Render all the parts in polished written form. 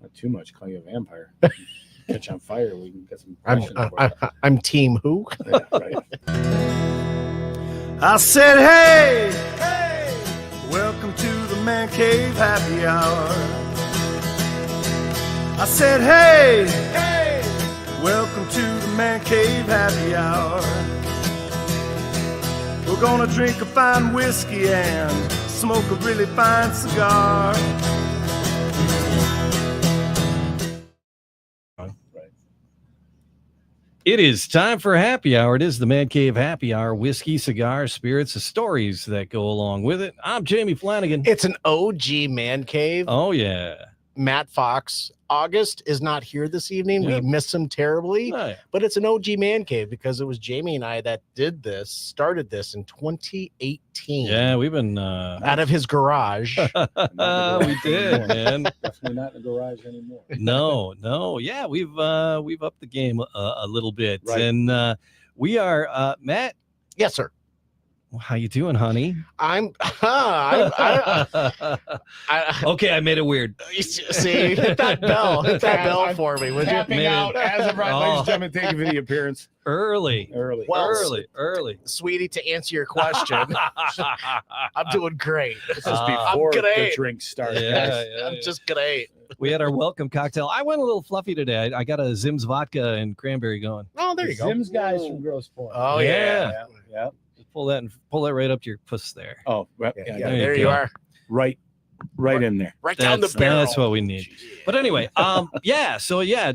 Not too much. Call you a vampire. Catch on fire. We can get some. I'm team who? Yeah, right. I said, hey, welcome to the Man Cave Happy Hour. I said, hey, welcome to the Man Cave Happy Hour. We're gonna drink a fine whiskey and smoke a really fine cigar. It is time for happy hour. It is the Man Cave Happy Hour. Whiskey, cigars, spirits, the stories that go along with it. I'm Jamie Flanagan. It's an OG man cave. Oh, yeah. Matt Fox. August is not here this evening. Yep. We miss him terribly, Oh, yeah. but it's an OG man cave because it was Jamie and I that started this in 2018. Yeah, we've been... Out of his garage. we did, man. Definitely not in the garage anymore. No. Yeah, we've upped the game a little bit. Right. And we are... Matt? Yes, sir. How you doing, honey? I Okay, I made it weird. see, hit that bell for me, would you? Tapping out as of right, ladies and gentlemen, thank you for the appearance. Early. Well, Early. Sweetie, to answer your question, I'm doing great. This is before the great. drink started. Yeah, I'm just great. We had our welcome cocktail. I went a little fluffy today. I got a Zim's vodka and cranberry going. Oh, there you go. Zim's guys from Grosse Pointe. Oh, Yeah. Yeah. Pull that right up to your puss there. Oh, right. Yeah, Yeah, there you go. are. right in there. Right down the That's, barrel. that's what we need. But anyway,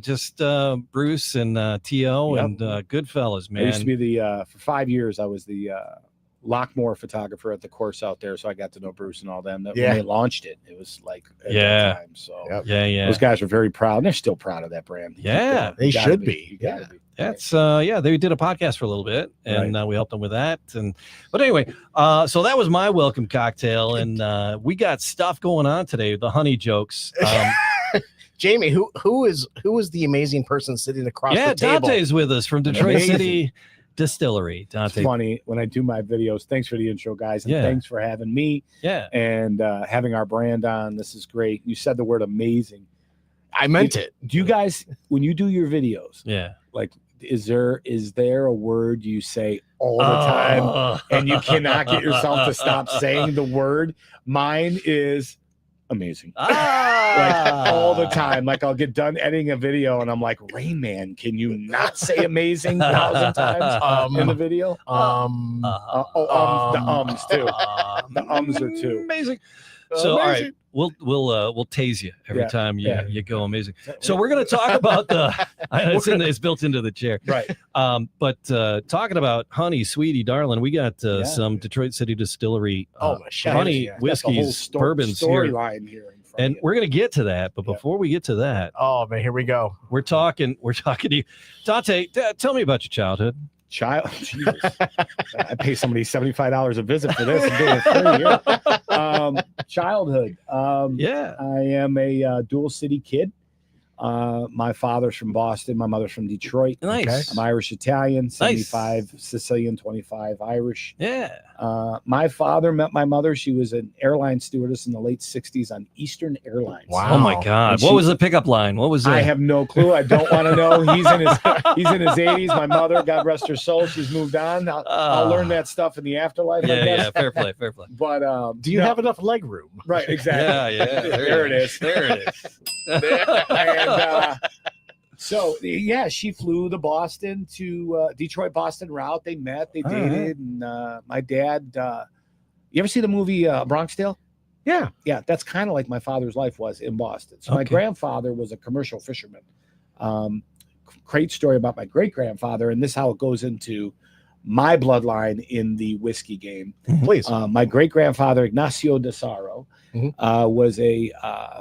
just Bruce and T.O. Yep. and Goodfellas, man. I used to be the for 5 years. I was the Lockmore photographer at the course out there, so I got to know Bruce and all them. When they launched it, it was like at that time. So Yep. Yeah. those guys were very proud, and they're still proud of that brand. Yeah, they You gotta should be. You gotta be. That's they did a podcast for a little bit, and we helped them with that. But anyway, so that was my welcome cocktail, and we got stuff going on today. The honey jokes. Jamie, who is the amazing person sitting across the table? Dante's with us from Detroit Amazing. City Distillery. It's Dante. funny when I do my videos. Thanks for the intro, guys, and Yeah. thanks for having me Yeah. and having our brand on. This is great. You said the word amazing. I meant it. Do you guys, when you do your videos, Yeah. like, is there a word you say all the time and you cannot get yourself to stop saying the word? Mine is amazing. Like all the time. Like I'll get done editing a video and I'm like, Rain Man, can you not say amazing 1,000 times in the video? The ums too. The ums are too. Amazing. So all right, we'll tase you every time you go amazing. So we're gonna talk about it's built into the chair. Right. But talking about honey, sweetie, darling, we got some Detroit City Distillery honey whiskeys, bourbons here. Storyline here. And we're going to get to that, but before we get to that, oh man, here we go. We're talking to you, Dante. Tell me about your childhood. Jesus. I pay somebody $75 a visit for this and do it for a year. Childhood. I am a dual city kid. My father's from Boston. My mother's from Detroit. Nice. Okay. I'm Irish Italian, 75 Sicilian, 25 Irish. Yeah. My father met my mother. She was an airline stewardess in the late 60s on Eastern Airlines. Wow. Oh my God. What was the pickup line? What was that? I have no clue. I don't want to know. He's in his 80s. My mother, God rest her soul, she's moved on. I'll learn that stuff in the afterlife. Yeah, fair play. But do you have enough leg room? Right, exactly. Yeah. There it is. There it is. And so she flew the Boston to Detroit Boston route. They met, they dated, and my dad. You ever see the movie Bronx Tale? Yeah. That's kind of like my father's life was in Boston. So my grandfather was a commercial fisherman. Great story about my great grandfather, and this is how it goes into my bloodline in the whiskey game. Please. My great grandfather Ignacio de Saro was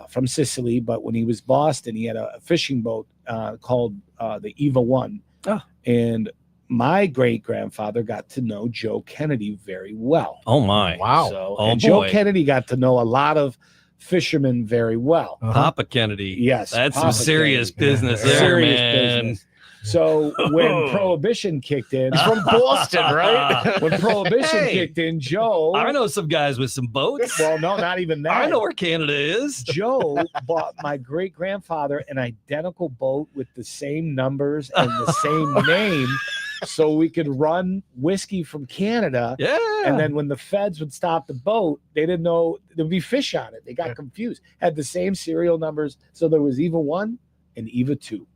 from Sicily, but when he was Boston, he had a fishing boat called the Eva One, and my great grandfather got to know Joe Kennedy very well. Oh my! Wow! So, Joe Kennedy got to know a lot of fishermen very well. Papa Kennedy. Yes, that's Papa some serious Kennedy. business there, Serious man. business. So when Prohibition kicked in, He's from Boston, right? when Prohibition Hey. kicked in, Joe. I know some guys with some boats. Well, no, not even that. I know where Canada is. Joe bought my great grandfather an identical boat with the same numbers and the same name, so we could run whiskey from Canada. Yeah. And then when the feds would stop the boat, they didn't know there'd be fish on it. They got confused. Had the same serial numbers, so there was EVA 1 and EVA 2.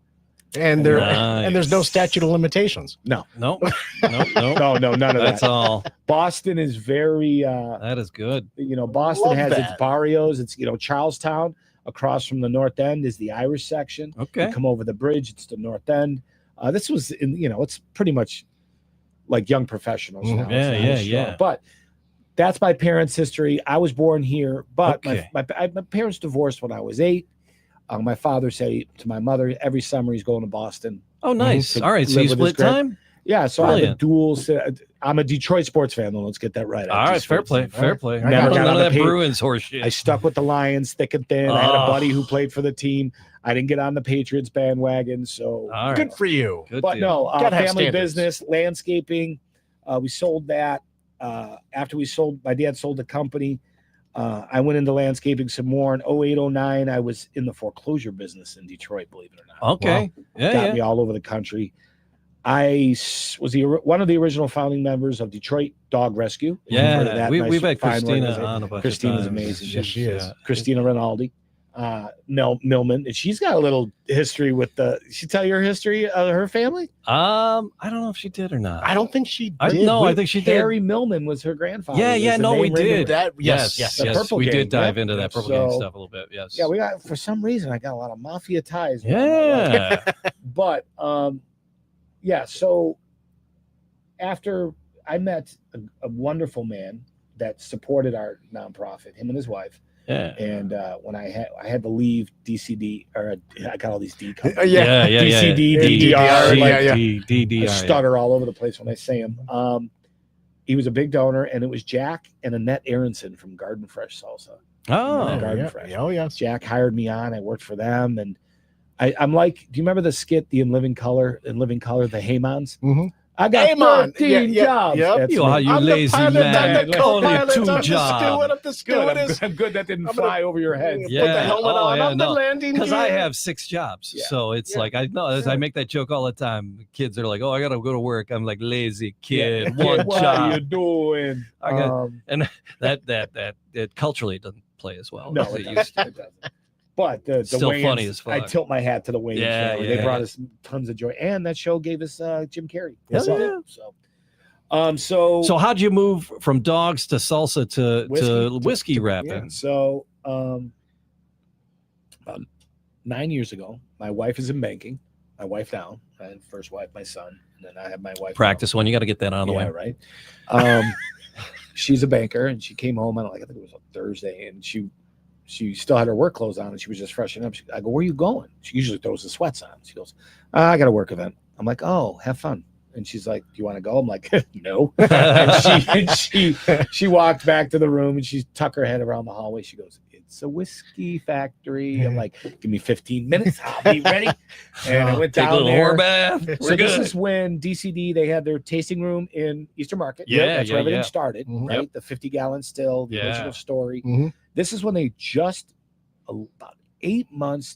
And there's no statute of limitations. no, No, none of That's that. all. Boston is very That is good. Boston Love has its that. barrios. It's Charlestown across from the North End is the Irish section. Okay. You come over the bridge, it's the North End. This was in it's pretty much like young professionals now. Yeah, It's not yeah, as strong. yeah. But that's my parents' history. I was born here, but Okay. my parents divorced when I was 8. My father said to my mother, every summer he's going to Boston. Oh, nice. To All right. So live you with his split time? Yeah, so I have a Brilliant. dual. I'm a Detroit sports fan. Though. Let's get that right. All right. Fair play. Fair play. Never None got of on that the page. Bruins horse shit. I stuck with the Lions thick and thin. I had a Oh. buddy who played for the team. I didn't get on the Patriots bandwagon. So, All right. Good for you. Good but deal. no, Gotta have family standards. business, landscaping. We sold that. After we sold, my dad sold the company. I went into landscaping some more. In 08, 09, I was in the foreclosure business in Detroit, believe it or not. Okay. Yeah. Got Yeah. me all over the country. I was one of the original founding members of Detroit Dog Rescue. If you've heard of Yeah. that We've nice, had fine Christina organization. on a bunch Christina's of times. amazing. Yes, she is. Yeah. Christina Rinaldi, Millman, and she's got a little history with the. She tell your history of her family. I don't know if she did or not. I don't think she I did. I think she did. Harry Millman was her grandfather. Yeah, Was yeah, the no, we name ringing did. That. Yes, Yes. The yes. Purple We Gang, did dive yeah. into that Purple Gang So- stuff a little bit. Yes. Yeah, we got for some reason I got a lot of mafia ties. with my life. Yeah. But yeah. So after I met a wonderful man that supported our nonprofit, him and his wife. Yeah. And when I had to leave DCD, or I got all these D companies. Yeah. DCD, DDR, DDR, like, yeah. I DDR. stutter all over the place when I say him. He was a big donor, and it was Jack and Annette Aronson from Garden Fresh Salsa. Oh. Garden yeah. Fresh. Oh, yes. Jack hired me on. I worked for them, and I'm like, do you remember the skit, the In Living Color, the Haymans? Mhm. I got Haymon, 13 yeah, jobs. yep. That's You, me. you I'm the lazy pilot, man. I'm the Only co-pilot, two I'm the jobs. steward, I'm the stewardess. I'm good that didn't I'm gonna- fly over your head. Put Yeah. the helmet Oh, on. yeah, I'm the no. landing Because I gear. have 6 jobs. Yeah. So it's Yeah. like, I know, as I make that joke all the time. Kids are like, oh, I got to go to work. I'm like, lazy kid, Yeah. one What job. are you doing? I got- That it culturally doesn't play as well No, as it it doesn't. used to. It doesn't. But the Still Wayans, funny as fuck. I tilt my hat to the Wayans Yeah, family. yeah, They brought yeah. us tons of joy, and that show gave us Jim Carrey. Hell So- yeah. So So how'd you move from dogs to salsa to whiskey yeah, wrapping? so about 9 years ago, my wife is in banking. My wife now, my first wife, my son, and then I have my wife. now. Practice one. You got to get that on the Yeah, way. right. She's a banker, and she came home on I think it was a Thursday, and she still had her work clothes on, and she was just freshening up. I go, "Where are you going?" She usually throws the sweats on. She goes, "I got a work event." I'm like, "Oh, have fun." And she's like, "Do you want to go?" I'm like, "No." And she walked back to the room, and she tucked her head around the hallway. She goes, "It's a whiskey factory." I'm like, "Give me 15 minutes, I'll be ready." And I went Take a down little there. whore bath. We're So good. this is when DCD, they had their tasting room in Eastern Market. Yeah, that's yeah, where everything yeah. started, Mhm. right? The 50-gallon still, the Yeah. original story. Mhm. This is when they just about 8 months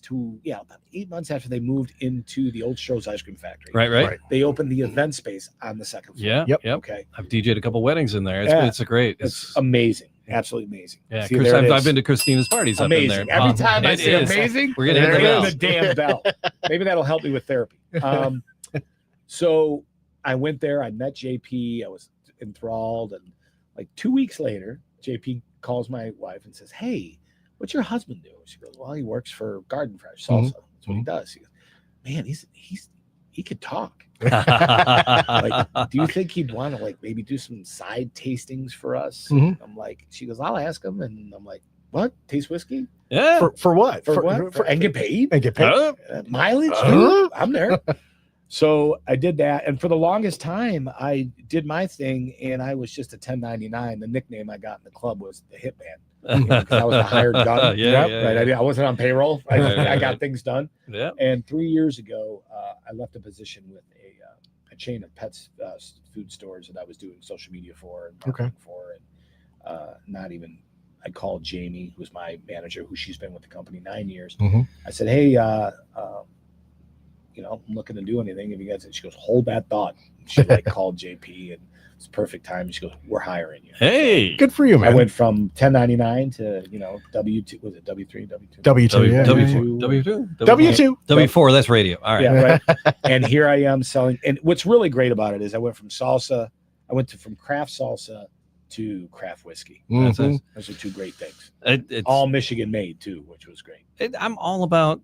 after they moved into the old Stroh's Ice Cream Factory. right. Right. They opened the event space on the second floor. Yeah. Yep. Yep. Okay. I've DJ'd a couple weddings in there. Yeah. It's a great. It's amazing. Absolutely amazing. Yeah, See, Chris, there it I've is. been to Christina's parties. I've been Amazing. there. Every time I It say is. amazing, We're gonna hit they're the in bell. the damn bell. Maybe that'll help me with therapy. So I went there. I met JP. I was enthralled, and like 2 weeks later, JP calls my wife and says, "Hey, what's your husband do?" She goes, "Well, he works for Garden Fresh Salsa. That's what he does." He goes, "Man, he could talk. Like, do you think he'd want to like maybe do some side tastings for us?" Mhm. I'm like, she goes, "I'll ask him." And I'm like, "What? Taste whiskey? Yeah. For what? For what? And get paid? And get paid. Huh? Mileage? Uh-huh. I'm there." So I did that, and for the longest time, I did my thing, and I was just a 1099. The nickname I got in the club was the Hitman, because I was a hired gun. Yeah, Yep, yeah, right. yeah. I wasn't on payroll. I Right, got right. things done. Yeah. And 3 years ago, I left a position with a chain of pets food stores that I was doing social media for and marketing for, and not even. I called Jamie, who's my manager, who she's been with the company 9 years. I said, "Hey, I'm looking to do anything. If you guys," she goes, "Hold that thought." She called JP, and it's perfect time. She goes, "We're hiring you." Hey, good for you, man. I went from 1099 to W2. Was it W3, W2? W2, W2, W4. That's radio. All right. Yeah, right. And here I am selling. And what's really great about it is I went from salsa. I went from craft salsa to craft whiskey. Those are two great things. It's all Michigan made too, which was great. I'm all about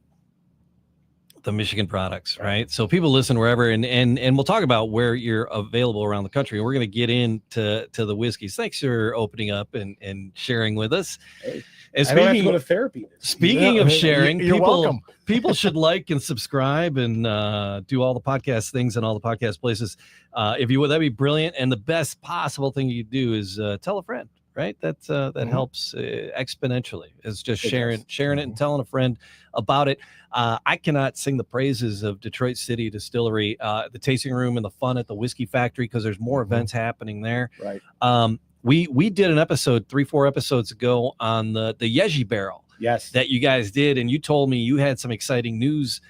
the Michigan products, right? So people listen wherever, and we'll talk about where you're available around the country. And we're going to get into the whiskeys. Thanks for opening up and sharing with us. Hey, and I don't have to go to therapy. Speaking of sharing, you're welcome. People should like and subscribe and do all the podcast things and all the podcast places. If you would, that'd be brilliant. And the best possible thing you do is tell a friend, right? That helps exponentially. It's just sharing it and telling a friend about it. I cannot sing the praises of Detroit City Distillery, the tasting room and the fun at the Whiskey Factory, because there's more events happening there. Right. We did an episode 3-4 episodes ago on the Yeji barrel. Yes. That you guys did, and you told me you had some exciting news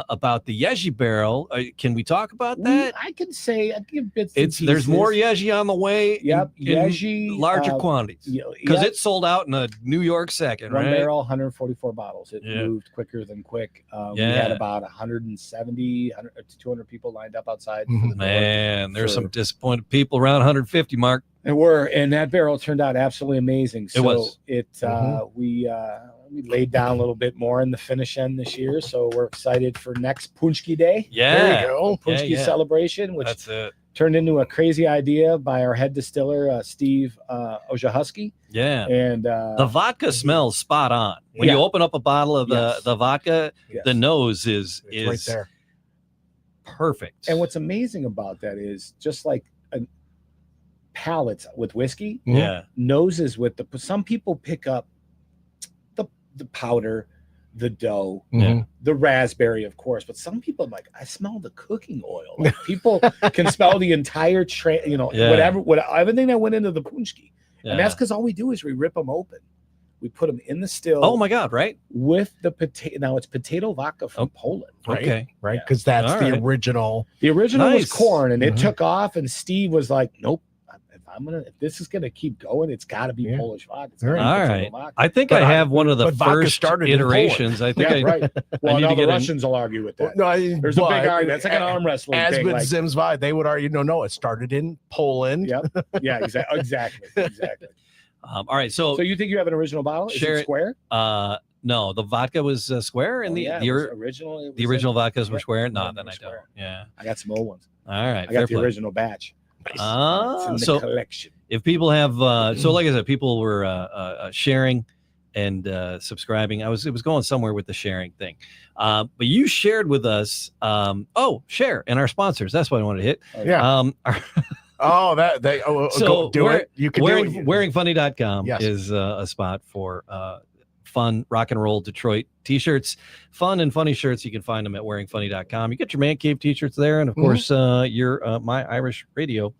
about the Yeji barrel. Can we talk about that? I can say I'd give bits. And pieces. There's more Yeji on the way. Yep, in Yeji larger quantities because it sold out in a New York second. One right? barrel, 144 bottles. It moved quicker than quick. We had about 170 to 200 people lined up outside. Man, there's some disappointed people around 150 mark. And that barrel turned out absolutely amazing. So it was. We laid down a little bit more in the finish end this year, so we're excited for next Punchki Day. Yeah, there you go, Punchki celebration, which turned into a crazy idea by our head distiller, Steve Ojahusky. Yeah, and the vodka smells spot on when you open up a bottle of the vodka. The nose is right there, perfect. And what's amazing about that is just like palates with whiskey, noses with some people pick up the powder, the dough, the raspberry, of course, but some people I smell the cooking oil. Like people can smell the entire tray, whatever everything that went into the punchki. And that's because all we do is we rip them open. We put them in the still. Oh my God! Right. With the potato. Now it's potato vodka from Poland. Right? Okay. Right. Because that's the original. The original was corn, and it took off. And Steve was like, "Nope. If this is gonna keep going, it's got to be Polish vodka." All right. I think I have one of the first iterations. I think right. Well, now the Russians will argue with that. No, there's a big argument. That's like an arm wrestling as thing. With Zim's vibe, they would argue, no, it started in Poland. Yep. Yeah. Exactly. All right. So you think you have an original bottle? Is it square? No, the vodka was square, and the original vodkas were square. No, then I don't. Yeah, I got some old ones. All right, I got the original batch. So collection. If people have, so like I said, people were sharing and subscribing. It was going somewhere with the sharing thing, but you shared with us. Share and our sponsors. That's what I wanted to hit. So do it. You can do it. Wearingfunny.com is a spot for fun rock and roll Detroit t-shirts, fun and funny shirts. You can find them at wearingfunny.com. You get your Man Cave t-shirts there, and of course your My Irish Radio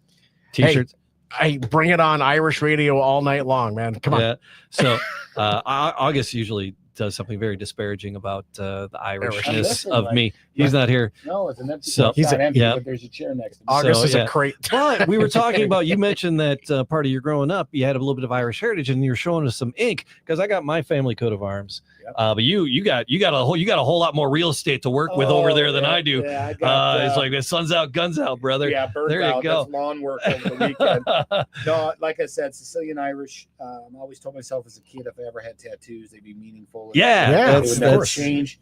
t-shirts. I bring it on Irish Radio all night long, man. Come on. So August usually does something very disparaging about the Irishness of me. He's not here. No, it's an empty. So he's empty, but there's a chair next to me. August is a crate. But we were talking about, you mentioned that part of your growing up, you had a little bit of Irish heritage, and you're showing us some ink, because I got my family coat of arms. But you got a whole lot more real estate to work with over there than I do. Yeah, I got, it's like sun's out, guns out, brother. Yeah, there you go. That's lawn work over the weekend. No, like I said, Sicilian Irish. I always told myself as a kid, if I ever had tattoos, they'd be meaningful. That's change.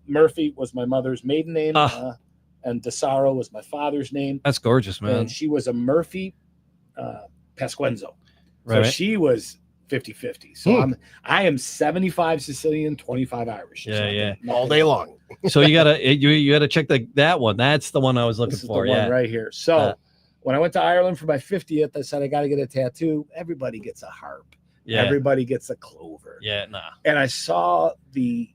Murphy was my mother's maiden name, and DeSaro was my father's name. That's gorgeous, man. And she was a Murphy Pasquenzo. Right. So she was 50-50. So I am 75 Sicilian, 25 Irish. All day long. So you gotta check that one. That's the one I was looking for. The one right here. So when I went to Ireland for my 50th, I said I got to get a tattoo. Everybody gets a harp. Yeah. Everybody gets a clover. Yeah, nah. And I saw the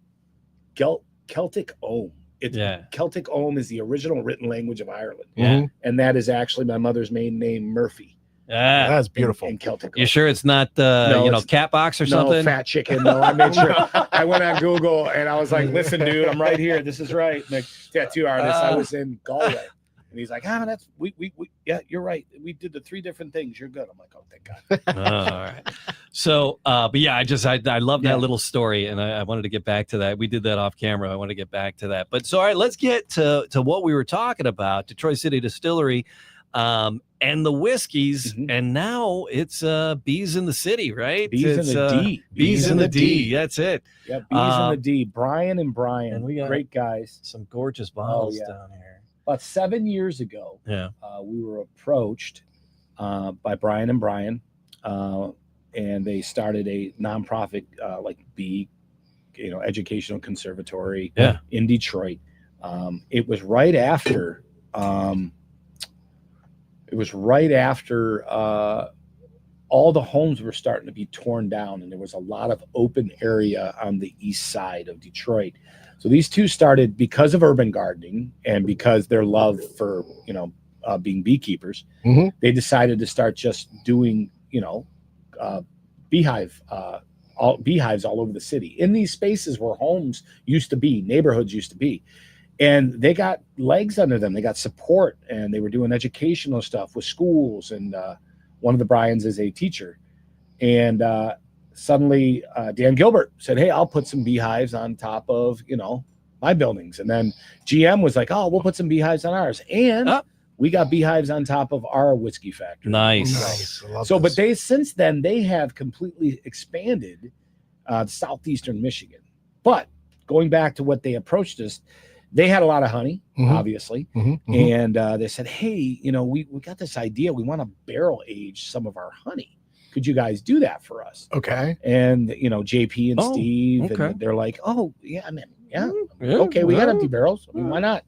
Celtic Ohm It's Yeah. Celtic Ohm is the original written language of Ireland, Yeah. and that is actually my mother's maiden name, Murphy. Ah, That's beautiful. In Celtic. you sure it's not No, it's- cat box or No, something? fat chicken. No, I made sure. I went on Google and I was like, "Listen, dude, I'm right here. This is right." And the tattoo artist, I was in Galway, and he's like, that's we yeah, you're right. We did the 3 different things. You're good. I'm like, oh, thank God. All right. So, but yeah, I love that Yeah. little story, and I wanted to get back to that. We did that off camera. I want to get back to that. But so, all right, let's get to what we were talking about, Detroit City Distillery, and the whiskeys. Mhm. And now it's Bees in the City, right? Bees It's, in the D. Bees in the D. That's it. Yeah, Bees in the D. Brian and Brian, and we got- great guys. Some gorgeous bottles yeah. down here. About 7 years ago, Yeah. we were approached by Brian and Brian, and they started a nonprofit like bee, educational conservatory in Detroit. It was right after. All the homes were starting to be torn down, and there was a lot of open area on the east side of Detroit. So these two started because of urban gardening and because their love for being beekeepers. Mhm. They decided to start just doing beehives all over the city in these spaces where homes used to be, neighborhoods used to be. And they got legs under them. They got support, and they were doing educational stuff with schools. And one of the Bryans is a teacher. And suddenly Dan Gilbert said, hey, I'll put some beehives on top of, my buildings. And then GM was like, oh, we'll put some beehives on ours. And we got beehives on top of our whiskey factory. Nice. I love So, this. but since then, they have completely expanded southeastern Michigan. But going back to what they approached us, they had a lot of honey, Mhm. obviously. Mhm, mhm. And they said, hey, we got this idea. We want to barrel age some of our honey. Could you guys do that for us? Okay. And, JP and Oh, Steve, okay. and they're like, oh, yeah, I mean, yeah. Yeah, Okay, we got well, empty barrels. I mean, why not?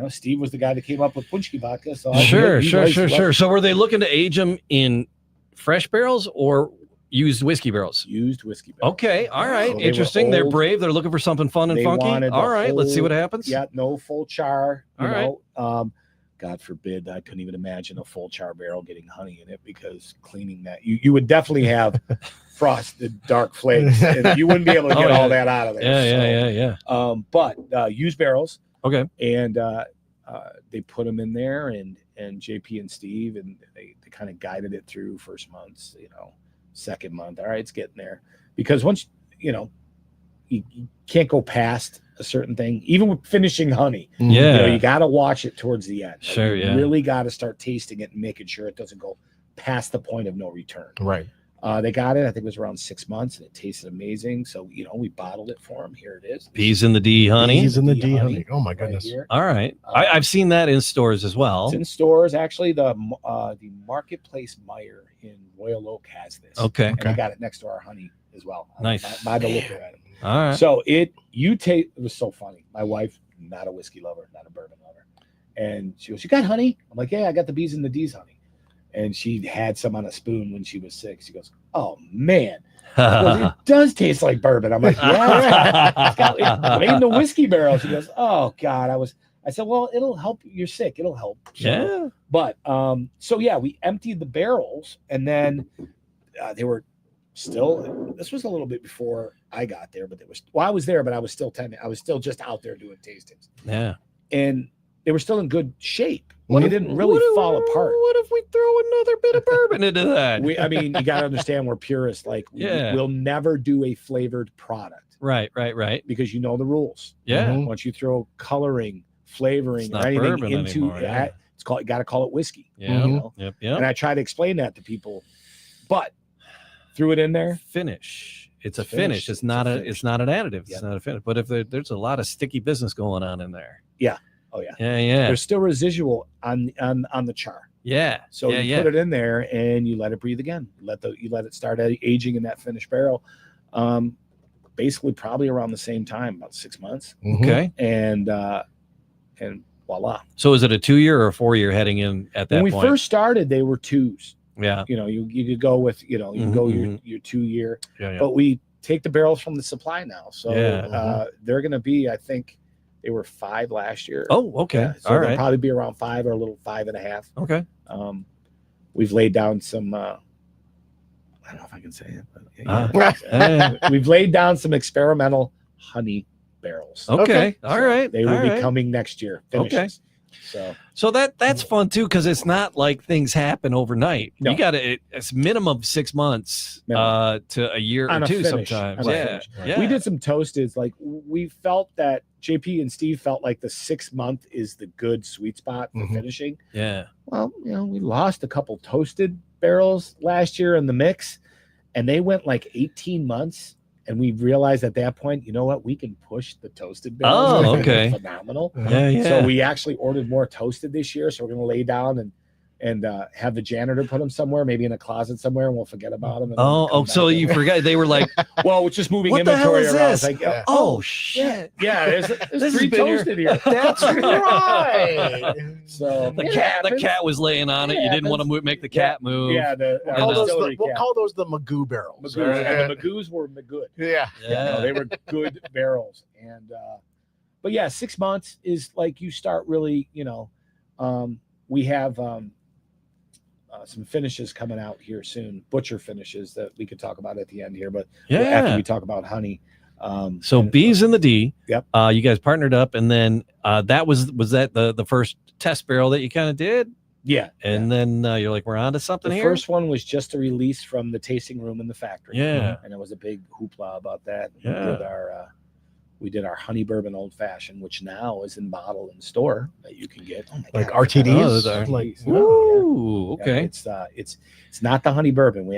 Steve was the guy that came up with Punchki vodka. So Sure. you guys love So were they looking to age them in fresh barrels or used whiskey barrels? used whiskey barrels. Okay, all right, So they were interesting. They're old. brave. They're looking for something fun and They funky. wanted the All right, let's see whole- what happens. Yeah, no full char. All right. God forbid, I couldn't even imagine a full char barrel getting honey in it, because cleaning that, you would definitely have frosted dark flakes, and you wouldn't be able to get Oh, yeah. all that out of there. Yeah. But used barrels, Okay. and they put them in there, and JP and Steve, and they kind of guided it through first months, second month. All right, it's getting there, because once you can't go past a certain thing, even with finishing honey. Yeah. You got to watch it towards the end. Like, Sure, you yeah. really got to start tasting it and making sure it doesn't go past the point of no return. Right. They got it, I think it was around 6 months, and it tasted amazing. So, we bottled it for them. Here it is. Bees in the D, honey. Bees in the D D, honey, honey. Oh my right goodness. here. All right. I've seen that in stores as well. It's in stores. Actually, the Marketplace Meyer in Royal Oak has this. Okay. And they got it next to our honey as well. Nice. By the liquor item. All right. So it was so funny. My wife, not a whiskey lover, not a bourbon lover. And she goes, you got honey? I'm like, yeah, I got the Bees and the D's honey. And she had some on a spoon when she was 6. She goes, oh man. She goes, it does taste like bourbon. I'm like, yeah, it's made in the whiskey barrel. She goes, oh God. I said, well, it'll help. You're sick. It'll help. Yeah. But so yeah, we emptied the barrels, and then they were still, this was a little bit before I got there, but I was there, but I was still just out there doing tastings, Yeah. and they were still in good shape. They didn't really fall apart. What if we throw another bit of bourbon into that? You got to understand, we're purists. Like, we'll never do a flavored product. Right. Because the rules. Yeah. Mhm. Once you throw coloring, flavoring, It's or not anything bourbon into anymore, yeah. it, you got to call it whiskey. Yeah. You know? Yep. And I try to explain that to people, but threw it in there. Finish. It's a Finish. finish. It's not finish. It's not an additive. It's Yep. not a finish. But if there's a lot of sticky business going on in there. Oh yeah. Yeah. There's still residual on the char. Yeah. So yeah, you put it in there and you let it breathe again. You let it start aging in that finished barrel. Basically probably around the same time, about 6 months. Mhm. Okay. And voila. So is it a 2-year or a 4-year heading in at that When we point? first started, they were 2s. Yeah. You could go with, you can go your 2 year, Yeah. but we take the barrels from the supply now. So Yeah. they're going to be, I think They were 5 last year. Oh, okay. Yeah, so All they'll right. probably be around 5 or a little 5.5. Okay. We've laid down some. I don't know if I can say it. But we've laid down some experimental honey barrels. Okay. All So right. They will all be right. coming next year. Finishes. So that's fun too, because it's not like things happen overnight. No. You got to it's minimum 6 months to a year On or a two finish, sometimes. on a Yeah. finish. Yeah. We did some toasted. Like we felt that JP and Steve felt like the 6 month is the good sweet spot for finishing. Yeah. Well, we lost a couple toasted barrels last year in the mix, and they went like 18 months. And we realized at that point, you know what? We can push the toasted barrels. Oh, okay. Phenomenal. Yeah. So we actually ordered more toasted this year. So we're going to lay down and have the janitor put them somewhere, maybe in a closet somewhere, and we'll forget about them. So you forgot they were like, well, we're just moving what the hell inventory is around. this? It's like, oh shit. yeah, there's This has 3 been here. toasted here. That's right. So The cat was laying on it. You didn't want to make the cat move. Yeah, We'll call those the Magoo barrels. And the Magoos were good. Yeah. No, they were good barrels. And but yeah, 6 months is like you start really, we have some finishes coming out here soon, butcher finishes that we could talk about at the end here, but after we talk about honey. So B's in the D. Yep. You guys partnered up, and then that was that the first test barrel that you kind of did? Yeah. And then you're like, we're on to something the here. First one was just a release from the tasting room in the factory. Yeah. And it was a big hoopla about that. Yeah. We did our honey bourbon old fashioned, which now is in bottle in store that you can get. Oh like God, RTDs. Ooh, okay. Yeah, it's not the honey bourbon. We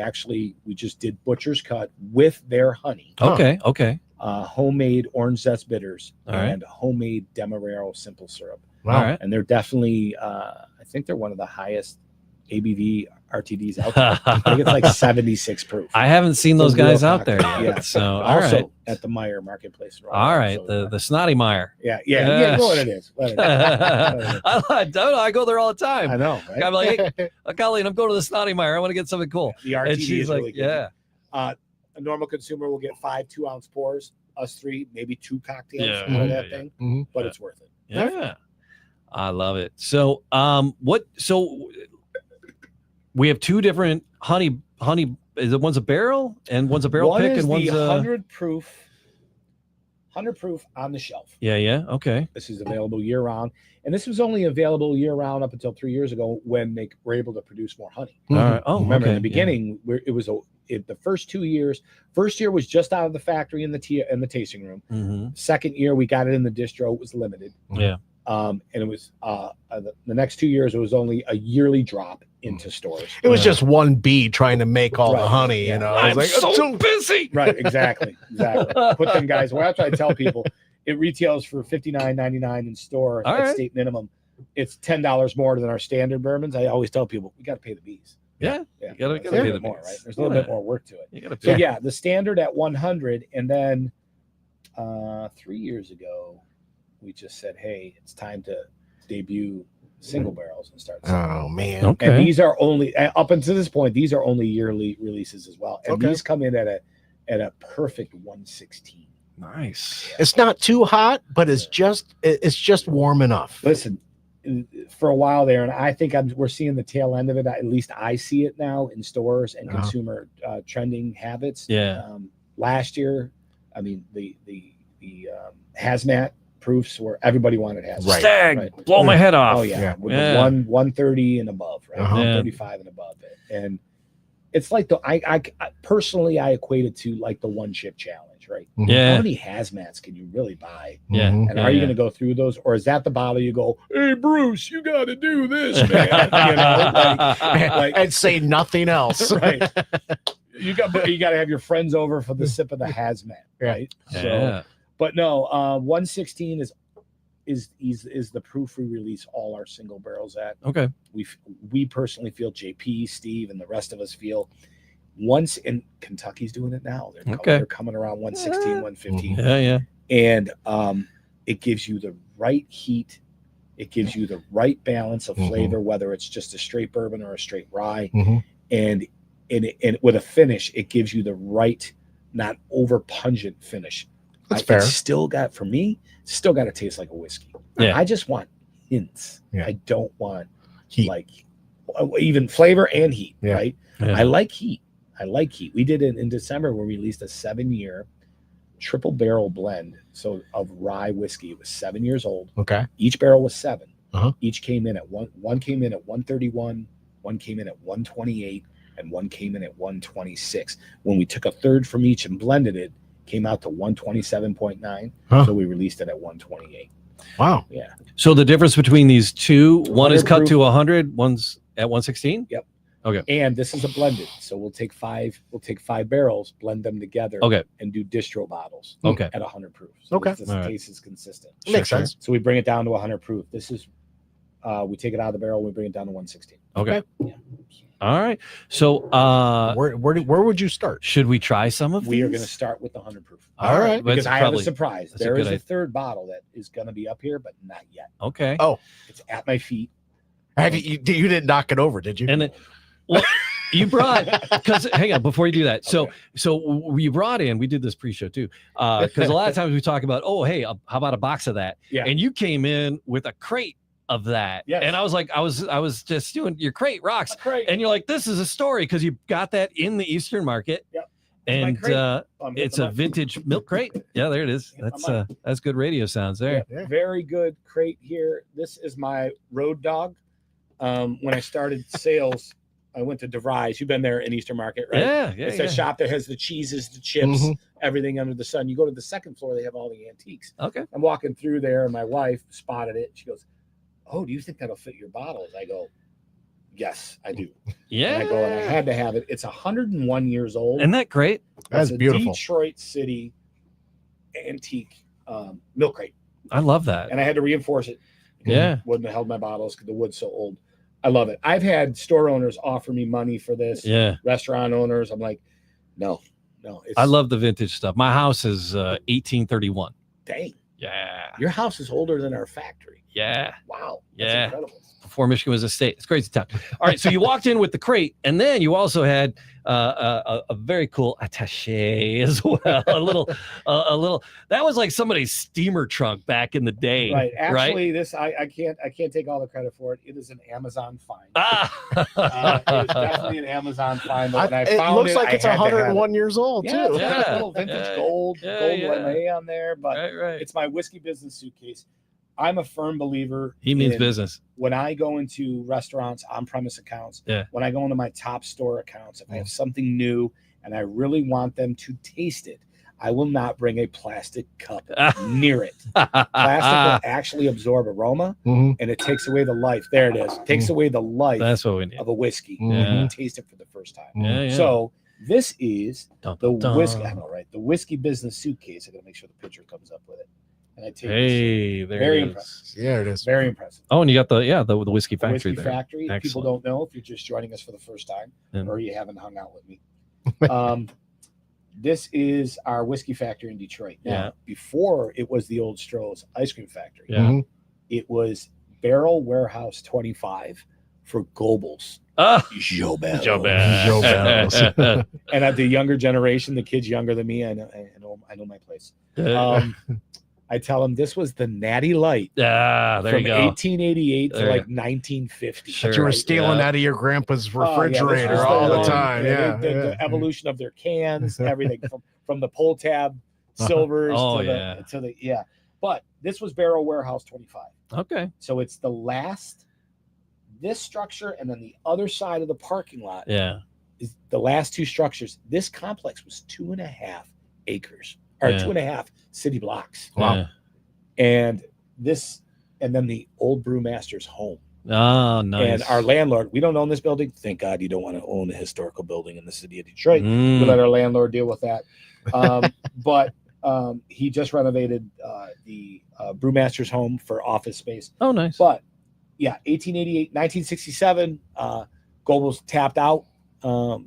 just did butcher's cut with their honey. Okay. Okay. Homemade orange zest bitters All right. and homemade Demerara simple syrup. Wow. All right. And they're definitely, I think they're one of the highest ABV RTDs out there. I think it's like 76 proof. I haven't seen those guys out there yet. Yeah. So also at the Meyer Marketplace. All right. The Snotty Meyer. Yeah. What it is. I don't know. I go there all the time. I know. Right? I'm like, hey, Colleen, I'm going to the Snotty Meyer. I want to get something cool. The RTD and she's is like, really good. yeah. A normal consumer will get 5 2-ounce pours. Us 3, maybe 2 cocktails Yeah. for that thing, but it's worth it. Yeah. I love it. So, so we have 2 different honey. Is it one's a barrel and one's a barrel One pick is and one's the a 100 proof on the shelf. Yeah. Okay. This is available year round, and this was only available year round up until 3 years ago when they were able to produce more honey. All right. Oh, remember okay. in the beginning, where it was the first 2 years. First year was just out of the factory in the tasting room. Mm-hmm. Second year, we got it in the distro. It was limited. Yeah. And it was the next 2 years, it was only a yearly drop into stores. It was just one bee trying to make all the honey, Yeah. you know. I was I'm so busy. Right, exactly. Put them guys. Well, that's what I tell people. It retails for $59.99 in store All at right. state minimum. It's $10 more than our standard bourbons. I always tell people we got to pay the bees. Yeah. Yeah, You gotta it's a pay little the bit more, bees. right? There's a little bit more work to it. You gotta So pay. yeah, the standard at 100, and then 3 years ago, we just said, hey, it's time to debut single barrels and start. Oh man. Okay. And these are only up until this point. These are only yearly releases as well, and Okay. these come in at a perfect 116. Nice. It's not too hot, but it's just warm enough. Listen, for a while there, and I think we're seeing the tail end of it. At least I see it now in stores and consumer trending habits. Yeah. Last year, I mean the hazmat proofs where everybody wanted hazmat. Right. Stag, blow my head off. Oh yeah, Yeah. with Yeah. the 130 and above, right? Uh-huh. 135 and above it, and it's like I personally I equate it to like the one chip challenge, right? How Yeah. many hazmats can you really buy? Yeah. Mhm. And are you going to go through those, or is that the bottle you go, hey Bruce, you got to do this, man? You know, like and say nothing else. right? You got to have your friends over for the sip of the hazmat, right? Yeah. So, but no, 116 is the proof we release all our single barrels at. Okay. We personally feel, JP, Steve, and the rest of us feel, once in Kentucky's doing it now. They're coming around 116, 115. Yeah. Yeah. And it gives you the right heat. It gives you the right balance of flavor, whether it's just a straight bourbon or a straight rye. And with a finish, it gives you the right, not over pungent finish. That's fair. It's still got to taste like a whiskey. Yeah. I just want hints. Yeah. I don't want Heat. like even flavor and heat, Yeah. right? Yeah. I like heat. We did it in December where we released a 7-year triple barrel blend. So of rye whiskey. It was 7 years old. Okay. Each barrel was 7. Uh-huh. Each came in at one came in at 131, one came in at 128, and one came in at 126. When we took a third from each and blended it, came out to 127.9. Huh. So we released it at 128. Wow. Yeah. So the difference between these two, one is cut 100 to 100, one's at 116. Yep. Okay. And this is a blended. So we'll take 5 barrels, blend them together, Okay. and do distro bottles Okay. at 100 proof. So Okay. this All right. taste is consistent. Makes sense. So we bring it down to 100 proof. This is we take it out of the barrel, we bring it down to 116. Okay. Yeah. All right. So Where would you start? should we try some of We are these? going to start with the 100 proof. All right. Because That's I have a probably- surprise. that's a There good is a idea. third bottle that is going to be up here, but not yet. Okay. Oh. It's at my feet. You didn't knock it over, did you? And then, well, you brought because hang on before you do that. So Okay. so we brought in. We did this pre-show too, because a lot of times we talk about, oh hey, how about a box of that? Yeah. And you came in with a crate of that. Yes. And I was like, I was just doing your crate rocks, Great. and you're like, this is a story because you got that in the Eastern market. Yep. And crate. it's a vintage milk crate. Yeah, there it is. That's good radio sounds there. Yeah. Very good crate here. This is my road dog. When I started sales, I went to DeVries. You've been there in Eastern Market, right? Yeah, It's a shop that has the cheeses, the chips, Mhm. everything under the sun. You go to the second floor, they have all the antiques. Okay. I'm walking through there, and my wife spotted it. She goes, "Oh, do you think that'll fit your bottles?" I go, "Yes, I do." Yeah. And I go, and I had to have it. It's 101 years old. Isn't that great? That's It's a beautiful. Detroit City antique milk crate, I love that. and I had to reinforce it. Yeah. Wouldn't have held my bottles because the wood's so old. I love it. I've had store owners offer me money for this. Yeah. Restaurant owners, I'm like, no. It's, I love the vintage stuff. My house is 1831. Dang, Yeah. your house is older than our factory. Yeah. Wow. That's Yeah. incredible. Before Michigan was a state. It's crazy town. All right. So you walked in with the crate, and then you also had a very cool attaché as well. a little. That was like somebody's steamer trunk back in the day. Right. Right. Actually, this I can't take all the credit for it. It is an Amazon find. Ah. It was definitely an Amazon find. But when I It found looks it, like I it's had to have it. 101 years old Yeah, too. it's got Yeah. a little vintage Yeah. gold Yeah, lame on there, but right. it's my whiskey business suitcase. I'm a firm believer. He means in- business. When I go into restaurants, on-premise accounts, Yeah. when I go into my top store accounts, if I have something new and I really want them to taste it, I will not bring a plastic cup near it. Plastic will actually absorb aroma, Mhm. and it takes away the life. There it is. It takes away the life That's what we need. of a whiskey. Yeah. You taste it for the first time. Yeah, yeah. So this is Dun, the dun, dun. whiskey. I know, right? The whiskey business suitcase. I gotta make sure the picture comes up with it. And I take this. Hey, there Very it is. impressive. Yeah, it is. Very impressive. Oh, and you got the whiskey The factory Whiskey there. Factory. If people Excellent. don't know, if you're just joining us for the first time, And- or you haven't hung out with me, this is our whiskey factory in Detroit. Now, Yeah. before it was the old Stroh's ice cream factory. Yeah. Mhm. It was Barrel Warehouse 25 for Goebbels. Ah, Joe Bell. Joe Bell. Joe Bells. And at the younger generation, the kids younger than me, I know my place. I tell them this was the Natty Light there from you go. 1888 There to you like 1950. Sure. That you were Right, stealing yeah. out of your grandpa's Oh, yeah, this refrigerator was all the long- time. Yeah. the evolution of their cans, everything from the pull tab silvers Oh, to yeah. the But this was Barrel Warehouse 25. Okay. So it's this structure, and then the other side of the parking lot Yeah. is the last two structures. This complex was 2.5 acres or Yeah. 2.5 city blocks. Wow. Yeah. And then the old brewmaster's home. Oh, nice. And our landlord, we don't own this building. Thank God you don't want to own a historical building in the city of Detroit. Mm. We let our landlord deal with that. But he just renovated the brewmaster's home for office space. Oh, nice. But yeah, 1888, 1967, Goebbels tapped out.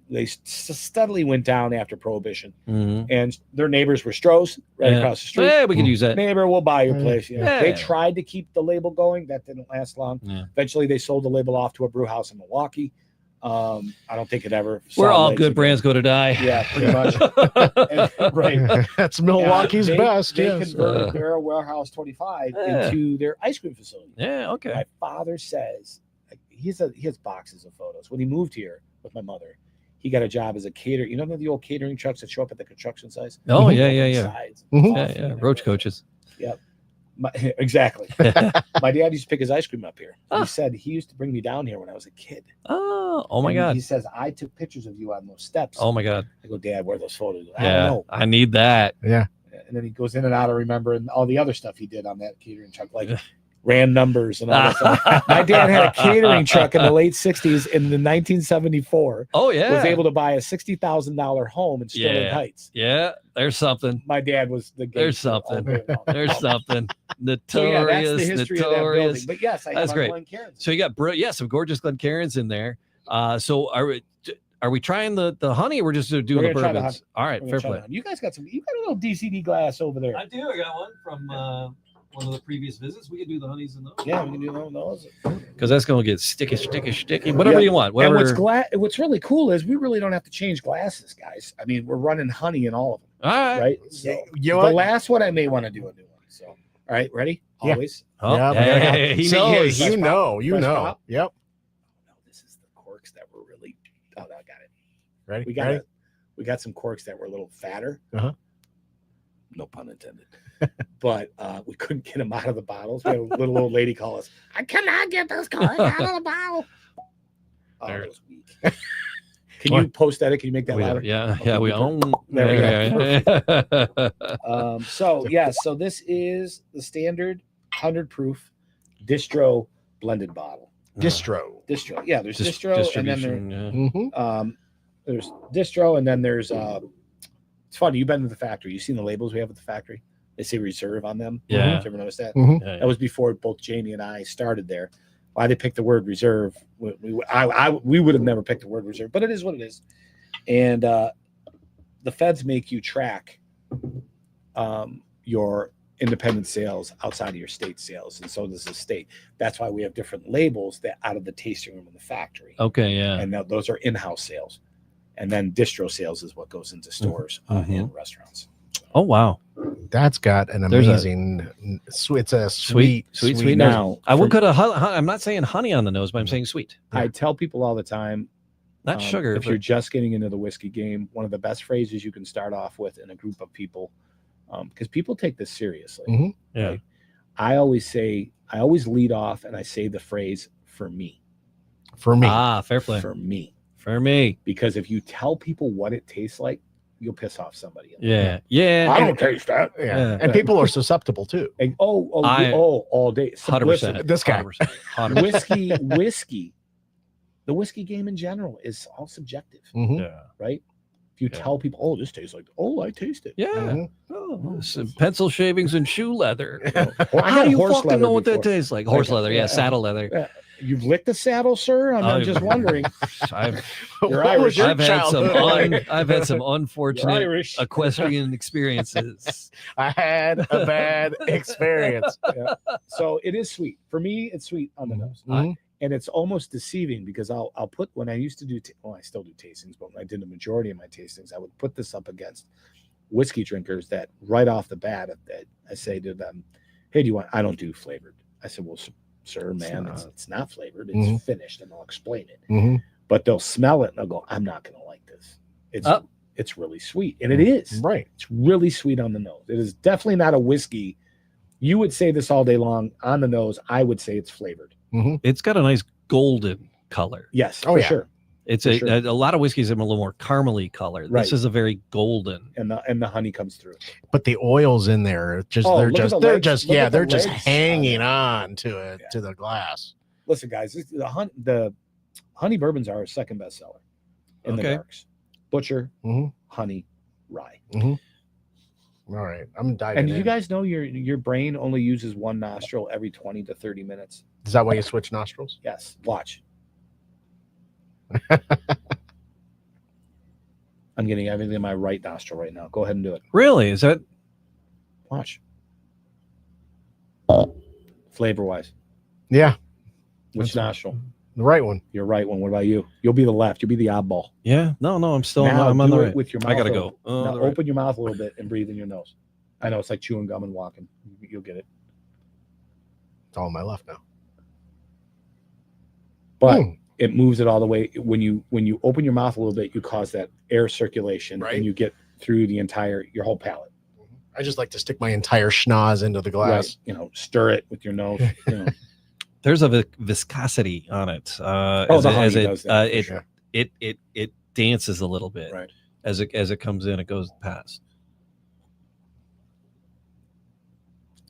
They steadily went down after Prohibition, Mhm. and their neighbors were Stroh's right Yeah. across the street. Yeah, we could use that. Neighbor will buy your place. Yeah. They tried to keep the label going. That didn't last long. Yeah. Eventually, they sold the label off to a brew house in Milwaukee. I don't think it ever. Where saw all legs good again. brands go to die. Yeah, pretty much. Right. That's Milwaukee's They- best. They Yes. converted their warehouse 25 Yeah. into their ice cream facility. Yeah. Okay. My father says he has boxes of photos. When he moved here with my mother, he got a job as a caterer. You know the old catering trucks that show up at the construction sites? Oh Mhm. yeah, Open yeah, yeah. sides, Mhm. coffee Yeah, yeah. and Roach everything. coaches. Exactly. My dad used to pick his ice cream up here. Ah. He said he used to bring me down here when I was a kid. Oh my And God. He says I took pictures of you on those steps. Oh my God. I go, Dad, where are those photos? I don't Yeah. know. I need that. Yeah. And then he goes in and out of remembering all the other stuff he did on that catering truck, like ran numbers and all that stuff. My dad had a catering truck in the late 60s. In the 1974, Oh yeah. was able to buy a $60,000 home in Sterling Yeah. Heights. Yeah. There's something. My dad was the There's gangster all something. day long. There's something. So yeah, that's Notorious. the history of that building. Notorious. But yes, I That's have great. Glen Cairns. So you got some gorgeous Glencairns in there. So are we trying the honey or we're just doing We're the gonna try the bourbons? All right, We're fair gonna try play. that. You guys got a little DCD glass over there. I do. I got one from one of the previous visits. We can do the honeys and those. Yeah, we can do those. Because that's going to get sticky. Whatever Yeah. you want. And Whatever. what's really cool is we really don't have to change glasses, guys. I mean, we're running honey in all of them, All right. right? So You know the what? last one I may want to do a new one. So, all right, ready? Yeah. Always. Oh, Yeah, hey, he See, knows. you know. Fresh Yep. pop? No, this is the corks that were really. Oh, no, I got it. Ready? We got some corks that were a little fatter. Uh-huh. No pun intended. But we couldn't get them out of the bottles. We had a little old lady call us. I cannot get those corks out of the bottle. Oh, There. that was weak. Can you post edit? Can you make that We louder? yeah, Okay, we good. own. There we go. So this is the standard 100 proof distro blended bottle. Distro. Distro. Yeah, there's distro and then distribution. Yeah. Mm-hmm. there's distro and then there's it's funny, you've been to the factory. You've seen the labels we have at the factory. They say reserve on them. Yeah. Did you ever notice that? Yeah, That was before both Jamie and I started there. Why they picked the word reserve? We would have never picked the word reserve, but it is what it is. And the feds make you track your independent sales outside of your state sales, and so does the state. That's why we have different labels that out of the tasting room in the factory, Okay. Yeah. and those are in-house sales. And then distro sales is what goes into stores and restaurants. Oh wow. That's got an There's a- amazing. It's a Sweet sweet. Now, I would for- put I'm not saying honey on the nose, but I'm saying sweet, I tell people all the time, not sugar. If but- you're just getting into the whiskey game, one of the best phrases you can start off with in a group of people, because people take this seriously. Mhm. yeah. right? I always lead off and I say the phrase "for me," For me. Fair play. for me, because if you tell people what it tastes like, you'll piss off somebody. yeah. Yeah. I don't taste that. yeah. yeah. And people are susceptible too. And, I- all day. So 100%. listen, This guy. 100%. whiskey. The whiskey game in general is all subjective, Mhm. Yeah. right? If you Yeah. tell people, "Oh, this tastes like," "Oh, I taste it." Yeah. Mhm. Oh, some pencil shavings and shoe leather. Or I How had do you horse fucking leather know what that before. tastes like? Horse Like, leather, yeah. saddle leather. You've licked the saddle, sir. I'm just wondering. I've You're What Irish. was your I've had some childhood? I've had some You're unfortunate Irish. equestrian experiences. I had a bad experience. So it is sweet. For me, it's sweet on the nose. Mhm. And it's almost deceiving because I'll put, when I used to do, I still do tastings, but when I did the majority of my tastings, I would put this up against whiskey drinkers that right off the bat, that I say to them, "Hey, do you want," I don't do flavored. I said, "Well, sir, man, it's not flavored. It's Mhm. finished," and I'll explain it. Mhm. But they'll smell it and they'll go, "I'm not going to like this. It's really sweet." And it is. Right. It's really sweet on the nose. It is definitely not a whiskey. You would say this all day long on the nose. I would say it's flavored. It's got a nice golden color. Yes, Oh, for yeah. sure. It's For a, sure. a lot of whiskeys have a little more caramely color. Right. This is a very golden. And the honey comes through. But the oils in there, just Oh, they're look at just the they're legs. just Look yeah, at the they're just legs hanging on on to it Yeah. to the glass. Listen, guys, the honey bourbons are our second bestseller in the Okay. darks. Butcher, Mhm. honey, rye. All right, I'm diving And did in. you guys know your brain only uses one nostril every 20 to 30 minutes? Is that why you switch nostrils? Yes. Watch. I'm getting everything in my right nostril right now. Go ahead and do it. Really? Is that Watch. Flavor wise, Yeah. which nostril? The right one. You're right one. What about you? You'll be the left. You'll be the oddball. Yeah. No, I'm still Now I'm on do the it right. with your mouth. I gotta open. go. Oh, Now the right. open your mouth a little bit and breathe in your nose. I know it's like chewing gum and walking. You'll get it. It's all on my left now. But it moves it all the way. When you open your mouth a little bit, you cause that air circulation, Right. and you get through your whole palate. I just like to stick my entire schnoz into the glass. Right. Stir it with your nose. There's a viscosity on it. the As honey does that, for sure. it dances a little bit. Right. As it comes in, it goes past.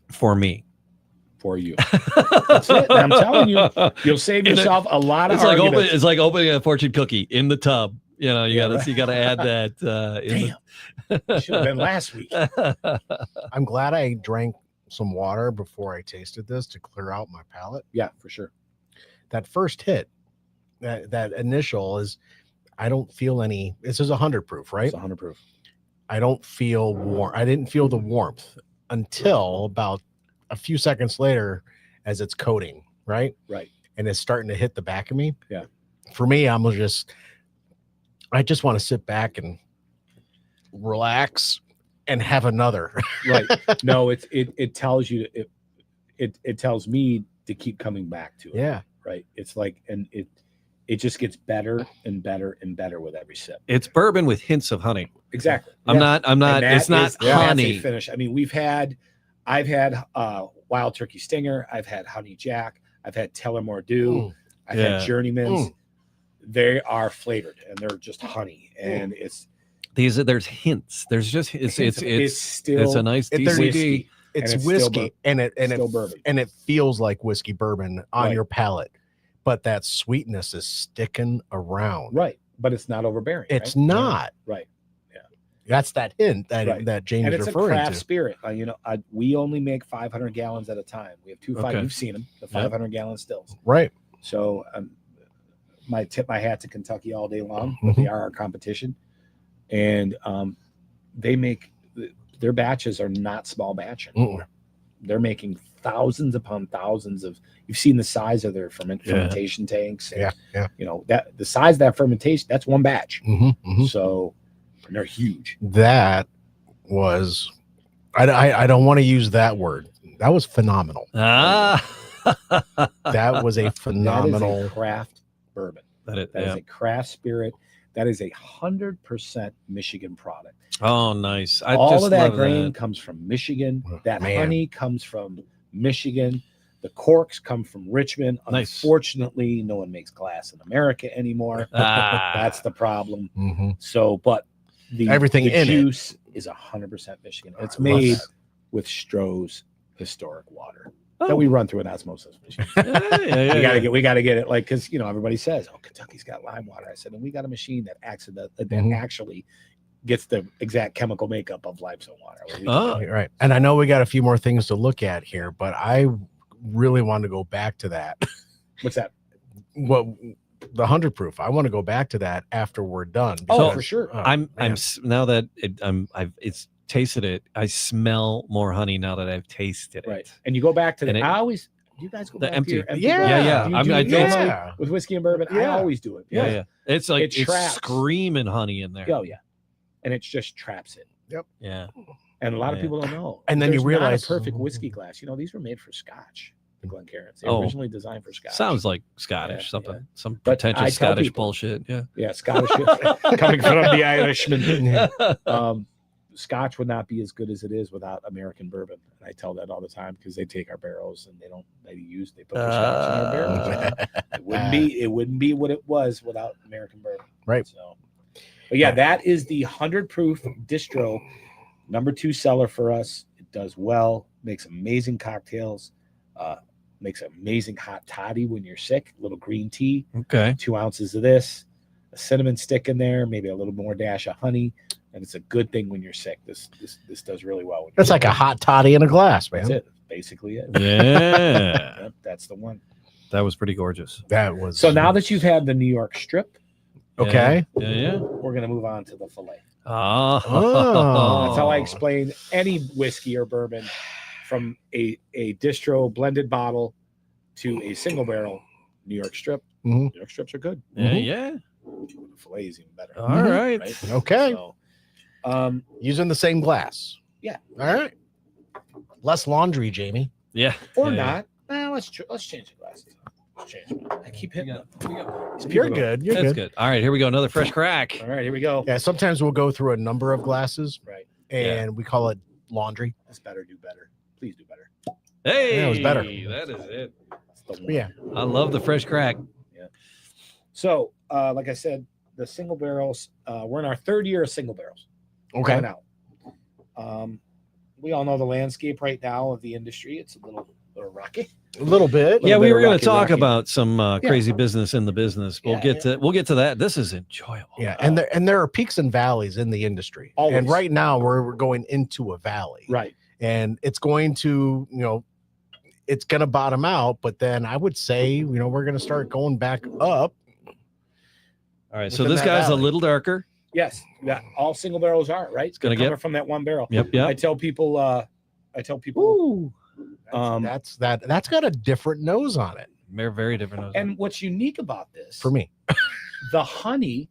For me. For you. That's it. I'm telling you, you'll save yourself a lot of arguments. It's like opening a fortune cookie in the tub. You Yeah, gotta add that. Should have been last week. I'm glad I drank some water before I tasted this to clear out my palate. Yeah, for sure. That first hit, that initial is, I don't feel any. This is 100 proof, right? It's 100 proof. I don't feel warm. I didn't feel the warmth until about a few seconds later, as it's coating, right? Right. And it's starting to hit the back of me. Yeah. For me, I just want to sit back and relax and have another. Right. No, it tells you it tells me to keep coming back to it. Yeah. Right. It's like, and it just gets better and better and better with every sip. It's bourbon with hints of honey. Exactly. I'm not. It's not honey. Finish. I mean, I've had Wild Turkey Stinger. I've had Honey Jack. I've had Tullamore Dew. I've had Journeymans. They are flavored and they're just honey. And there's hints. There's just it's a nice whiskey. It's whiskey and it feels like whiskey bourbon on your palate, but that sweetness is sticking around. Right. But it's not overbearing. It's not. Right. That's that hint that James and is it's referring a craft to. spirit. We only make 500 gallons at a time. We have two Okay. You've seen them, the 500 gallon stills. Right. So I tip my hat to Kentucky all day long. But they are our competition, and they make their batches are not small batch anymore. They're making thousands upon thousands of. You've seen the size of their fermentation tanks. And, that the size of that fermentation, that's one batch. So. And they're huge. That was, I don't want to use that word. That was phenomenal. That was a phenomenal that is a craft bourbon. That is a craft spirit. That is 100% Michigan product. Oh, nice. All of that grain comes from Michigan. That honey comes from Michigan. The corks come from Richmond. Nice. Unfortunately, no one makes glass in America anymore. That's the problem. So, but everything the in juice is 100% Michigan. It's made with Stroh's historic water that we run through an osmosis machine. We gotta get it, like, because everybody says, "Oh, Kentucky's got lime water." I said, and we got a machine that actually gets the exact chemical makeup of limestone water. Right. And I know we got a few more things to look at here, but I really want to go back to that. What's that? The 100 proof. I want to go back to that after we're done. Because, for sure. I'm now that I've tasted it. I smell more honey now that I've tasted it. Right. And you go back to I always. Do you guys go the back empty? to your empty? Yeah. With whiskey and bourbon, I always do it. Yeah. It's like it's traps. screaming honey in there. Oh yeah, and it just traps it. Yep. Yeah. And a lot of people don't know. And then There's you realize not a perfect whiskey glass. These were made for Scotch. The Glencairns. They were originally designed for Scotch. Sounds like Scottish, something. Some But pretentious Scottish bullshit. Yeah. Scottish coming from the Irishman. Scotch would not be as good as it is without American bourbon. And I tell that all the time because they take our barrels and they put their Scotch in our barrels. It wouldn't be what it was without American bourbon. Right. So, but yeah, that is the 100 proof distro, number 2 seller for us. It does well, makes amazing cocktails, makes amazing hot toddy when you're sick. Little green tea. Okay. 2 ounces of this, a cinnamon stick in there, maybe a little more dash of honey. And it's a good thing when you're sick. This does really well. It's like a hot toddy in a glass, man. That's it. Basically it. Yeah. Yep, that's the one. That was pretty gorgeous. That was. So now that you've had the New York strip, okay, yeah. We're gonna move on to the filet. Oh. That's how I explain any whiskey or bourbon, from a distro blended bottle to a single barrel New York strip. Mhm. New York strips are good. Yeah, Mhm. yeah. The filet is even better. All right. Right? Okay. So, Using the same glass. Yeah. All right. Less laundry, Jamie. Yeah. or Yeah, yeah. not. Nah, let's change the glasses. Let's change them. I keep hitting them. You're good. You're That's good. good. All right, here we go. Another fresh crack. All right, here we go. Yeah. Sometimes we'll go through a number of glasses Right. and we call it laundry. That's better. Do better. Please do better. Hey, Yeah, it was better. That is it. It's the one. Yeah. I love the fresh crack. So, like I said, the single barrels. We're in our third year of single barrels. Okay. Coming out. We all know the landscape right now of the industry. It's a little rocky. A little bit. Yeah, bit we of were going rocky, to talk rocky. about some crazy business in the business. We'll Yeah, get to that. This is enjoyable. Yeah, and there are peaks and valleys in the industry. Always. And right now we're going into a valley. Right. And it's going to, it's going to bottom out, but then I would say, we're going to start going back up. All right, so Within this that guy's valley. a little darker. Yes. That all single barrels are right. It's gonna coming get- from that one barrel. Yep, I yep. tell people. Ooh. That's got a different nose on it Very, very different. nose. And what's unique about this for me. the honey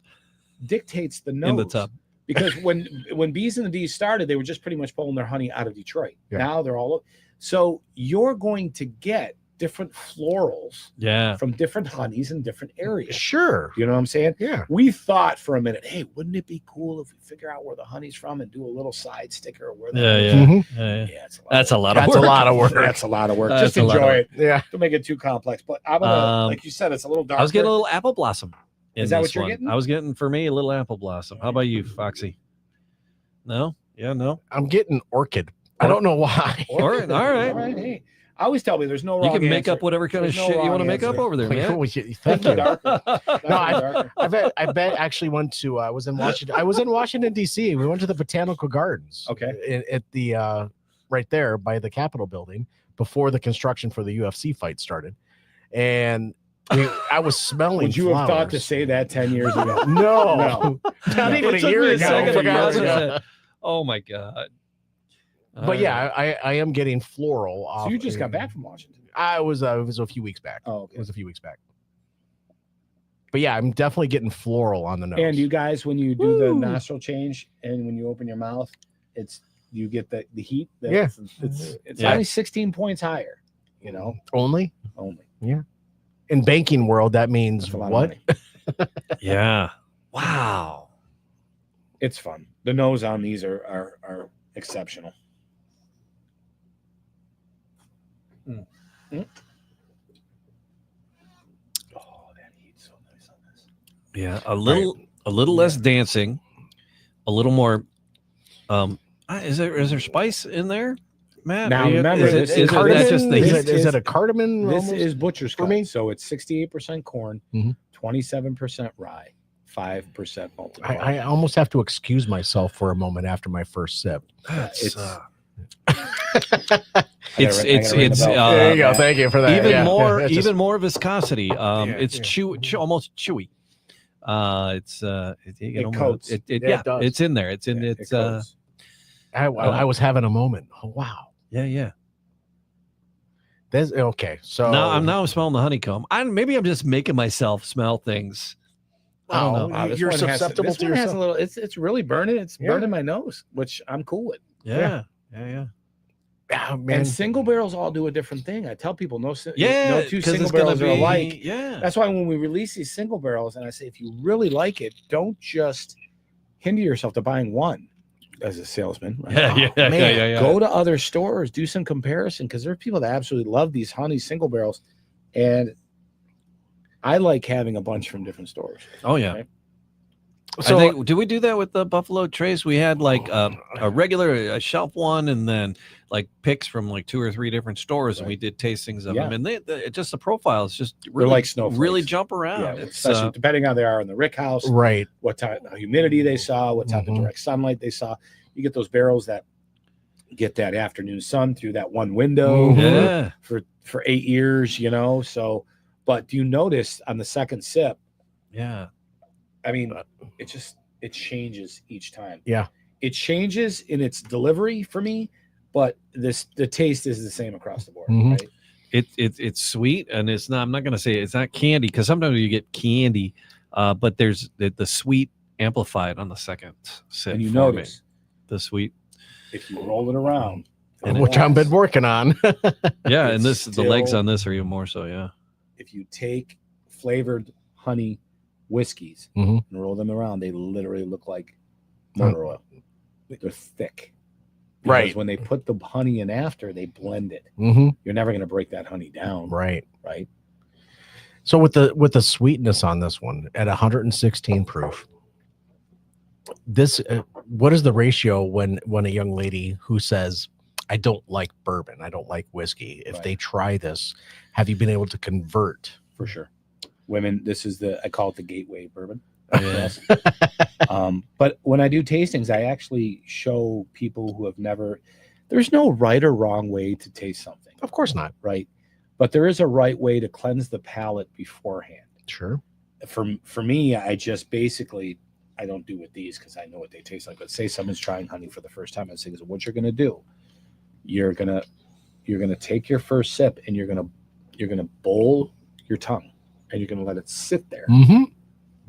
dictates the nose in the tub. because when Bees and the D's started, they were just pretty much pulling their honey out of Detroit. Yeah. Now they're all so you're going to get different florals Yeah. from different honeys in different areas. Sure. You know what I'm saying? Yeah. We thought for a minute, hey, wouldn't it be cool if we figure out where the honey's from and do a little side sticker of where the Yeah, honey's yeah. Mhm. Yeah. Yeah, it's a lot That's of a lot of That's work. a lot of work. That's a lot of work. That's Just a lot of enjoy work. it. Yeah. Don't make it too complex. But I'm gonna, like you said, it's a little darker. I was getting a little apple blossom. In Is that this what you're one. getting? I was getting for me a little apple blossom. How about you, Foxy? No? Yeah, no. I'm getting orchid. I don't know why. All right, all right. All right. Hey, I always tell me there's no You wrong can make answer. up whatever kind of There's no shit you wrong want to make up answer. over there, man. Thank you. Darker. No, Darker. I bet actually went to I was in Washington DC. We went to the botanical gardens. Okay. At the right there by the Capitol building before the construction for the UFC fight started. And I was smelling Would you have thought to flowers. say that 10 years ago? No. Not even It a took year me a ago. second to For God's process sake. it. Oh my god. But yeah, I am getting floral off. So you just got back from Washington. It was a few weeks back. Oh, okay. It was a few weeks back. But yeah, I'm definitely getting floral on the nose. And you guys, when you do the Woo. nostril change and when you open your mouth, you get the heat. Yeah. It's Yeah. only 16 points higher. only Only. in banking world that means That's a lot of what? money. Yeah. Wow. It's fun. The nose on these are exceptional. Mm. Oh, that heat's so nice on this. Yeah, a little less dancing, a little more. Is there spice in there, Matt? Now, Are you- remember, is this it, is is Cardamom? that just the Is heat? it a cardamom? This almost? is butcher's for cut, me? so it's 68% corn, Mhm. 27% rye, 5% malted barley. I almost have to excuse myself for a moment after my first sip. That's, It's- it's I gotta ring the bell. There you go. Thank you for that. even Yeah, more yeah, it's just- even more viscosity. Yeah, It's yeah. almost chewy. It's It coats. Yeah, it does. it's in there. It's in Yeah, it's it goes. I was having a moment. Oh, wow. yeah. That's okay. So Now I'm smelling the honeycomb. Maybe I'm just making myself smell things. I don't know. Wow, This you're one has- susceptible this to one has yourself. a little. It's really burning. It's Yeah. burning my nose, which I'm cool with. Yeah. Ah, man. And single barrels all do a different thing. I tell people no two 'cause single it's gonna barrels are be- alike. Yeah. That's why when we release these single barrels, and I say if you really like it, don't just hinder yourself to buying one as a salesman. Right? Yeah. Go to other stores, do some comparison because there are people that absolutely love these honey single barrels, and I like having a bunch from different stores. Oh yeah. Right? So I think, did we do that with the Buffalo Trace? We had like a regular shelf one, and then like picks from like 2 or 3 different stores, and we did tastings of Yeah. them. And it just the profiles just They're really like snowflakes. really jump around. Yeah, It's especially depending how they are in the rick house, right. what type of humidity they saw, what type of Mhm. direct sunlight they saw. You get those barrels that get that afternoon sun through that one window Mhm. yeah, for 8 years, So, but do you notice on the second sip? yeah. I mean, it changes each time. Yeah. It changes in its delivery for me, but the taste is the same across the board. Mhm. Right? It's sweet, and it's not. I'm not gonna say it's not candy because sometimes you get candy, but there's the sweet amplified on the second sip. And you for me. notice The sweet, if you roll it around, Which I've been working on. yeah, It's and the legs still- on this are even more so. Yeah, if you take flavored honey whiskeys Mhm. and roll them around, they literally look like motor oil. They're thick. Because Right. when they put the honey in after, they blend it. Mm-hmm. You're never going to break that honey down, Right. right? So with the sweetness on this one at 116 proof, this what is the ratio when a young lady who says, I don't like bourbon, I don't like whiskey, if Right. they try this, have you been able to convert? For sure. Women, this is I call it the gateway bourbon. Yeah. But when I do tastings, I actually show people who have never, there's no right or wrong way to taste something, Of course not. right? But there is a right way to cleanse the palate beforehand. Sure. For me, I just basically, I don't do with these because I know what they taste like. But say someone's trying honey for the first time, I say, so what you're gonna do, you're gonna take your first sip and you're gonna bowl your tongue and you're gonna let it sit there Mm-hmm.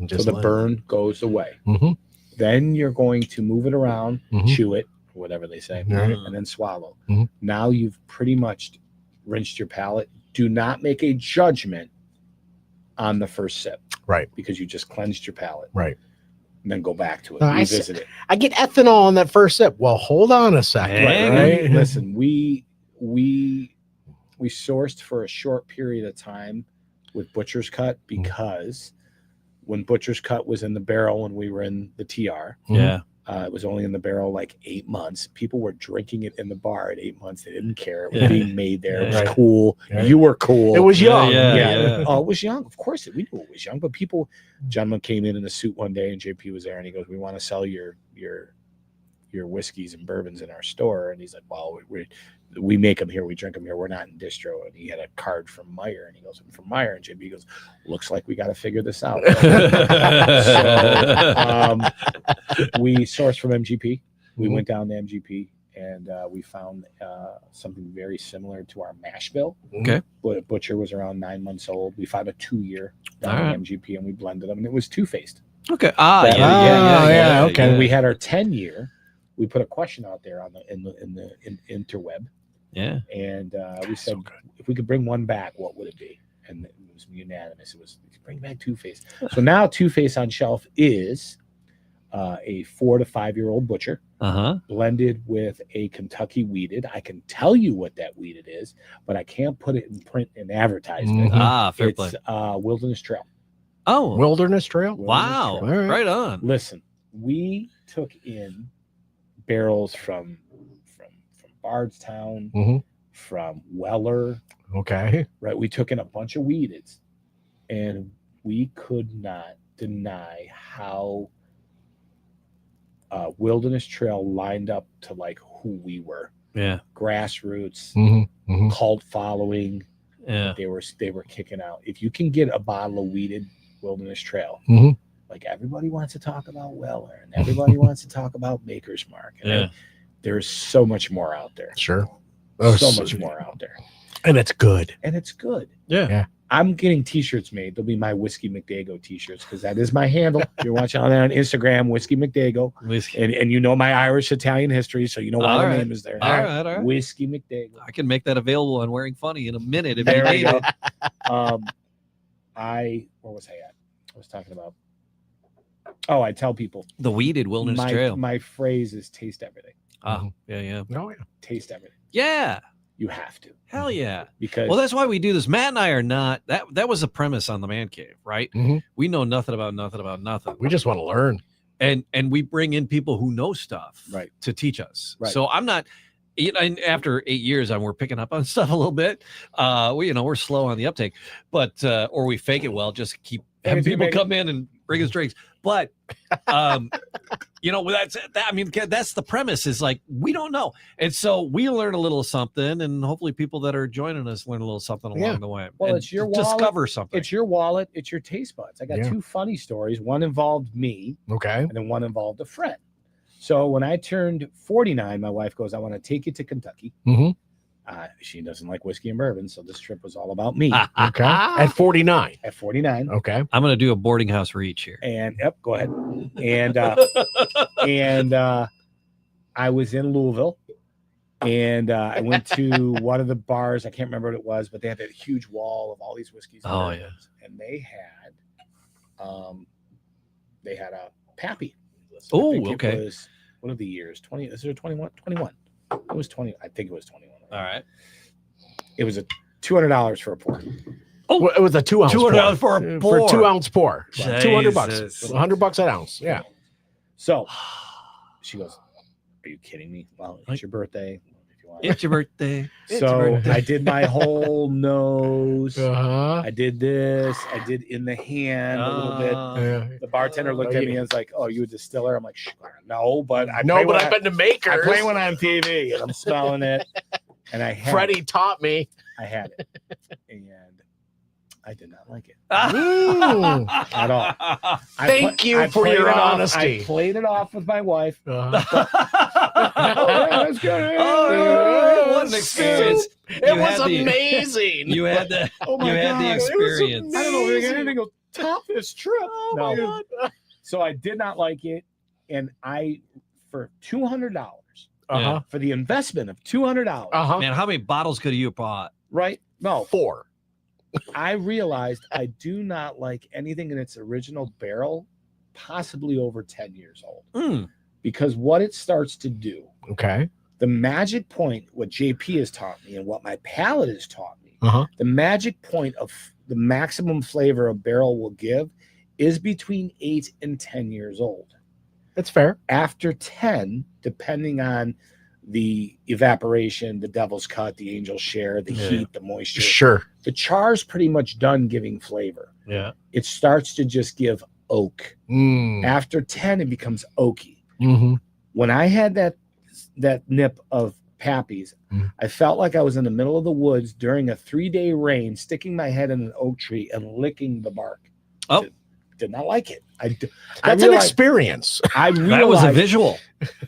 so the burn goes away. Mm-hmm. Then you're going to move it around, Mhm. chew it, or whatever they say, Right. and then swallow. Mhm. Now you've pretty much rinsed your palate. Do not make a judgment on the first sip. Right. Because you just cleansed your palate. Right. And then go back to it. No, I revisit it. I get ethanol on that first sip. Well, hold on a second. Hang Right. Listen, we sourced for a short period of time with Butcher's Cut because when Butcher's Cut was in the barrel when we were in the TR, yeah. it was only in the barrel like 8 months. People were drinking it in the bar at 8 months. They didn't care. It was Yeah. being made there. It was Right. cool. Right. You were cool. It was young. Yeah. Oh, it was young. Of course, we knew it was young. But people, gentleman came in a suit one day, and JP was there, and he goes, "We want to sell your whiskeys and bourbons in our store." And he's like, "Well, we make them here. We drink them here. We're not in distro." And he had a card from Meyer, and he goes, "I'm from Meyer." And JP goes, "Looks like we got to figure this out." We sourced from MGP. We Mhm. went down to MGP and we found something very similar to our mash bill. Okay. But Butcher was around 9 months old. We found a 2-year down All at right. MGP and we blended them, and it was two-faced. Okay. yeah, okay. When we had our 10-year, we put a question out there on the interweb, Yeah. and we said, So good. if we could bring one back, what would it be? And it was unanimous. It was bring back Two-Face. So now Two-Face on shelf is a 4 to 5-year-old Butcher Uh-huh. blended with a Kentucky weeded. I can tell you what that weeded is, but I can't put it in print and advertise Mhm. it. Ah, fair play. It's Wilderness Trail. Oh, Wilderness Trail. wow. Wilderness Trail. All right. Right on. Listen, we took in barrels from Bardstown, Mhm. from Weller, Okay. right? We took in a bunch of weededs, and we could not deny how Wilderness Trail lined up to like who we were. Yeah. Grassroots, Mm-hmm. Mm-hmm. cult following. Yeah. They were kicking out. If you can get a bottle of weeded Wilderness Trail, Mhm. like everybody wants to talk about Weller and everybody wants to talk about Maker's Mark. And Yeah. there's so much more out there. Sure. Oh, So so- much more out there. And it's good. And it's good. Yeah. Yeah. I'm getting t-shirts made. They'll be my Whiskey McDago t-shirts because that is my handle. You're watching on there on Instagram, Whiskey McDago. Whiskey. And you know my Irish Italian history, so you know why All the right. name is there. All right. All right. Whiskey McDago. I can make that available on Wearing Funny in a minute if There you we need go. it. Where was I at? I was talking about. Oh, I tell people The weeded Wilderness Trail. my phrase is taste everything. Ah, yeah, yeah. Oh, yeah. Taste everything. Yeah. You have to, Hell yeah. because Well, that's why we do this. Matt and I are not that was the premise on the Man Cave, right? Mhm. We know nothing about nothing. We just want to learn. And we bring in people who know stuff Right. to teach us. Right. So I'm not and after 8 years, we're picking up on stuff a little bit. We're slow on the uptake, but or we fake it well, just keep having people come in and bring us drinks. But that's the premise is like we don't know. And so we learn a little something, and hopefully people that are joining us learn a little something along Yeah. the way. Well, and it's your discover something. it's your wallet, it's your taste buds. I got Yeah. 2 funny stories. One involved me, Okay. and then one involved a friend. So when I turned 49, my wife goes, "I want to take you to Kentucky." Mhm. She doesn't like whiskey and bourbon, so this trip was all about me. Okay. At 49. At 49. Okay. I'm going to do a boarding house reach here. And go ahead. And I was in Louisville, and I went to one of the bars. I can't remember what it was, but they had that huge wall of all these whiskeys. And bourbons, and they had a Pappy. Oh, It okay. was, what are the years? 20? Is it 21? 21. It was 20. I think it was 21. All right. It was $200 for a pour. Oh, it was a 2 ounce. $200 for a pour. 2 ounce pour. $200. Jesus. $100 an ounce. Yeah. So she goes, "Are you kidding me? Well, it's your birthday. If you want." It's your birthday. So I did my whole nose. Uh-huh. I did this. I did in the hand a little bit. Yeah. The bartender looked at me and was like, "Oh, you a distiller?" I'm like, "No, but I've been to makers. I play one on TV, and I'm smelling it." And I had Freddie taught me. I had it, and I did not like it Ooh. at all. Thank you I for played your it off- honesty. I played it off with my wife. Uh-huh. Oh, yeah, that's good. Oh, what an experience. It was amazing. You had the, Oh my you had God, the it was experience. I don't know if anything will top this trip. Oh No. my God. So I did not like it, and for $200 Uh-huh. for the investment of $200, Uh-huh. Man, how many bottles could you have bought? right? No, 4. I realized I do not like anything in its original barrel, possibly over 10 years old, Mm. because what it starts to do, Okay. the magic point, what JP has taught me and what my palate has taught me, Uh-huh. the magic point of the maximum flavor a barrel will give is between 8 and 10 years old. That's fair. After 10, depending on the evaporation, the devil's cut, the angel's share, the heat, the moisture, Sure. the char's pretty much done giving flavor. Yeah. It starts to just give oak. Mm. After 10, it becomes oaky. Mm-hmm. When I had that nip of Pappy's, I felt like I was in the middle of the woods during a 3-day rain, sticking my head in an oak tree and licking the bark. Oh. Did not like it. That's an experience. I realized, That was a visual.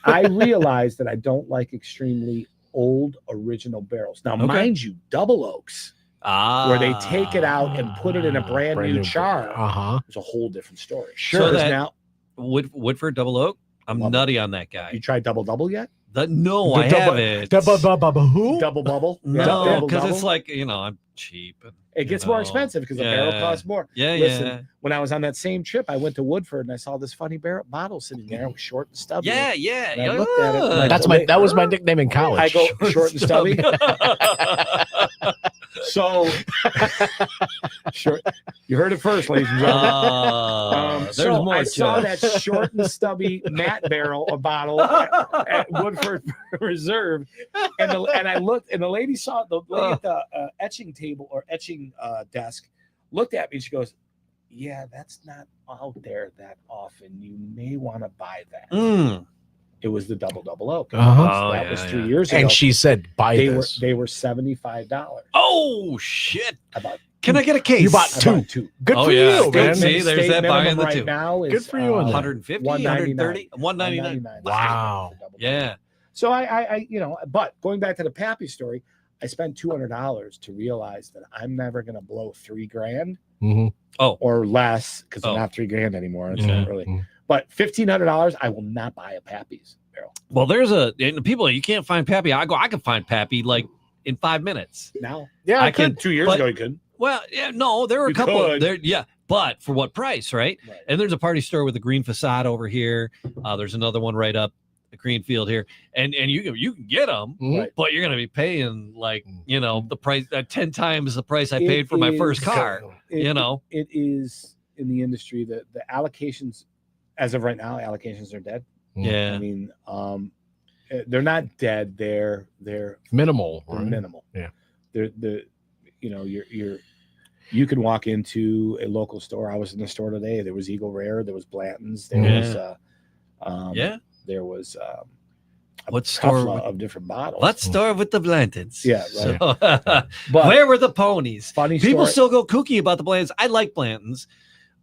I realized that I don't like extremely old original barrels. Now, mind you, double oaks, where they take it out and put it in a brand new char, Uh-huh. is a whole different story. Sure. Because that- now, Woodford Double Oak. I'm Love it. nutty on that guy. you tried double yet? No, I haven't. Who? Double bubble? No, Double because it's double? like, I'm cheap. And, It gets you more know, expensive because the barrel yeah. costs more. Yeah, Listen, yeah. when I was on that same trip, I went to Woodford and I saw this funny bottle sitting there. It was short and stubby. Yeah, yeah. And I looked at it and I That was my nickname in college. I go, short and stubby. So, short. You heard it first, ladies and gentlemen. There's So more I to saw it. that short and stubby matte barrel or bottle at Woodford Reserve, and I looked, and the lady saw the lady at the etching table or etching desk, looked at me, and she goes, "Yeah, that's not out there that often. You may want to buy that." Mm. It was the double oak. Uh-huh. That Oh, was yeah, 3 yeah. years ago. And she said, buy they this. were $75. Oh, shit. About Can I get a case? You bought I bought two. two. Good Oh, for yeah. you, man. See, there's that buying the right two. now is Good for you on that. 150, 199. 130, 199. Wow. Yeah. So I but going back to the Pappy story, I spent $200 to realize that I'm never going to blow $3,000 Mhm. or less because Oh. they're not $3,000 anymore. It's Mhm. not really, but $1,500, I will not buy a Pappy's barrel. Well, and people, you can't find Pappy. I can find Pappy like in 5 minutes. Now, Yeah, I can. 2 years but- ago, you couldn't. Well, yeah, no, there were a You couple could. there. Yeah. But for what price, right? Right. And there's a party store with a green facade over here. There's another one right up the Greenfield here. And you can get them, Mhm. Right. but you're going to be paying like, the price 10 times the price I paid for my It first is- car. It is in the industry that the allocations, as of right now, allocations are dead. Yeah. I mean, they're not dead. They're Minimal. Right? minimal. Yeah. You can walk into a local store. I was in the store today. There was Eagle Rare. There was Blanton's. There Yeah. was Yeah. There was a What couple store? of different bottles. Let's start with the Blantons. Yeah, So, But where were the ponies? funny People story. still go kooky about the Blantons. I like Blantons,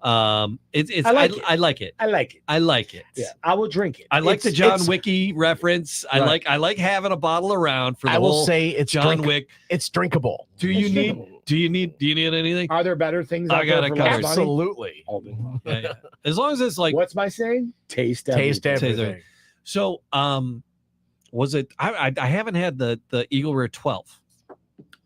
It's I like it. I like it. I like it. I like it. Yeah, I will drink it. I like the It's- John it's- Wicky reference. Right. I like having a bottle around for the I will whole say it's John Wick. It's drinkable. Do you It's need drinkable. do you need anything? Are there better things I out got there it for covered. less money? Absolutely. All day long. Yeah. As long as it's like What's my saying? Taste Taste everything. everything. so. Was it? I haven't had the Eagle Rare 12.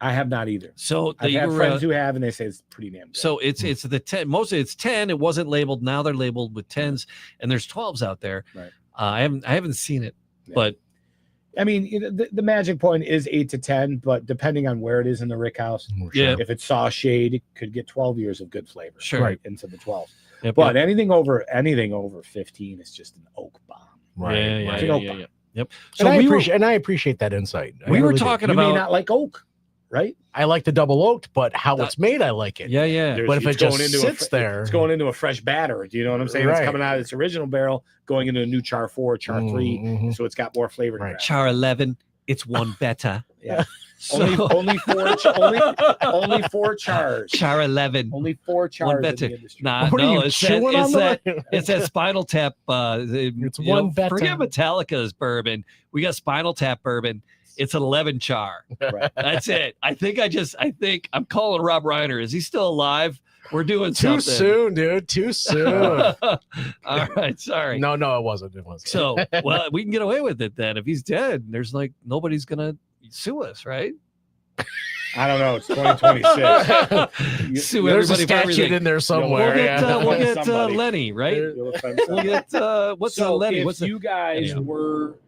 I have not either. So the I've had Eagle friends Rare. who have, and they say it's pretty damn good. So it's the 10. Mostly it's 10. It wasn't labeled. Now they're labeled with 10s, and there's 12s out there. Right. I haven't seen it, Yeah. but I mean, the magic point is 8 to 10, but depending on where it is in the rick house, Yeah. if it's saw shade, it could get 12 years of good flavor. Sure. Right into the 12. yep, But yep. anything over 15 is just an oak bomb. Right. yeah, right. It's an oak bomb. Yep. So So we were I appreciate that insight. I we were really do. talking You may about not like oak, right? I like the double oaked, but how it's made, I like it. yeah. There's- But if it's it just going into sits there, it's going into a fresh batter. Do you know what I'm saying? Right. It's coming out of its original barrel, going into a new char 4, char 3, Mhm. so it's got more flavor. to Right. grab. Char 11. It's one better. Yeah. So, only four chars. Char 11. Only 4 chars in better. the industry. Nah, What are no, you it's chewing that, on it's the that it's that Spinal Tap. It's you one know, better. Forget Metallica's bourbon. We got Spinal Tap bourbon. It's an 11 char. Right. That's it. I think I'm calling Rob Reiner. Is he still alive? We're doing Too something. soon, dude. Too soon. All right, sorry. No, it wasn't. It wasn't. So, well, we can get away with it then. If he's dead, there's like nobody's gonna sue us, right? I don't know. It's 2026. Sue there's a everybody for statute everything. in there somewhere. We'll get Somebody. Lenny, right? You'll offend We'll somebody. get what's So Lenny? if What's the you guys Anyhow. were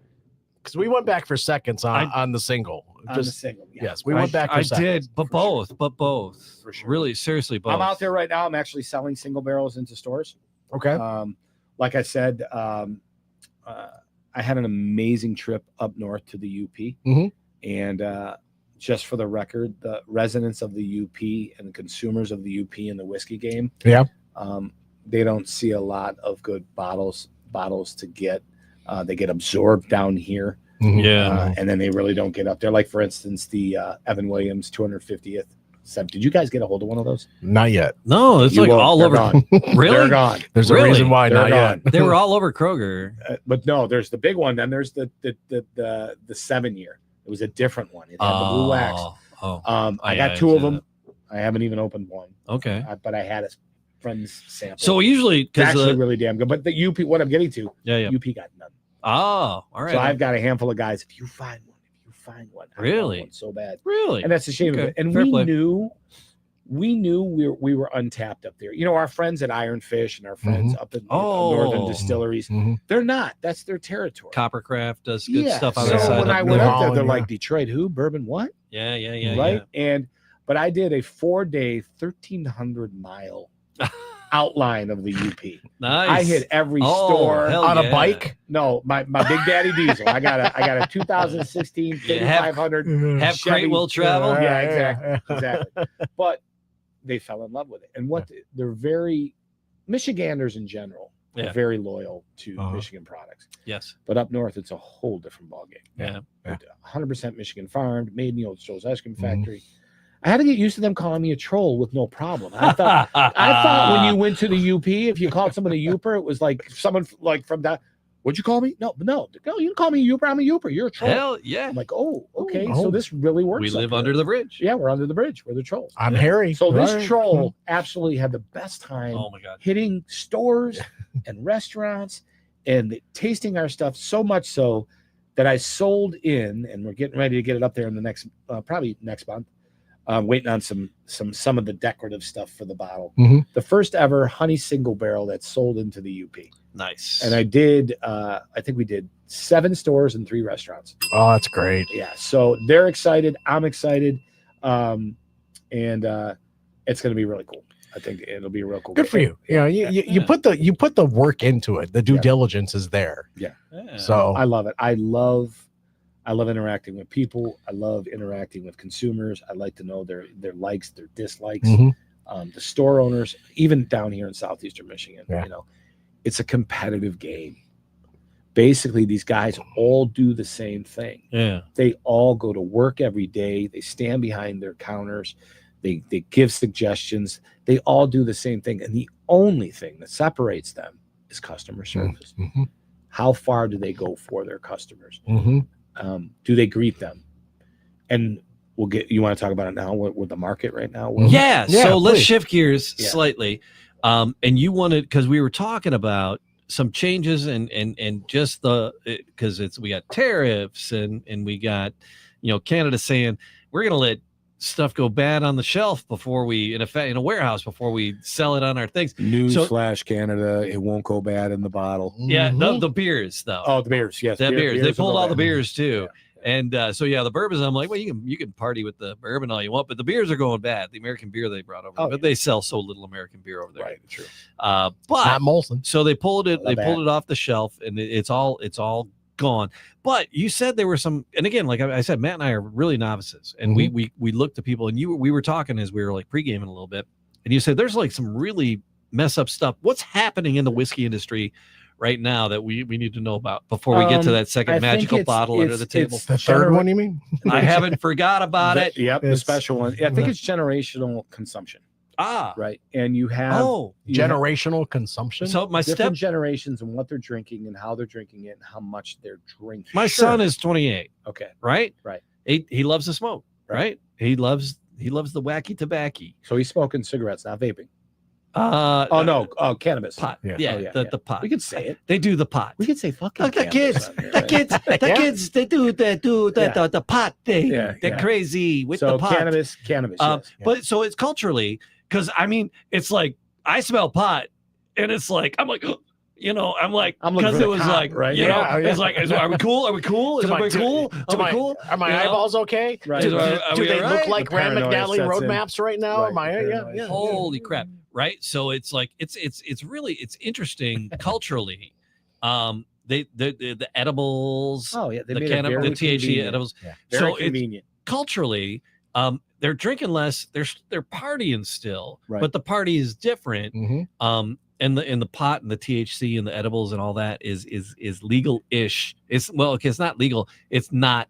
Because we went back for seconds on the single. on the single, yeah. Yes, we went back for I seconds. did, but For both. For sure. Really, seriously, both. I'm out there right now. I'm actually selling single barrels into stores. Okay. Like I said, I had an amazing trip up north to the UP, Mhm. and just for the record, the residents of the UP and the consumers of the UP in the whiskey game, Yeah. they don't see a lot of good bottles to get. They get absorbed down here, Mhm. Yeah. and then they really don't get up there. Like for instance, the Evan Williams 250th. Did you guys get a hold of one of those? Not yet. No, it's You like won't. all They're over. gone. They're Really? gone. There's Really? a reason why They're not gone. yet. They were all over Kroger. But no, there's the big one. Then there's the 7-year. It was a different one. It had the blue wax. Oh, I yeah, got 2 I of see them. I haven't even opened one, okay. but I had a friend's sample. So usually, it's because actually really damn good. But the UP, what I'm getting to, yeah. UP got none. Oh, all right. So I've got a handful of guys. If you find one, I want Really? one so bad. really. And that's the shame of Okay, it. And fair we play. knew we were untapped up there. You know, our friends at Iron Fish and our friends up in northern Oh. distilleries, Mhm. they're not. That's their territory. Coppercraft does good Yeah. stuff on So the side. when I up went there. up there, they're Yeah. like, Detroit, who? Bourbon, what? Yeah, right. But I did a 4-day, 1,300-mile outline of the UP. Nice. I hit every Oh, store hell On yeah. a bike. No, my Big Daddy diesel. I got a 2016 Yeah, have- 5500. Have Chevy- crate will travel. Yeah, exactly. But they fell in love with it, and they're very Michiganders in general Yeah. are very loyal to Uh-huh. Michigan products. Yes. But up north, it's a whole different ballgame. Yeah. 100% Michigan farmed, made in the old Joe's ice cream Mhm. factory. I had to get used to them calling me a troll with no problem. I thought when you went to the UP, if you called someone a Youper, it was like someone like from that. What'd you call me? No, you didn't call me a Youper. I'm a Youper. You're a troll. Hell yeah. I'm like, oh, okay. Oh. So this really works. We up live here. under the bridge. Yeah, we're under the bridge. We're the trolls. I'm Harry. So this Right. troll absolutely had the best time Oh my god. hitting stores and restaurants and tasting our stuff, so much so that I sold in, and we're getting ready to get it up there in the next, probably next month. Waiting on some of the decorative stuff for the bottle. Mhm. The first ever honey single barrel that's sold into the UP. Nice. And I did, I think we did 7 stores and 3 restaurants. Oh, that's great. Yeah. So they're excited. I'm excited. And it's going to be really cool. I think it'll be real cool. Good for you. You know, you put the work into it. The due Yeah. diligence is there. Yeah. So I love it. I love interacting with people. I love interacting with consumers. I like to know their likes, their dislikes. Mhm. The store owners, even down here in southeastern Michigan, Yeah. you know, it's a competitive game. Basically, these guys all do the same thing. Yeah. They all go to work every day. They stand behind their counters. They give suggestions. They all do the same thing. And the only thing that separates them is customer service. Mm-hmm. How far do they go for their customers? Mm-hmm. Do they greet them? And you want to talk about it now with the market right now? Yeah. Yeah, So let's please. shift gears Yeah. slightly. And you wanted, because we were talking about some changes and just because we got tariffs and we got, Canada saying we're going to let stuff go bad on the shelf before we in a warehouse before we sell it on our things. Newsflash, Canada, it won't go bad in the bottle. Yeah, Mhm. the beers though. Oh, the beers, yes. the beers. They will pulled go all the bad. beers too. And the bourbons, I'm like, well, you can party with the bourbon all you want, but the beers are going bad. The American beer they brought over, Oh, but they sell so little American beer over there. Right, true. But Not Molson. so they pulled it Not bad. off the shelf, and it's all gone. But you said there were some, and again, like I said, Matt and I are really novices, and we looked to people, and we were talking as we were like pre-gaming a little bit, and you said there's like some really mess up stuff. What's happening in the whiskey industry right now that we need to know about before we get to that second I think magical it's- bottle under the table? it's The third one, you mean? I haven't forgot about it. Yep, the It's- special one. I think it's generational consumption, right? And you have you have Generational consumption. So my different generations and what they're drinking and how they're drinking it and how much they're drinking. my son is 28, Okay, right? Right. He loves the smoke, right? He loves the wacky tobacco. so he's smoking cigarettes, not vaping. Cannabis. pot. Yeah. Yeah, Oh, yeah, the pot. We could say it. They do the pot. We could say fucking Look, the cannabis kids, on here, the right? kids, they do the pot thing. Yeah, They're yeah. crazy with So the pot. cannabis. Yes. But so it's culturally, because I mean, it's like I smell pot, and it's like I'm like, I'm like, I'm looking because for it the was cop, like, right? Yeah, it's like, are we cool? Are we cool? Is To my- everybody cool? Are we cool? Are my You know? eyeballs okay? Right. Do, Are do we they all look right? like The Rand paranoia McNally sets road in. maps right now? Right, Am I? the Yeah, paranoia. yeah. Holy crap! Right? So it's like it's really interesting culturally. The edibles, Oh yeah, they the made it very the THC convenient. edibles. Very So it's convenient. culturally, they're drinking less. They're partying still, Right. but the party is different. Mhm. And the pot and the THC and the edibles and all that is legal-ish. It's not legal. It's not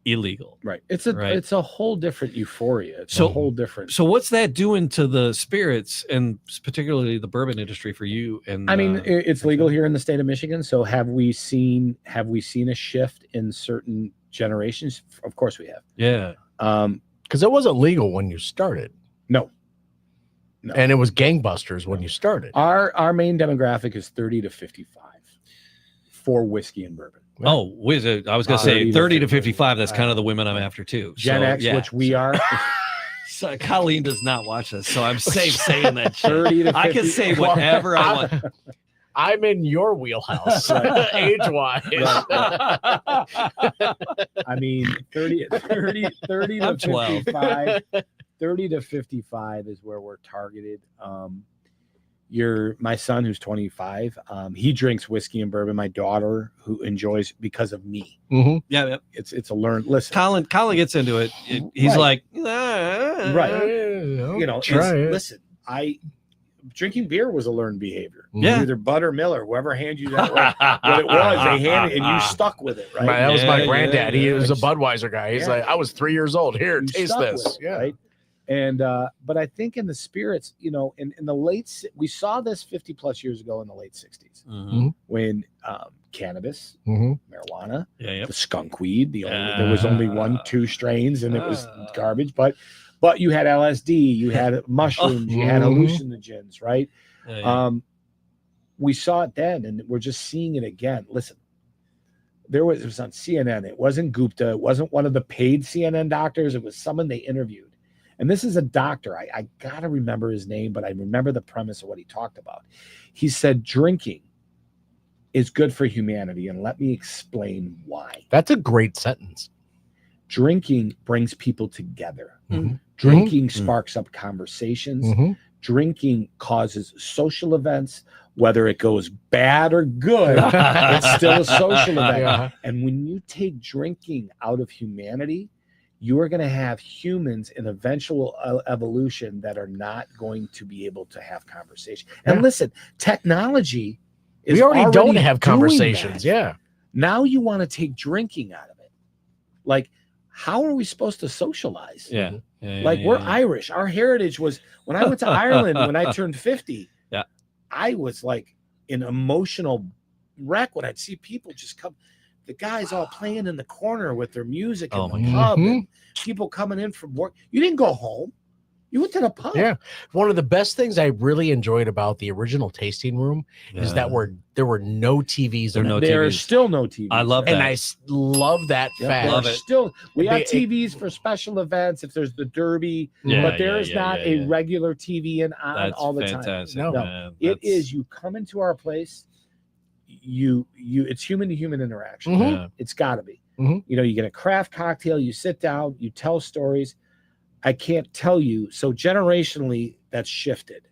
illegal. Right. It's a whole different euphoria. It's So- a whole different. So what's that doing to the spirits and particularly the bourbon industry for you? And I mean, it's legal here in the state of Michigan. So have we seen a shift in certain generations? Of course we have. yeah. Because it wasn't legal when you started, No. and it was gangbusters when you started. Our main demographic is 30 to 55 for whiskey and bourbon. Oh, I was gonna say 30 to 30 to 50. 55. That's kind of the women I'm after too. Gen So, X, yeah. which we are. So Colleen does not watch this, so I'm safe saying that shit. 30 to 50. I can say whatever I want. I'm in your wheelhouse, Right. age-wise. I mean, 30 to I'm 12. 55. 30 to 55 is where we're targeted. My son who's 25, he drinks whiskey and bourbon. My daughter who enjoys because of me. Mhm. Yeah, It's a learned listen. Colin gets into it. He's Right. like, Right. You Try try it. listen, drinking beer was a learned behavior. Yeah. Either Bud or Miller, whoever handed you that what it was, they handed and you stuck with it, right? That was Yeah, my yeah, granddad. He yeah. was a Budweiser guy. He's Yeah. like, I was 3 years old. Here, You taste stuck with this. it, Yeah. right. And but I think in the spirits, in the we saw this 50 plus years ago in the late 60s Mhm. when cannabis, Mm-hmm. marijuana, Yeah, the skunk weed, there was only 1-2 strains and it was garbage, but you had LSD, you had mushrooms, you had Mhm. hallucinogens, right? yeah. We saw it then and we're just seeing it again. Listen, it was on CNN. It wasn't Gupta. It wasn't one of the paid CNN doctors. It was someone they interviewed. And this is a doctor. I got to remember his name, but I remember the premise of what he talked about. He said, drinking is good for humanity. And let me explain why. That's a great sentence. Drinking brings people together. Mhm. Drinking sparks up conversations. Mm-hmm. Drinking causes social events, whether it goes bad or good, it's still a social event. Yeah. And when you take drinking out of humanity, you are going to have humans in eventual evolution that are not going to be able to have conversation. And Yeah. listen, technology is We already don't already have doing conversations. that. Yeah. Now you want to take drinking out of it. Like, how are we supposed to socialize? Yeah. Like we're Irish. Our heritage was when I went to Ireland when I turned 50. Yeah. I was like an emotional wreck when I'd see people just come. The guys all playing in the corner with their music in the pub, and people coming in from work. You didn't go home. You went to the pub. Yeah. One of the best things I really enjoyed about the original tasting room is that there were no TVs. There are still no TVs. I love that. And I love that fact. Love it. We have TVs for special events if there's the Derby, but there is not a regular TV on all the time. No, man. It is. You come into our place. It's human to human interaction. Mhm. It's got to be. Mhm. You know, you get a craft cocktail. You sit down. You tell stories. I can't tell you. So generationally, that's shifted,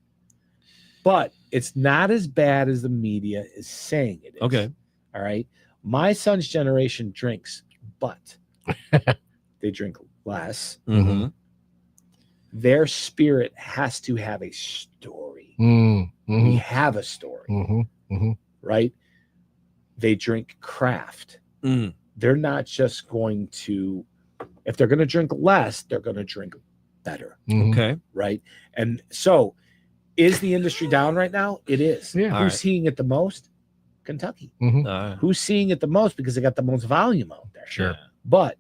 but it's not as bad as the media is saying it is. Okay. All right. My son's generation drinks, but they drink less. Mm-hmm. Their spirit has to have a story. Mm-hmm. We have a story, right? They drink craft. Mm. They're not just going to, if they're going to drink less, they're going to drink better. Okay. Right. And so is the industry down right now? It is. Yeah. Who's seeing it the most? Kentucky. Mm-hmm. Who's seeing it the most because they got the most volume out there? Sure. But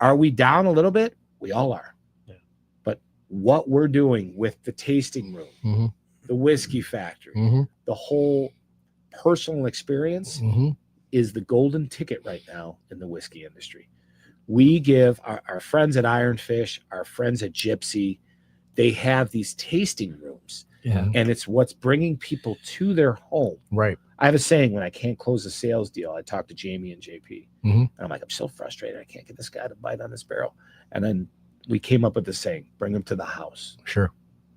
are we down a little bit? We all are. Yeah. But what we're doing with the tasting room, the whiskey factory, the whole personal experience is the golden ticket right now in the whiskey industry. We give our friends at Ironfish, our friends at Gypsy, they have these tasting rooms. Yeah. And it's what's bringing people to their home. Right. I have a saying, when I can't close a sales deal, I talk to Jamie and JP. And I'm like, I'm so frustrated. I can't get this guy to bite on this barrel. And then we came up with the saying, bring him to the house. Sure.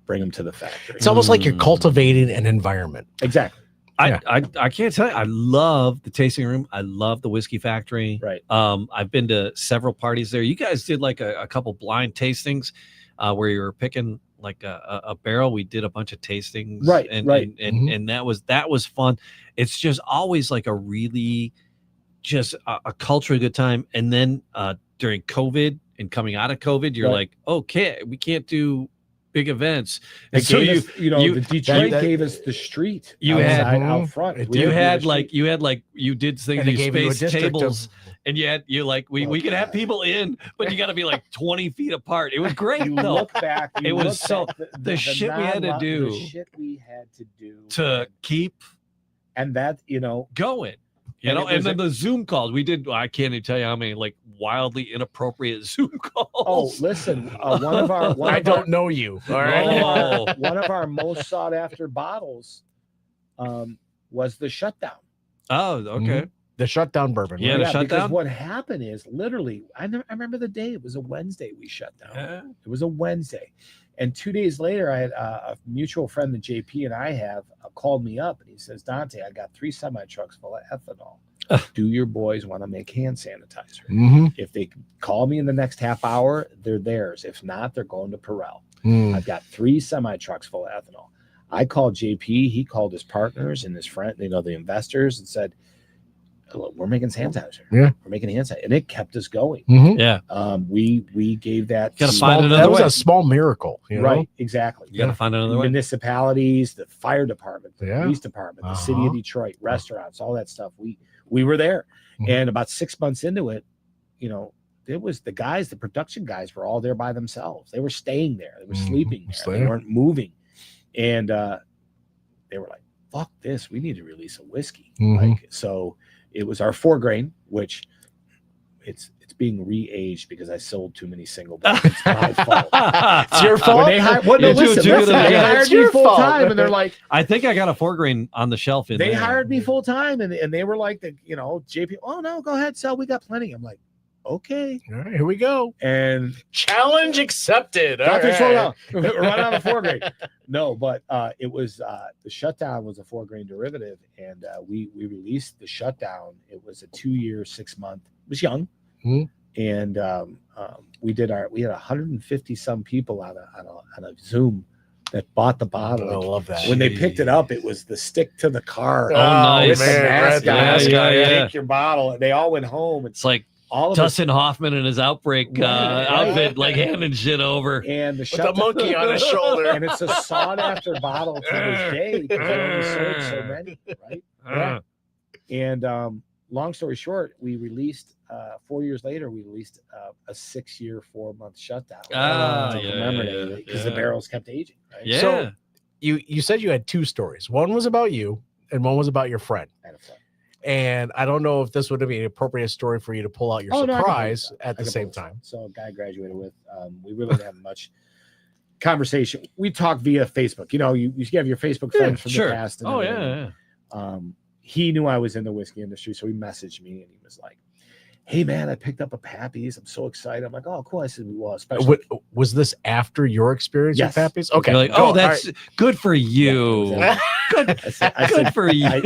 Bring him to the factory. It's almost like you're cultivating an environment. Exactly. I can't tell you. I love the tasting room. I love the whiskey factory. Right. I've been to several parties there. You guys did like a couple blind tastings where you were picking like a barrel. We did a bunch of tastings. Right. And that was fun. It's just always like a really just a culturally good time. And then during COVID and coming out of COVID, you're like, okay, we can't do big events. And so the Detroit gave us the street. You had out front. You did things, they you gave you a spaced district tables, and we could have people in, but you got to be like 20 feet apart. It was great. You though. look back. It was so the shit we had to do. The shit we had to do to keep, and that going. And then the Zoom calls we did. I can't even tell you how many like wildly inappropriate Zoom calls. Oh, listen, I don't know you. All right. One of our most sought after bottles was the Shutdown. Oh, okay. The Shutdown bourbon. Yeah, right? the Shutdown. Because what happened is literally, I remember the day. It was a Wednesday we shut down. It was a Wednesday. And 2 days later, I had a mutual friend that JP and I have called me up, and he says, Dante, I got 3 semi-trucks full of ethanol. Do your boys want to make hand sanitizer? If they call me in the next half hour, they're theirs. If not, they're going to Perel. I've got 3 semi-trucks full of ethanol. I called JP. He called his partners and his friend, the investors, and said, look, we're making sanitizer. Yeah. We're making hand sanitizer. And it kept us going. Yeah. We gave that. That was a small miracle. Right. Exactly. You got to find another way. Municipalities, the fire department, the police department, the city of Detroit, restaurants, all that stuff. We were there. And about 6 months into it, it was the guys, the production guys were all there by themselves. They were staying there. They were sleeping there. They weren't moving. And they were like, fuck this. We need to release a whiskey. So it was our 4 grain, which it's being re-aged because I sold too many single bottles. It's my fault. It's your fault. They hired me full time, and they're like, I think I got a 4 grain on the shelf. They hired me full time, and they were like, JP, oh no, go ahead, sell. We got plenty. I'm like, okay, all right, here we go. And challenge accepted. Slow down. Run on the 4 grain. No, but it was the Shutdown was a 4 grain derivative, and we released the Shutdown. It was a 2-year, 6-month. It was young, and we had 150 some people on a Zoom that bought the bottle. I love that. When they picked it up, it was the stick to the car. Oh, nice. With the mask guy. Yeah. Take your bottle, and they all went home. It's like all of Dustin Hoffman and his outbreak Right. outfit, like handing shit over. and the With the shut monkey on his shoulder. and it's a sought after bottle to this day because they only sold so many, right? Yeah. And long story short, we released 4 years later. We released a 6-year, 4-month shutdown. To commemorate it because the barrels kept aging. Right? Yeah. So you said you had 2 stories. One was about you, and one was about your friend. I had a friend. And I don't know if this would be an appropriate story for you to pull out your Oh, no, I can surprise pull it out. at I the can same pull it out. time. So a guy I graduated with, we really didn't have much conversation. We talk via Facebook. You know, you have your Facebook friends from the past. And Oh, everything. yeah. He knew I was in the whiskey industry, so he messaged me and he was like, "Hey man, I picked up a Pappy's. I'm so excited." I'm like, "Oh, cool." I said, "Well, especially." Was this after your experience Yes. with Pappy's? Okay. You're like, Go. oh, that's good for you. Yeah, Good, I said, good for you. I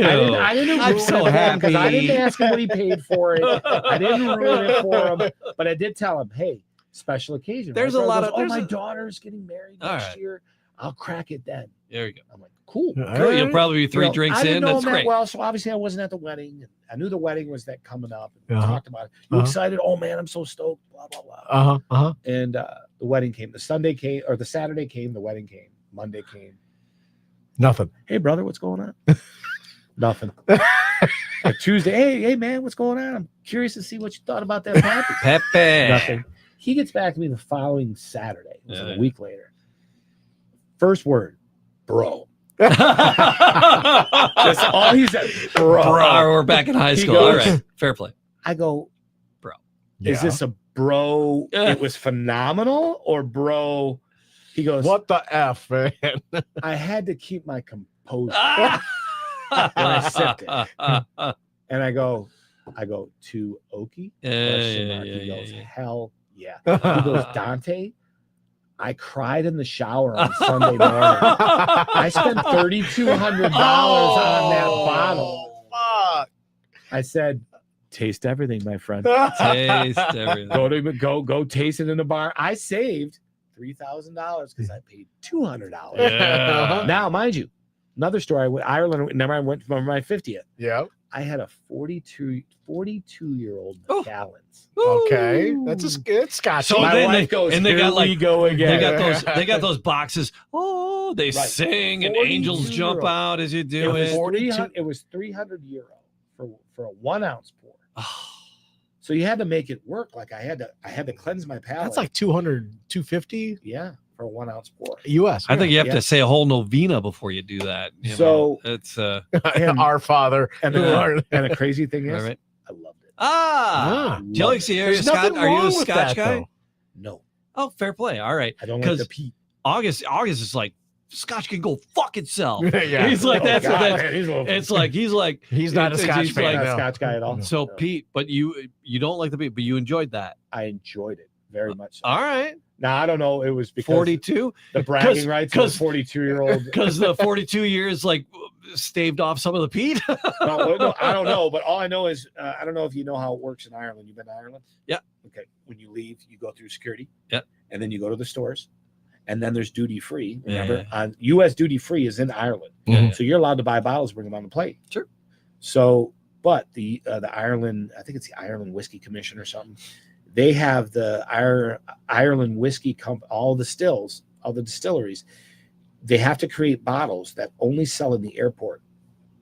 didn't I'm ruin so it for him because I happy. didn't ask him what he paid for it. I didn't ruin it for him, but I did tell him, "Hey, special occasion." There's My a brother lot goes, of- my there's a- daughter's getting married All next right. year. I'll crack it then. There you go. I'm like, cool. All Cool. You'll right. probably be 3 You know, drinks I didn't in. know That's him that great. well, so obviously I wasn't at the wedding. I knew the wedding was that coming up. And we Uh-huh. talked about it. You excited? Oh man, I'm so stoked. Blah blah blah. Uh-huh. And the wedding came. The Sunday came, or the Saturday came. The wedding came. Monday came. Nothing. Hey brother, what's going on? Nothing. Like Tuesday, hey man, what's going on? I'm curious to see what you thought about that Pappy. Pepe. Nothing. He gets back to me the following Saturday. It was Yeah. a week later. First word, bro. That's That's all he said. Bro. We're back in high He school. All goes- right. Fair play. I go, Yeah. is this a bro? It was phenomenal, or bro? He goes, What the F, man? I had to keep my composure. Ah! I sipped And I go, to Okie? Question mark. He goes, hell yeah. He goes, Dante, I cried in the shower on Sunday morning. I spent $3,200 on that bottle. Fuck. I said, taste everything, my friend. Taste everything. Go taste it in the bar. I saved $3,000 because I paid $200. Yeah. Now, mind you, another story. I went Ireland. Remember, I went for my 50th. Yeah. I had a 42-year-old Oh. Macallan's. Okay. That's a good Scotch. So My then wife goes, and they "Here got we like go again." they got those boxes. Oh, they Right. sing and angels jump 42-year-old. out as you It do was it. 300. It was €300 for a 1 ounce pour. So you had to make it work. Like I had to cleanse my palate. That's like 200, 250 yeah, for a 1 ounce pour. US. I think you have Yeah. to say a whole novena before you do that. You So- know? It's And- Our Father. And the crazy thing is, all right. I loved it. Ah. Loved Jelly, it. are you a There's Scotch? nothing Are you wrong a with Scotch that, guy? though. No, Oh, fair play. All right. I don't like 'Cause the peat. August is like Scotch can go fuck itself. Yeah. He's like Oh, that's God, what that's. man, he's a little- He's like He's not a it's- Scotch he's fan. like- not a no. Scotch guy at all. So No. Pete, but you don't like the Pete, but you enjoyed that. I enjoyed it very much. So. All right. Now I don't know. It was because 42 the bragging rights of a 'cause- 42-year-old. because the 42 years like staved off some of the Pete. No, I don't know, but all I know is I don't know if you know how it works in Ireland. You've been to Ireland? Yeah. Okay. When you leave, you go through security. Yeah. And then you go to the stores, and then there's duty free. Remember, Yeah. on U.S. duty free is in Ireland, Mhm. so you're allowed to buy bottles, bring them on the plane. Sure. So, but the Ireland, I think it's the Ireland Whiskey Commission or something. They have the Ireland Whiskey Company, all the distilleries. They have to create bottles that only sell in the airport.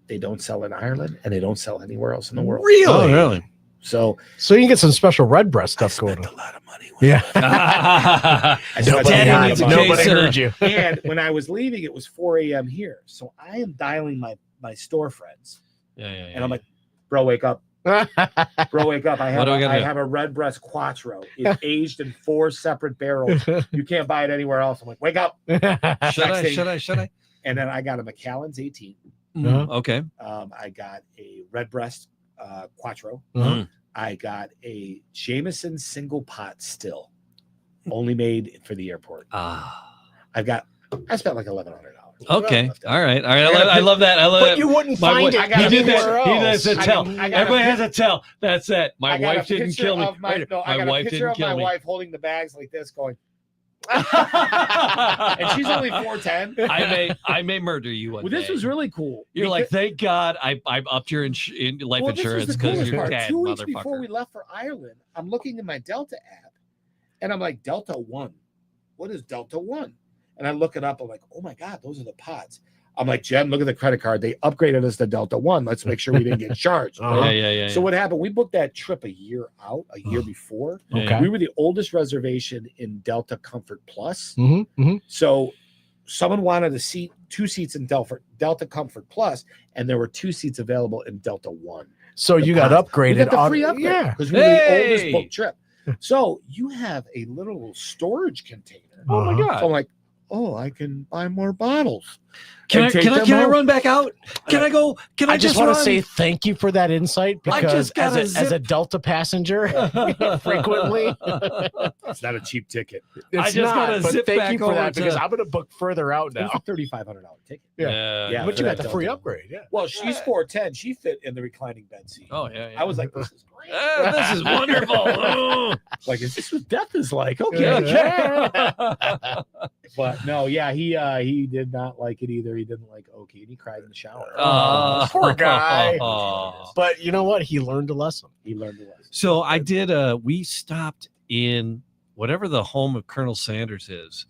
They don't sell in Ireland, and they don't sell anywhere else in the world. Really? really? So So you can get some special red-breast I stuff going spent on. a lot of money. Yeah. I spent Daddy a lot needs of a money. Nobody case, heard you. And when I was leaving, it was 4 a.m. here. So I am dialing my store friends, Yeah. and I'm like, "Bro, wake up! Bro, wake up! I What do I gotta I do? have a Redbreast Quattro. It's aged in 4 separate barrels. You can't buy it anywhere else." I'm like, "Wake up!" Should I? And then I got a Macallan's 18. Okay. I got a Redbreast Quattro. Uh-huh. I got a Jameson single pot still, only made for the airport. Ah. I spent like $1,100. Okay. Left out. All right. I love that. I love But that. you wouldn't My find wife- it got He did anywhere that. He else. does a tell. I got Everybody a has a tell. That's it. My I got wife a didn't picture kill me. of my Wait, no, I my got a wife picture didn't of my kill me. wife holding the bags like this, going, and she's only 4'10". I may murder you one Well, this day. was really cool. You're like, thank God I upped your life insurance This was the because coolest you're part. dead, 2 weeks motherfucker. before we left for Ireland, I'm looking in my Delta app, and I'm like, Delta One. What is Delta One? And I look it up. I'm like, oh my God, those are the pods. I'm like, Jen, look at the credit card. They upgraded us to Delta One. Let's make sure we didn't get charged. Yeah. So what happened? We booked that trip a year before. Okay. We were the oldest reservation in Delta Comfort Plus. Mm-hmm. So someone wanted a 2 seats in Delta Comfort Plus, and there were 2 seats available in Delta One. So you got upgraded. We got the free upgrade, yeah, because we were the oldest booked trip. So you have a little storage container. Oh my God. So I'm like, oh, I can buy more bottles. Can and take them I home. run back out? Can I go? Can I I just want to run? say thank you for that insight, I because just gotta as a Delta passenger, frequently, It's not a cheap ticket. it's just not, gotta but zip thank back you for over that, because to- I'm going to book further out It was now. a $3,500 ticket. Yeah. But for you got that the free Delta. upgrade. Yeah. Well, she's 4'10". She fit in the reclining bed seat. Oh yeah. I was like, this is great. This is wonderful. Oh. Like, is this what death is like? Okay. Yeah. But no, yeah, he did not like it either. He didn't like Okie, and he cried in the shower. Poor guy. Oh. But you know what? He learned a lesson. He learned a lesson. So I did. We stopped in whatever the home of Colonel Sanders is.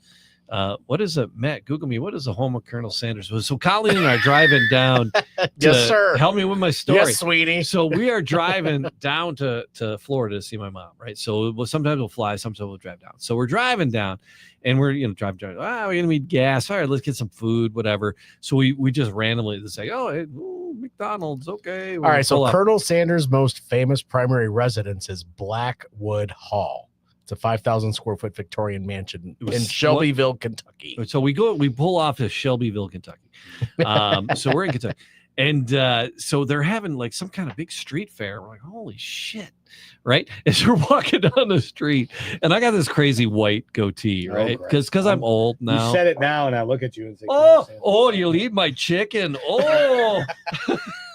What is it, Matt? Google me. What is the home of Colonel Sanders? So Colleen and I are driving down. Yes, sir. Help me with my story. Yes, sweetie. So we are driving down to Florida to see my mom, right? So sometimes we'll fly, sometimes we'll drive down. So we're driving down, and we're driving. We're gonna need gas. All right, let's get some food, whatever. So we just randomly say, McDonald's, okay. All right. So pull up. Colonel Sanders' most famous primary residence is Blackwood Hall. It's a 5,000 square foot Victorian mansion It was in Shelbyville, Kentucky. So we pull off to Shelbyville, Kentucky. So we're in Kentucky. And so they're having like some kind of big street fair. We're like, holy shit. Right. As we're walking down the street, and I got this crazy white goatee, right? great. Because I'm old now. You said it now, and I look at you and say, You'll eat my chicken. Oh,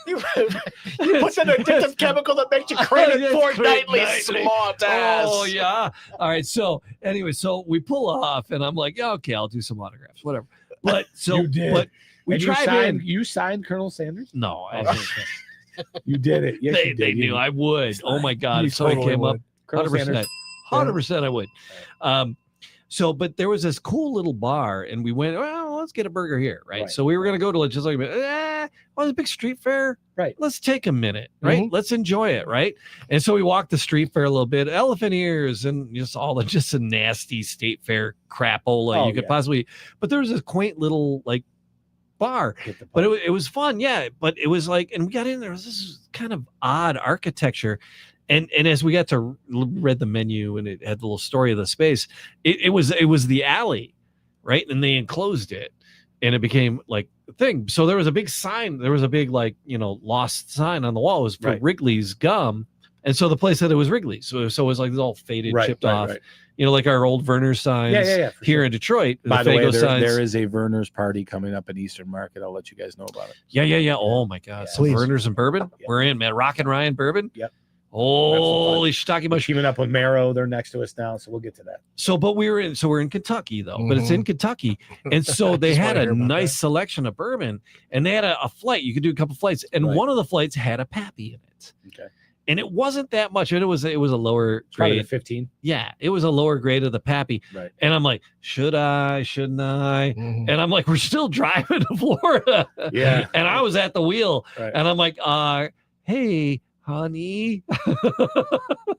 You put that addictive chemical that makes you crave it fortnightly slaughter. Oh yeah. All right. So anyway, so we pull off, and I'm like, yeah, okay, I'll do some autographs, whatever. But so You did. but we And tried in. you signed Colonel Sanders? No, I Oh, didn't. You did it. Yes, they you did. knew I would. Oh my God. You If somebody totally came would. up, Colonel 100%. Sanders. 100% I would. So, but there was this cool little bar, and we went, well, let's get a burger here, right? Right. So we were going to go to just like, it's a big street fair. Right. Let's take a minute, right? Mhm. Let's enjoy it, right? And so we walked the street fair a little bit, elephant ears, and just a nasty state fair crapola Oh, you could yeah. possibly. But there was this quaint little like bar. Hit the But button. it was fun, yeah. But it was like, and we got in there, it was this kind of odd architecture. And as we got to read the menu, and it had the little story of the space, it was the alley, right? And they enclosed it, and it became like a thing. So there was a big sign, there was a big lost sign on the wall. It was for Right. Wrigley's gum. And so the place said it was Wrigley's. So it was like this all faded, chipped off, Right. like our old Verner's signs Yeah. for here sure. in Detroit. By the way, Faygo signs. there is a Verner's party coming up in Eastern Market. I'll let you guys know about it. Yeah. Oh my God. Yeah. Some Please. Verner's and bourbon. Yep. We're in, man. Rock and Ryan bourbon. Yep. Holy shiitake We're mush. teaming up with Marrow. They're next to us now, so we'll get to that. So, but we're in Kentucky though, but it's in Kentucky. And so they Just had wanna a hear about nice that. selection of bourbon, and they had a flight. You could do a couple flights, and Right. one of the flights had a pappy in it. Okay. And it wasn't that much. And it was a lower It's probably grade. the 15. Yeah, it was a lower grade of the pappy. Right. And I'm like, should I? Shouldn't I? Mhm. And I'm like, we're still driving to Florida. Yeah. And I was at the wheel, Right. and I'm like, hey, honey,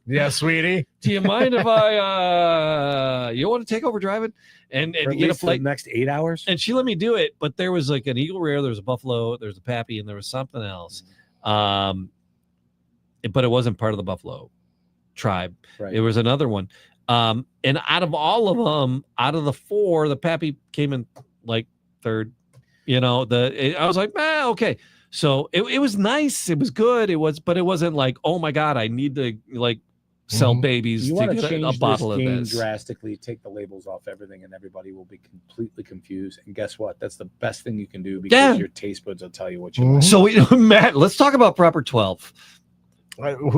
Yeah, sweetie. do you mind if I you want to take over driving and For at get a least flight? the next 8 hours. And she let me do it, but there was like an Eagle Rare, there was a Buffalo, there was a Pappy, and there was something else. But it wasn't part of the Buffalo tribe. Right. It was another one. And out of all of them, out of the four, the Pappy came in like third. I was like, okay. So it was nice. It was good. But it wasn't like, oh my God, I need to sell Mhm. babies You to want to get change a bottle this of game this. drastically, take the labels off everything, and everybody will be completely confused. And guess what? That's the best thing you can do because Yeah. your taste buds will tell you what you Mhm. like. So Matt, let's talk about proper 12.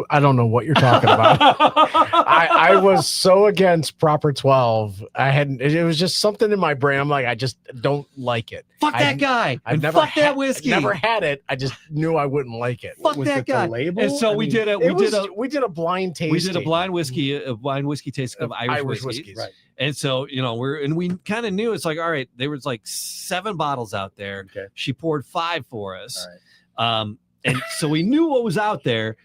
I don't know what you're talking about. I was so against Proper 12. It was just something in my brain. I'm like, I just don't like it. Fuck that guy. I've And never fuck that whiskey. Never had it. I just knew I wouldn't like it. Fuck Was that it the guy. label? And so I we mean, did a We did a blind tasting. we did a blind whiskey tasting of Irish whiskey. whiskeys. Right. And so, we kind of knew it's like, all right, there was like 7 bottles out there. Okay. She poured 5 for us. All right. And so we knew what was out there,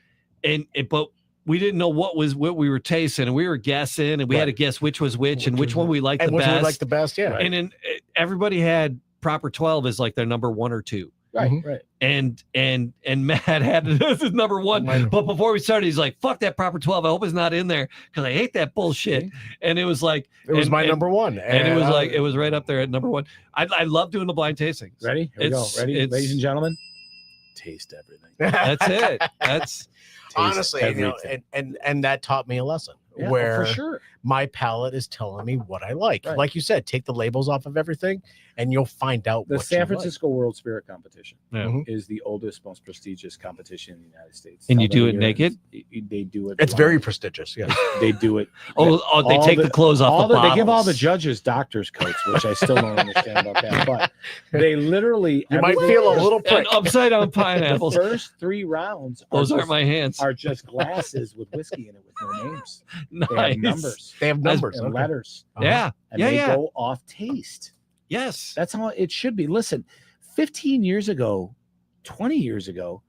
but we didn't know what we were tasting, and we were guessing, and we had to guess which was which and which one we liked the which best. one we liked the best, yeah. And then everybody had Proper 12 as like their number 1 or 2. Right, Mhm. right. And Matt had it as his number 1. Mine- But before we started, he's like, "Fuck that Proper 12. I hope it's not in there because I hate that bullshit." And it was like, It was and- my and- number 1. and it was like it was right up there at number 1. I love doing the blind tastings. Ready? Here we go. It's- Ready, it's- ladies and gentlemen? Taste everything. That's it. That's honestly, everything. and that taught me a lesson Yeah, where for sure. my palate is telling me what I like. Right. Like you said, take the labels off of everything, and you'll find out The what San you Francisco World Spirit Competition Yeah. Mhm. is the oldest, most prestigious competition in the United States. And you do it Here, naked? They do it. Like. It's live. very prestigious. Yeah. They do it. they all take the- the clothes off the They give all the bottles. judges doctor's coats, which I still don't understand about that. But they literally You might everything- feel a little prick. and upside down The pineapples. first 3 rounds Those are aren't my hands. are just glasses with whiskey in it with no names. They have Nice. numbers They have numbers. and okay. letters, Yeah. and Yeah. they Yeah. go off taste. Yes. That's how it should be. Listen, 15 years ago, 20 years ago,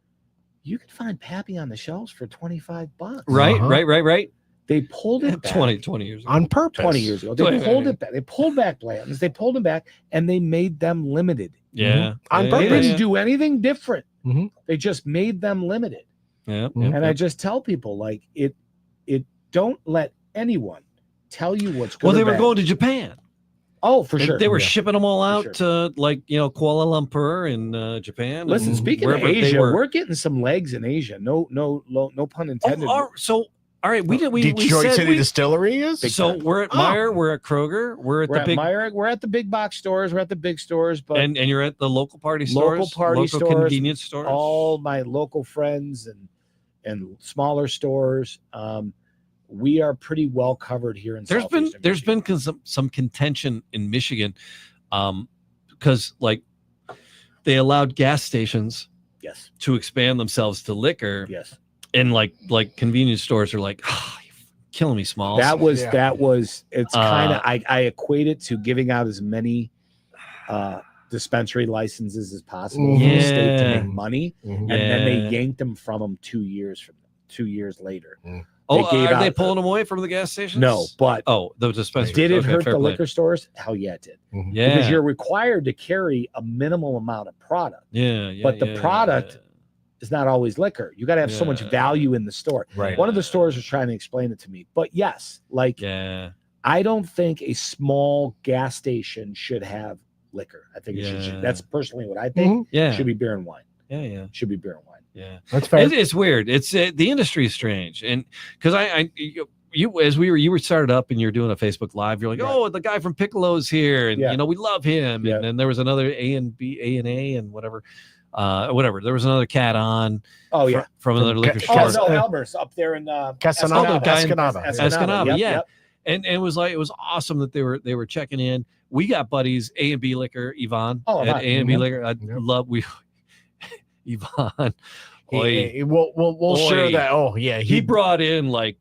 you could find Pappy on the shelves for $25. Right. Uh-huh. Right. They pulled it back 20 years ago. On purpose. 20 years ago. They 20 pulled it back. They pulled back Blanton's. They pulled them back, and they made them limited. Yeah. On Yeah, They purpose. didn't do anything different. Mhm. They just made them limited. Yeah. Mhm. And I just tell people, like, it don't let anyone tell you what's good. Well, or they were bad. going to Japan. Oh, for They- sure. They were Yeah. shipping them all For out sure. to Kuala Lumpur and Japan. Listen, and speaking of wherever they Asia, were. we're getting some legs in Asia. No pun intended. So all right, we Detroit said City we, Distillery is. so we're at Oh. Meyer, we're at Kroger, we're at We're the at big Meyer, we're at the big box stores, we're at the big stores, but and you're at the local party Local stores, party local stores, convenience stores. all my local friends and smaller stores, we are pretty well covered here in Southeastern There's Michigan. been some contention in Michigan, because like they allowed gas stations yes, to expand themselves to liquor, yes. and like convenience stores are like, oh, you're killing me, Smalls. That was Yeah. it's kind Uh, of I equate it to giving out as many dispensary licenses as possible for the state to Yeah. make money, Mhm. and then they Yeah. yanked them from them 2 years later. Oh, they gave are they out- pulling them away from the gas stations? No, but Oh, the dispensary. did it Okay, hurt fair the play. liquor stores? Hell yeah, it did. Yeah, Because you're required to carry a minimal amount of product. yeah, but the product- It's not always liquor. You got to have so much Yeah. value in the store. Right. One of the stores was trying to explain it to me. But yes, like Yeah, I don't think a small gas station should have liquor. I think it Yeah. should. That's personally what I think. Mhm. yeah, Should be beer and wine. yeah. Should be beer and wine. Yeah, That's fair. it's weird. It's the industry is strange, and because you were started up and you're doing a Facebook Live, you're like, Right. oh, the guy from Piccolo's here, and Yeah. we love him. Yeah. And then there was another A and whatever. There was another cat on Oh yeah. from another liquor Ca- store. Oh no, Elmer's up there in Casanova. Escanaba. Escanaba. Yep, yeah. yep. And it was awesome that they were checking in. We got buddies, A and B Liquor, Yvonne Oh, at Yvonne. A and B Mhm. Liquor. I Yep. love Yvonne. Oy. We'll share Oy. that. Oh yeah, He brought in like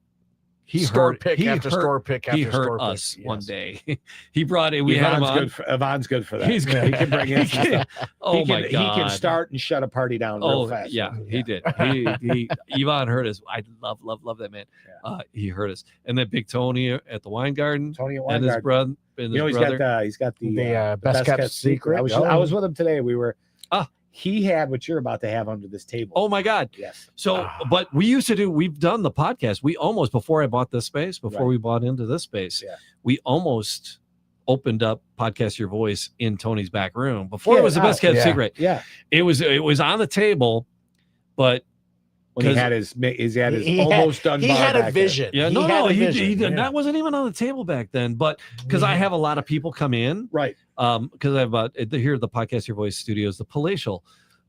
store hurt- pick he after hurt- store pick after he store hurt pick. us one Yes. day. He brought in. We had him on. Yvonne's good for that. He's Yeah, he can bring in some stuff. Oh he can, my god! He can start and shut a party down real Oh fast. yeah, he did. He Yvonne hurt us. I love that man. Yeah. He hurt us. And then Big Tony at the wine garden Tony at and his Weingarten. brother. And You know, his he's brother. got the Best Kept Secret. I was with him today. We were. Ah. He had what you're about to have under this table. Oh my god! yes. So, but we've done the podcast. We almost, before I bought this space, before Right. we bought into this space, Yeah. we almost opened up Podcast Your Voice in Tony's back room before Yeah, it was the best kept yeah. secret. Yeah. It was on the table, but When he 'Cause- had his He had- almost done. He bar had a back there. vision. yeah, He no, had no, a he vision, did. yeah. That wasn't even on the table back then. But because I have a lot of people come in, Right. because I have here at the Podcast Your Voice studios, the palatial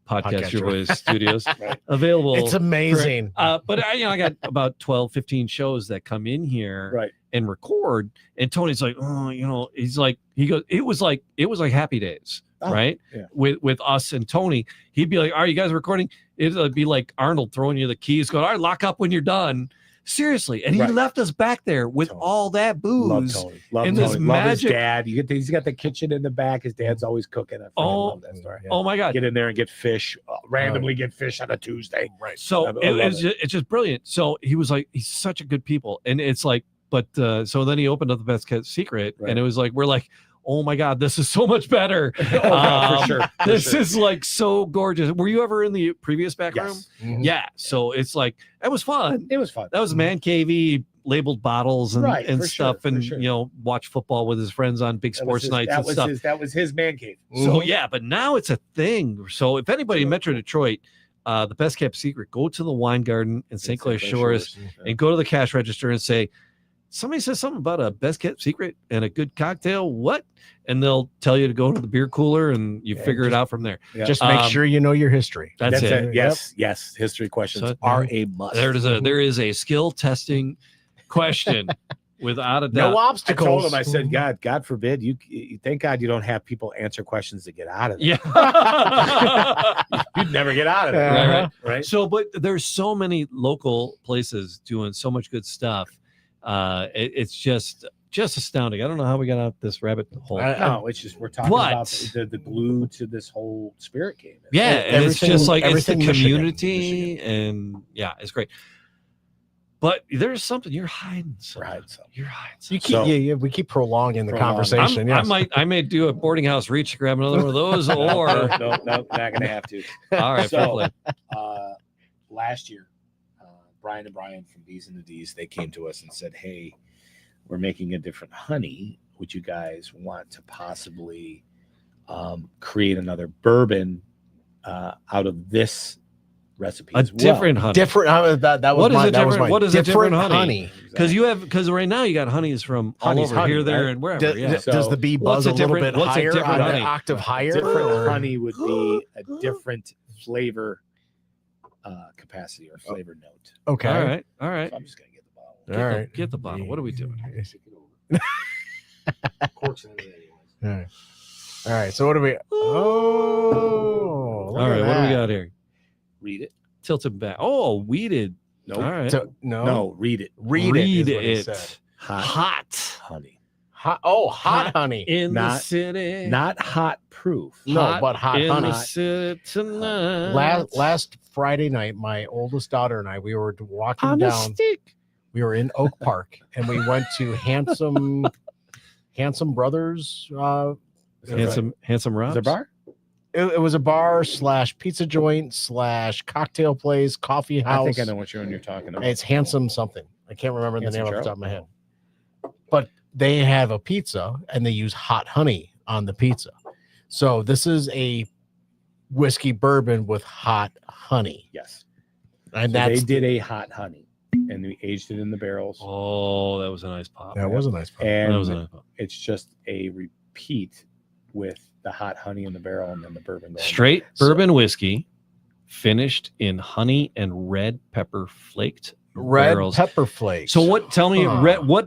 Podcast Your Voice Studios Right. available. It's amazing. But I got about 12, 15 shows that come in here Right. and record. And Tony's like, oh, he's like, he goes, it was like Happy Days, Oh, right? yeah. With us and Tony. He'd be like, are you guys recording? It'd be like Arnold throwing you the keys, going, all right, lock up when you're done. Seriously. And he Right. left us back there with Tony. all that Love booze. Tony. Love and Tony. this Love magic- his dad. He's got the kitchen in the back. His dad's always cooking. I love that story. Oh my God. Get in there and get fish. Randomly get fish on a Tuesday. Right. So I love it's just brilliant. So he was like, he's such a good people. And it's like, but so then he opened up the Best Kept Secret, Right. and it was like, we're like, oh my God, this is so much better. Oh, God, for sure. For This sure. is like so gorgeous. Were you ever in the previous back room? Yes. Mhm. Yeah. So it's like, it was fun. It was fun. That was man cavey, labeled bottles and, Right, and for stuff, sure, for and sure. watch football with his friends on big That was sports his- nights that and was stuff. That was his man cave. So yeah, but now it's a thing. So if anybody in Metro Detroit, the Best Kept Secret, go to the Wine Garden in St. Clair Shores and go to the cash register and say, somebody says something about a Best Kept Secret and a good cocktail. What? And they'll tell you to go to the beer cooler, and you figure it out from there. Yeah. Just make Um, sure you know your history. That's it. it. Yes. Yes. History questions So- are a must. There is a skill testing question without a doubt. No I obstacles. told him, I said, God forbid you thank God you don't have people answer questions to get out of there. Yeah. You'd never get out of there. Right. Right. So, but there's so many local places doing so much good stuff. It's just astounding. I don't know how we got out this rabbit hole. No, it's just we're talking But- about the glue to this whole spirit game. Yeah, and it's Everything- just like it's the everything Michigan. community, and yeah, it's great. But there's something you're hiding. Something. Right. So You You keep, So- we keep prolonging the Prolonging. conversation. I Yes. may do a boarding house reach to grab another one of those, or no, not gonna have to. all right, So- fair play. Last year, Brian and Brian from D's and the D's, they came to us and said, hey, we're making a different honey. Would you guys want to possibly create another bourbon out of this recipe A as well? different honey. Different. That was What is my, a that was different- my what is a different honey? Exactly. Because right now you got honeys from all Honey's over honey, here, there, right? and wherever. Does, yeah. So- the bee What's buzz a a little different- bit what's a higher, different on honey? an octave higher? different or- honey would be a different flavor capacity or flavor note. Okay. All right. So I'm just gonna get the bottle. Get All the- right. get the bottle. What are we doing? Corks in it anyways. All right. All right. So what do we? Oh. look All at right, what do we that. got here? Read it. Tilt it back. Oh, weeded. Nope. All right. So, no. No, read it. Read it. is what he said. Hot, honey. Hot. Oh, hot honey. in the Not- city. Not hot proof. No, but hot in honey. the city tonight. Last Friday night, my oldest daughter and I, we were walking on a down. stick. We were in Oak Park, and we went to Handsome Brothers. Handsome Robs. Is there a bar? It was a bar / pizza joint / cocktail place, coffee house. I think I know what you're talking about. It's Handsome something. I can't remember the Handsome name off the Joe? top of my head. But they have a pizza and they use hot honey on the pizza. So this is a whiskey bourbon with hot honey. Yes. And So they that's did a hot honey and we aged it in the barrels. Oh, that was a nice pop. that was a nice pop. That was a And nice pop. it's just a repeat with the hot honey in the barrel and then the bourbon going. Straight So- bourbon whiskey, finished in honey and red pepper flaked Red barrels. pepper flakes. So what? Tell me, Huh. red. What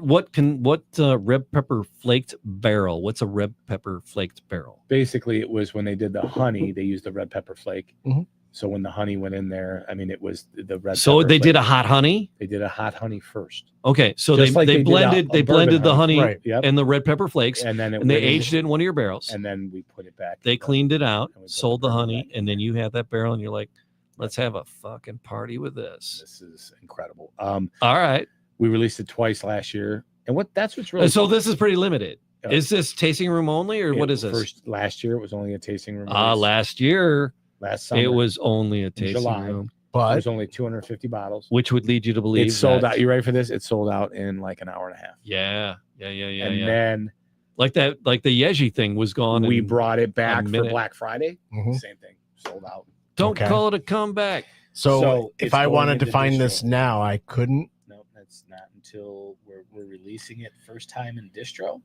red pepper flaked barrel? What's a red pepper flaked barrel? Basically, it was when they did the honey, they used the red pepper flake. Mhm. So when the honey went in there, I mean, it was the red. So pepper they did a flake. hot honey. They did a hot honey first. Okay, so Just like they they did blended a they blended bourbon the honey. honey Right. Yep. and the red pepper flakes, And then and they went in- aged it in one of your barrels. and then we put it back. They cleaned it out, and we put sold the bourbon honey, back. and then you had that barrel, and you're like, let's have a fucking party with this. This is incredible. All right. We released it twice last year, and that's what's really So this is pretty limited. Yeah. Is this tasting room only, or what is this? First last year it was only a tasting room. release. Last year last summer it was only a tasting July. room, it but was only 250 bottles. which would lead you to believe It sold that- out. You ready for this? It sold out in like an hour and a half. Yeah. and then Like that, like the Yeji thing was gone. we in- brought it back for minute. Black Friday. Mhm. Same thing, sold out. Don't Okay. call it a comeback. so it's if I going wanted to into find distro. this now, I couldn't. No, that's not until we're releasing it first time in distro.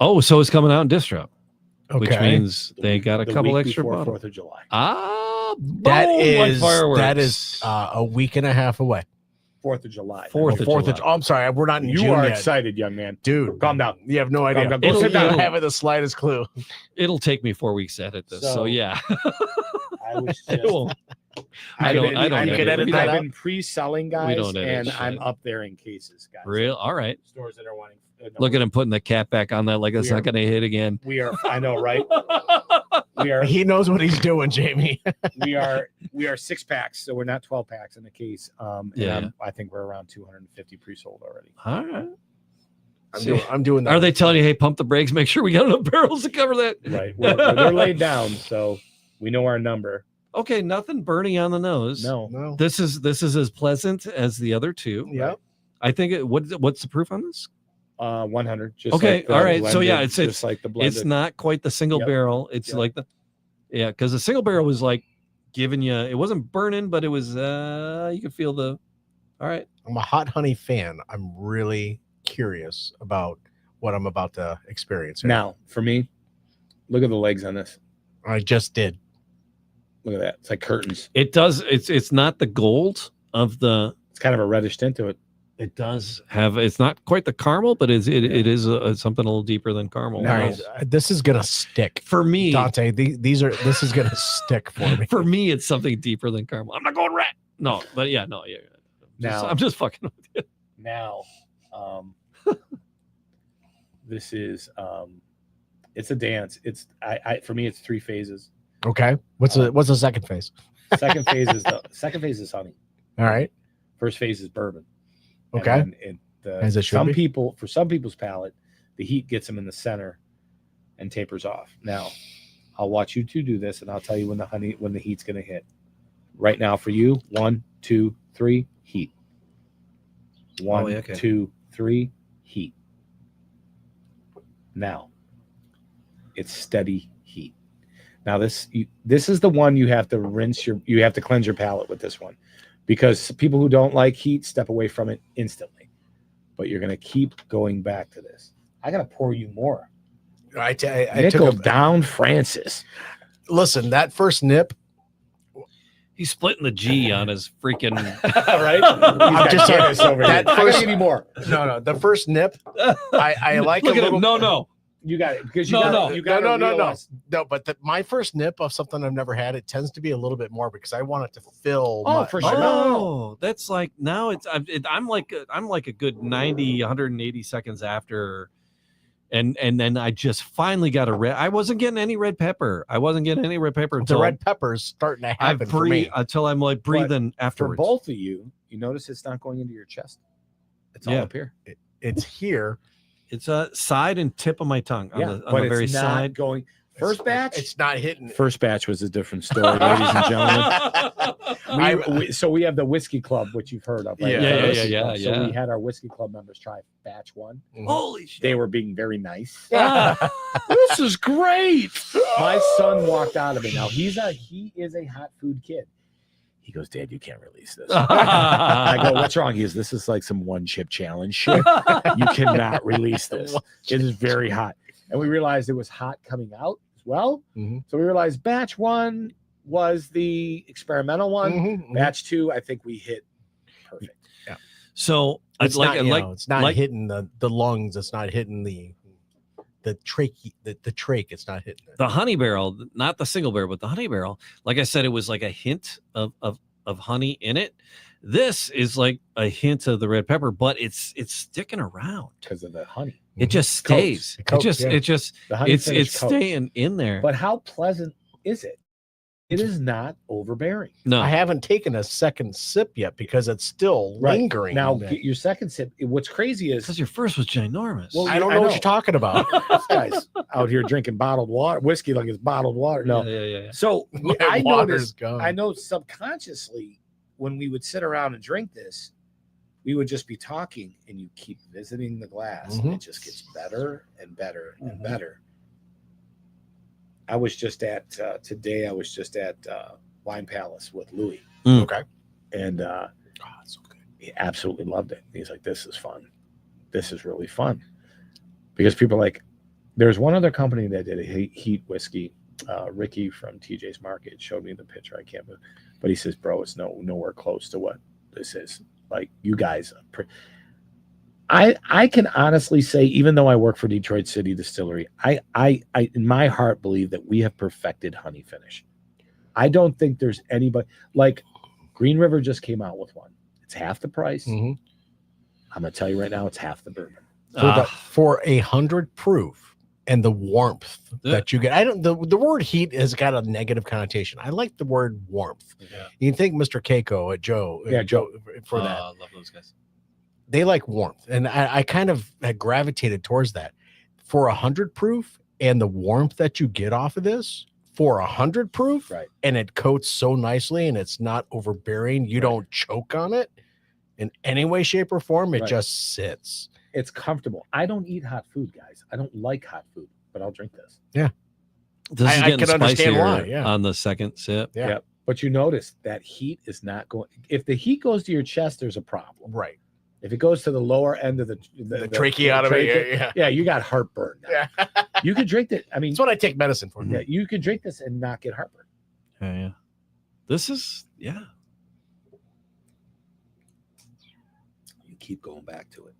Oh, so it's coming out in distro, Okay. which means The they week- got a the couple week extra before bottles. 4th of July. boom, That like is fireworks. a week and a half away. 4th of July. Fourth of Fourth July. Oh, I'm sorry, we're not in You June are yet. excited, young man. Dude. Calm down. You have no idea. down. Go sit down. I don't have the slightest clue. It'll take me 4 weeks to edit this. So, So- yeah. I was It just. won't. I don't you could edit that I've out. been pre-selling, guys, don't edit and I'm shit. up there in cases, guys. Real. All right. Stores that are wanting. Look at him putting the cap back on that like that's We are- not going to hit again. We are. I know, right? We are. He knows what he's doing, Jamie. We are 6-packs, so we're not 12-packs in the case. And Yeah. I think we're around 250 pre-sold already. All right. I'm doing that. Are they telling you, hey, pump the brakes, make sure we got enough barrels to cover that? Right. They're laid down, so we know our number. Okay, nothing burning on the nose. No. No. This is as pleasant as the other two. Yep. I think what's the proof on this? 100. Just Okay, like the all right. So, blended, yeah, just it's like the blended. It's not quite the single Yep. barrel. It's Yep. like because the single barrel was like giving you, it wasn't burning, but it was you could feel the. All right. I'm a hot honey fan. I'm really curious about what I'm about to experience here. Now, for me, look at the legs on this. I just did. Look at that. It's like curtains. It does. It's not the gold of the. It's kind of a reddish tint to it. It does have. It's not quite the caramel, but it is something a little deeper than caramel. Now- All right, this is gonna stick. For me, Dante, this is gonna stick for me. for me, it's something deeper than caramel. I'm not going rat. No, but yeah, no, yeah. Now- I'm just fucking with you. Now, this is it's a dance. It's for me, it's 3 phases. Okay. What's the second phase? Second phase is honey. All right. First phase is bourbon. Okay. And As it should be. for some people's palate, the heat gets them in the center and tapers off. Now, I'll watch you two do this, and I'll tell you when the heat's going to hit. Right now, for you, 1, 2, 3, heat. 1, yeah, okay. 2, 3, heat. Now, it's steady heat. Now, this is the one you have to you have to cleanse your palate with this one, because people who don't like heat step away from it instantly. But you're going to keep going back to this. I got to pour you more. I Nickel down, Francis. Listen, that first nip. He's splitting the G on his freaking. Right? I'm just saying, this over that here. I gotta first- give you more. No, the first nip. I like Look a at little. him. No. You got it because you No, got no. you got No, but my first nip of something I've never had, it tends to be a little bit more because I want it to fill. Oh, for sure. Oh, that's like now I'm like a good 90, 180 seconds after, and then I just finally got a red. I wasn't getting any red pepper. The until red pepper's starting to I happen for breathe me. until I'm like breathing For afterwards. both of you, you notice it's not going into your chest. It's all Yeah. up here. It's here. It's a side and tip of my tongue on the very it's not side. going. First batch. It's not hitting. First batch was a different story, ladies and gentlemen. So we have the whiskey club, which you've heard of. Right? Yeah. The Yeah, whiskey yeah, club. yeah. So we had our whiskey club members try batch 1. Holy shit! They were being very nice. This is great. My son walked out of it. Now he is a hot food kid. He goes, Dad, you can't release this. I go, what's wrong? He goes, this is like some one chip challenge shit. You cannot release this. It is very hot. And we realized it was hot coming out as well. Mhm. So we realized batch 1 was the experimental one. Mhm. Batch 2, I think we hit perfect. So It's I'd not, like it's not like- hitting the lungs. It's not hitting the trach. The trach. It's not hitting it. the honey barrel, not the single barrel, but the honey barrel. Like I said, it was like a hint of honey in it. This is like a hint of the red pepper, but it's sticking around. Because of the honey. It just Coats. stays. It coats, It just The honey it's finish coats. staying in there. But how pleasant is it? It is not overbearing. no, I haven't taken a second sip yet because it's still Right. lingering. Now, in there. get your second sip. What's crazy is because your first was ginormous. Well, I don't I know what know. you're talking about. this guy's out here drinking bottled water, whiskey like it's bottled water. No. yeah. So My I water's noticed, gone. I know subconsciously when we would sit around and drink this, we would just be talking and you keep visiting the glass and Mhm. it just gets better and better and Mhm. better. I was just at today, I was just at Wine Palace with Louis. Okay. And Oh, it's so good. he absolutely loved it. He's like, this is fun. This is really fun. Because people are like, there's one other company that did a heat whiskey. Ricky from TJ's Market showed me the picture. I can't, but he says, bro, it's nowhere close to what this is. Like, you guys, I can honestly say, even though I work for Detroit City Distillery, I in my heart believe that we have perfected honey finish. I don't think there's anybody like Green River just came out with one. It's half the price. Mhm. I'm gonna tell you right now, it's half the bourbon. For 100 proof and the warmth that you get. I don't. The word heat has got a negative connotation. I like the word warmth. Yeah. You can think Mr. Keiko at Joe. Joe for that. I love those guys. They like warmth, and I kind of had gravitated towards that. For 100 proof and the warmth that you get off of this, for 100 proof, Right. and it coats so nicely and it's not overbearing. You don't choke on it in any way, shape, or form. It Right. just sits. It's comfortable. I don't eat hot food, guys. I don't like hot food, but I'll drink this. This is I getting can understand spicier why, yeah. on the second sip. Yeah. Yep. But you notice that heat is not going. If the heat goes to your chest, there's a problem. Right. If it goes to the lower end of the trachea out of it. trachea, Yeah. you got heartburn. Now. Yeah. You could drink it. I mean, That's what I take medicine for. yeah, you could drink this and not get heartburn. Yeah. This is You keep going back to it.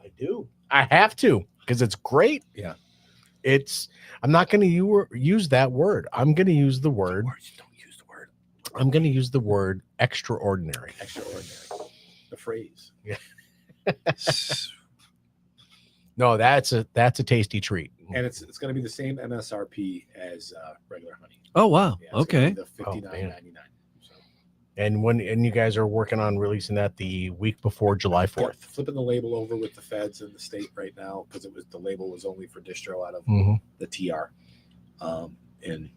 I do. I have to because it's great. Yeah. I'm not going to use that word. I'm going to use the word. Don't use the word I'm going to use the word extraordinary. extraordinary. The phrase. No, that's a tasty treat. And it's going to be the same MSRP as regular honey. Oh wow. Yeah, it's gonna Okay. be the $59.99. So, And you guys are working on releasing that the week before July 4th. flipping the label over with the feds in the state right now because the label was only for distro out of Mhm. the TR in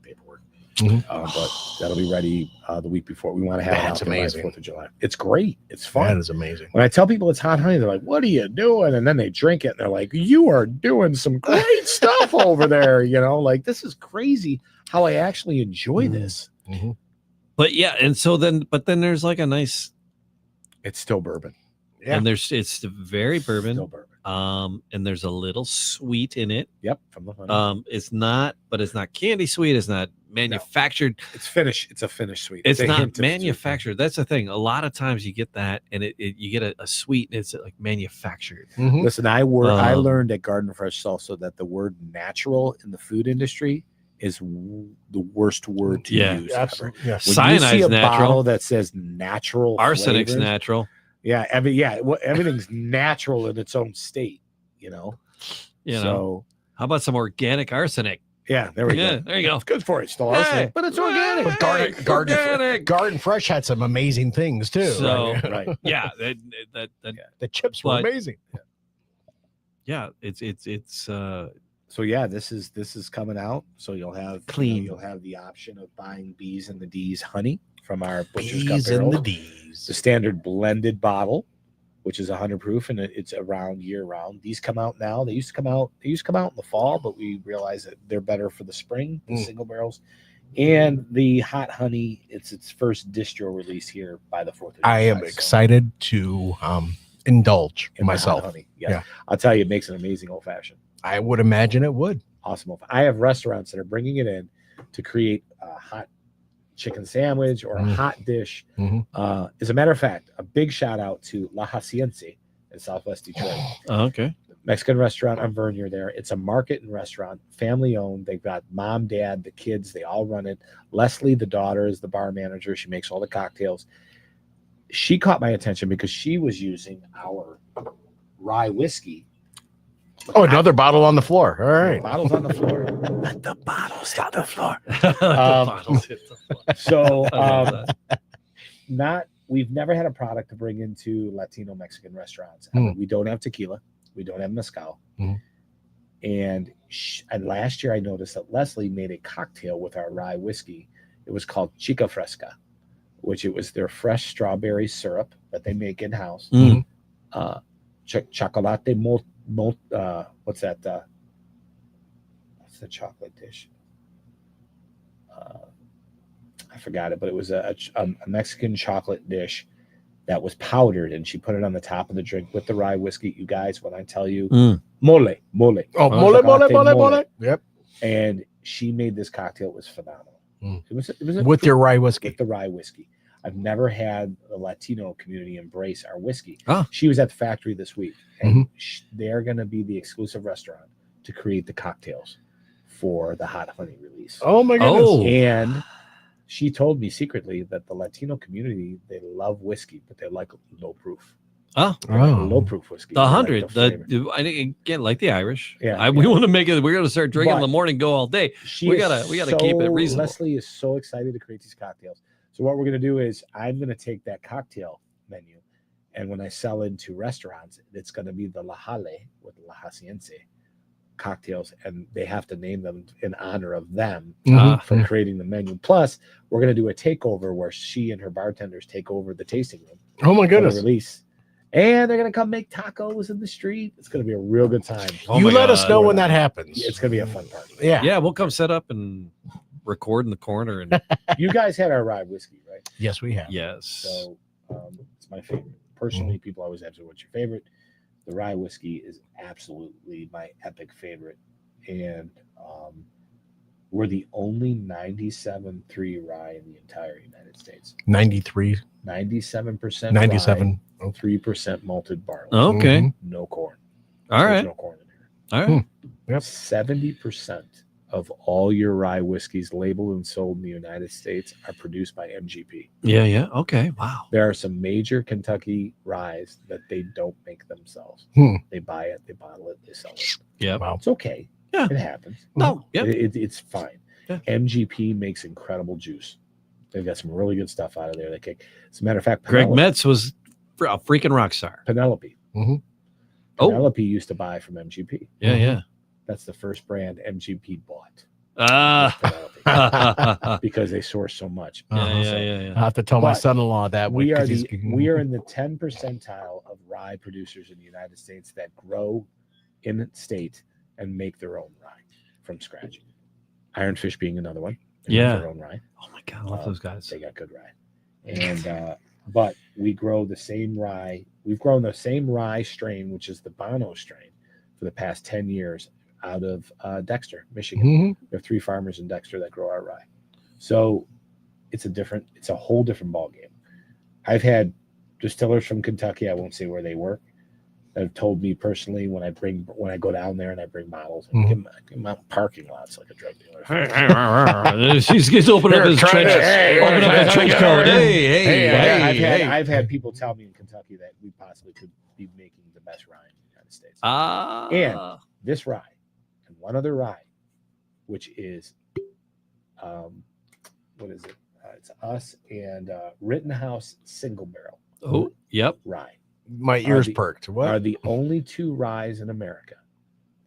paperwork. Mhm. But that'll be ready the week before. We want to have That's it out there by amazing. 4th of July. It's great. It's fun. That is amazing. When I tell people it's hot honey, they're like, "What are you doing?" And then they drink it and they're like, "You are doing some great stuff over there." You know, like, this is crazy how I actually enjoy this. Mhm. But yeah, and so then there's like a nice It's still bourbon. Yeah. and it's very bourbon. Still bourbon. And there's a little sweet in it. Yep. From the honey. It's not candy sweet. It's not manufactured. It's finished. It's a finished sweet. It's a not hint of manufactured. That's the thing. A lot of times you get that, and you get a sweet, and it's like manufactured. Mhm. Listen, I learned at Garden Fresh also that the word natural in the food industry is the worst word to Yeah, use. Ever. Absolutely. Yes. When you see Cyanide's a natural. bottle that says natural, Arsenic's flavors, natural. Yeah, everything's natural in its own state. You know. You know. So How about some organic arsenic? yeah, there we Yeah, go. there you go. It's good for it. Still arsenic, but it's organic. But Garden Fresh had some amazing things too. So- right? Right. Yeah, that The chips were But- amazing. yeah, it's So yeah, this is coming out. So you'll have Clean. you'll have the option of buying B's and the D's honey from our Butcher's Cup B's and the barrels. D's. The standard blended bottle, which is 100 proof, and it's around year round. These come out now. They used to come out in the fall, but we realized that they're better for the spring, the single barrels. And the hot honey, it's its first distro release here by the 4th of July. I am So, excited to indulge in my hot myself. honey. Yeah. Yeah. I'll tell you, it makes an amazing old fashioned. I would imagine it would. Awesome. I have restaurants that are bringing it in to create a hot chicken sandwich or a hot dish. Mhm. As a matter of fact, a big shout out to La Haciense in Southwest Detroit. okay. Mexican restaurant on Vernier there. It's a market and restaurant, family owned. They've got mom, dad, the kids, they all run it. Leslie, the daughter, is the bar manager. She makes all the cocktails. She caught my attention because she was using our rye whiskey. Oh, another bottle on the floor. All right. Bottles on the floor. Let the bottles hit the floor. The bottles hit the floor. So I love that. we've never had a product to bring into Latino Mexican restaurants. We don't have tequila. We don't have mezcal. Mhm. And last year I noticed that Leslie made a cocktail with our rye whiskey. It was called Chica Fresca, which it was their fresh strawberry syrup that they make in house. Mm. Chocolate what's that? What's the chocolate dish? I forgot it, but it was a Mexican chocolate dish that was powdered, and she put it on the top of the drink with the rye whiskey. You guys, when I tell you, mole. Oh, mole. Yep. And she made this cocktail. It was phenomenal. Mm. It was With your rye whiskey. with the rye whiskey. I've never had the Latino community embrace our whiskey. Oh. She was at the factory this week, and they're going to be the exclusive restaurant to create the cocktails for the Hot Honey release. Oh my goodness. Oh. And she told me secretly that the Latino community, they love whiskey, but they like low proof. Oh, They like Oh. low proof whiskey. the They like 100. flavor. Again, like the Irish. Yeah, We yeah. want to make it. We're going to start drinking in But the morning, go all day. She We is gotta keep it reasonable. Leslie is so excited to create these cocktails. So what we're going to do is I'm going to take that cocktail menu, and when I sell into restaurants, it's going to be the La Halle with La Haciense cocktails, and they have to name them in honor of them Mhm. for creating the menu. Plus, we're going to do a takeover where she and her bartenders take over the tasting room Oh my for the goodness. release. And they're going to come make tacos in the street. It's going to be a real good time. Oh You my let us God. know when that happens. It's going to be a fun party. Yeah. Yeah, we'll come set up and record in the corner. And You guys had our rye whiskey, right? Yes, we have. yes. So it's my favorite. Personally, people always ask me, what's your favorite? The rye whiskey is absolutely my epic favorite. And we're the only 97.3 rye in the entire United States. 93, 97% 97. rye, 3% malted barley. Okay. Mhm. No corn. All There's right. no corn in here. All right. Yep. 70% of all your rye whiskeys labeled and sold in the United States are produced by MGP. Yeah. Yeah. Okay. Wow. There are some major Kentucky ryes that they don't make themselves. Hmm. They buy it, they bottle it, they sell it. Yeah. Wow. It's okay. Yeah. It happens. No. Yep. It's fine. Yeah. MGP makes incredible juice. They've got some really good stuff out of there. They kick. As a matter of fact, Greg Metz was a freaking rock star. Penelope. Mhm. Oh. Penelope used to buy from MGP. Yeah. Yeah. That's the first brand MGP bought. Ah. Penelope, because they source so much. Yeah. So Yeah. I'll have to tell my But son-in-law that we are 'cause he's- we are in the 10 percentile of rye producers in the United States that grow in state and make their own rye from scratch. Ironfish being another one. They make Yeah. their own rye. Oh my God, I love those guys. They got good rye. And but we grow the same rye. We've grown the same rye strain, which is the Bono strain, for the past 10 years out of Dexter, Michigan. Mhm. We have 3 farmers in Dexter that grow our rye. So it's a whole different ballgame. I've had distillers from Kentucky, I won't say where they work, that have told me personally when I go down there and I bring models and give them out parking lots like a drug dealer. She's gets open up his trench. Open up his trench coat. I've had people tell me in Kentucky that we possibly could be making the best rye in the United States. Ah. This rye and one other rye, which is what is it? It's us and Rittenhouse Single Barrel Oh. Yep. rye My ears the- perked. are What? the only 2 ryes in America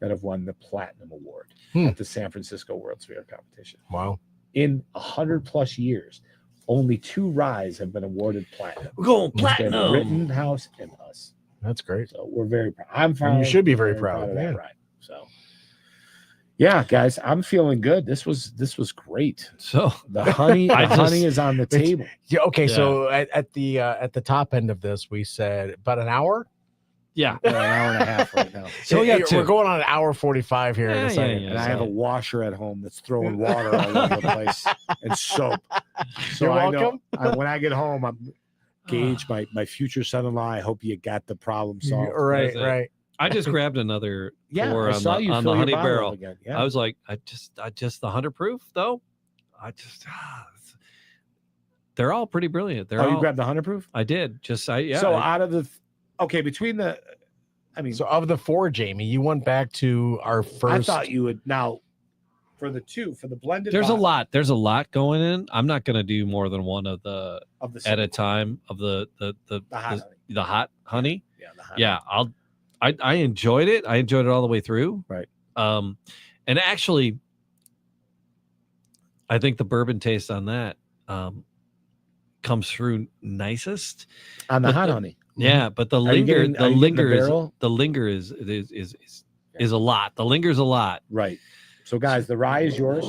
that have won the Platinum Award at the San Francisco World's Fair competition. Wow. In 100+ years, only 2 ryes have been awarded platinum. We're going It's been platinum. Rittenhouse and us. That's great. So we're very proud. I'm And proud. you should be very I'm proud. of Yeah. that rye. So yeah, guys, I'm feeling good. This was great. So The honey, I the just- honey is on the table. Yeah. Okay. Yeah. So at the top end of this, we said about an hour. yeah. We're an hour and a half right now. So we got We're 2. going on an hour 45 here in Yeah, a second. yeah, And I have a washer at home that's throwing water all over the place and soap. So You're I welcome. know when I get home, I'm Gage, my future son-in-law. I hope you got the problem solved. Right. That's it. Right. I just grabbed another Yeah, pour I on saw the, you on fill the your honey bottle up barrel. again. Yeah. I was like, I just the 100 proof though. They're all pretty brilliant. They're all, you grabbed the 100 proof? I did. Yeah. So out of the between the, I mean, So of the 4, Jamie, you went back to our first. I thought you would now for the blended. there's a bottle lot. There's a lot going in. I'm not going to do more than one of the of the at a time of the hot honey. the hot honey. Yeah, the hot Yeah, I enjoyed it. I enjoyed it all the way through. Right. And actually, I think the bourbon taste on that comes through nicest. on the but hot the- honey. Yeah, but the Are you linger, getting- the are you getting the linger is barrel? the linger is a lot. The linger's a lot. Right. So guys, the rye is yours.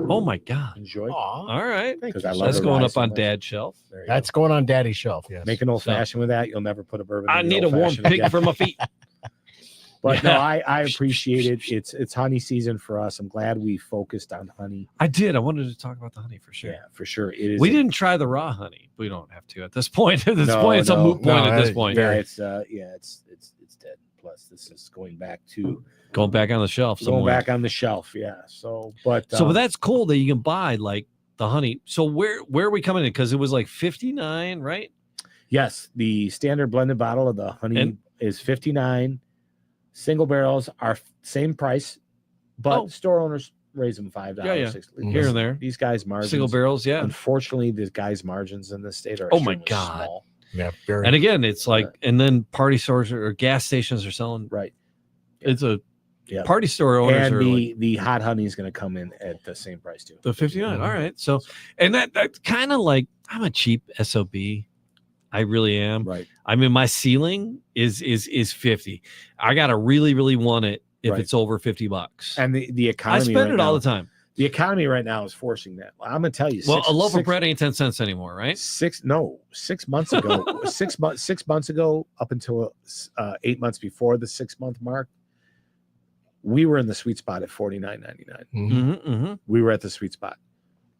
Oh my god! Enjoy. Aw, All right, thank 'Cause you I so love that's the going rye up so on much. Dad's shelf. There you That's going on Daddy's shelf. Yes. go. Make an old So- fashioned with that. You'll never put a bourbon. I in need an a warm old-fashioned pig again. for my feet. But no, I appreciate it. It's honey season for us. I'm glad we focused on honey. I did. I wanted to talk about the honey for sure. Yeah, for sure. It is. We didn't try the raw honey. We don't have to at this point. At this point, it's a moot point at this point. Yeah, it's dead. Plus, this is going back on the shelf somewhere. Going back on the shelf. Yeah. So, but that's cool that you can buy like the honey. So where are we coming in? Because it was like 59, right? Yes, the standard blended bottle of the honey is 59. Single barrels are same price, but store owners raise them $5. Yeah. Here and there. These guys' margins. Single barrels, yeah. Unfortunately, these guys' margins in the state are my God. small. Yeah, and again, it's like, and then party stores or gas stations are selling. Right. It's a party store owners and are the hot honey is going to come in at the same price too. The 59. All right. So, and that kind of like, I'm a cheap SOB. I really am. Right. I mean, my ceiling is 50. I gotta really, really want it if it's over $50. And the economy. I spend it all the time. The economy right now is forcing that. I'm gonna tell you. A loaf of bread ain't 10 cents anymore, right? 6 months ago, 6 months ago, up until 8 months before the 6 month mark, we were in the sweet spot at $49.99. We were at the sweet spot.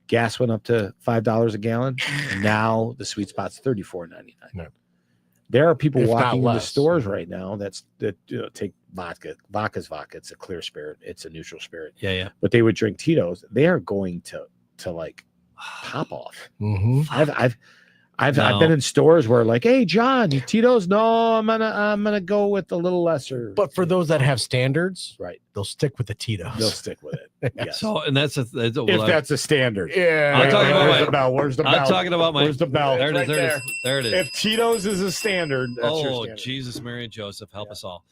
Gas went up to $5 a gallon. Now the sweet spot's $34.99. No. There are people walking in the stores right now that take vodka. Vodka's vodka. It's a clear spirit. It's a neutral spirit. Yeah. But they would drink Tito's. They are going to like pop off. I've been in stores where like, hey John, you Tito's? No, I'm gonna go with a little lesser. But for those that have standards, right, they'll stick with the Tito's. They'll stick with it. Yes. So, and that's if that's a standard. Yeah. I'm talking about where's the bell? Where's the bell? I'm talking about Where's the bell? There it is. There it is. If Tito's is a standard, that's your oh standard. Jesus, Mary and Joseph, help us all.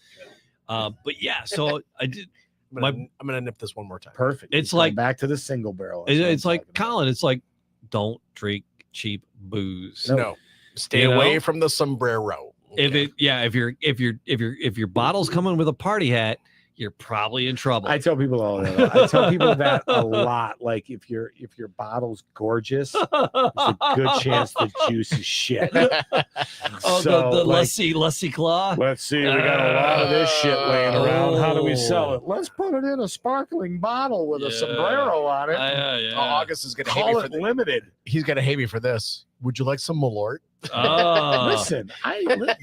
But yeah, so I did. I'm gonna nip this one more time. Perfect. It's like back to the single barrel. It's like Colin. It's like don't drink cheap booze. No. Stay away from the sombrero. Okay. If your bottle's coming with a party hat, you're probably in trouble. I tell people all that. I tell people that a lot. Like if your bottle's gorgeous, there's a good chance the juice is shit. The lussie claw. Let's see, we got a lot of this shit laying around. How do we sell it? Let's put it in a sparkling bottle with a sombrero on it. August is gonna call it limited. He's gonna hate me for this. Would you like some Malort? Listen,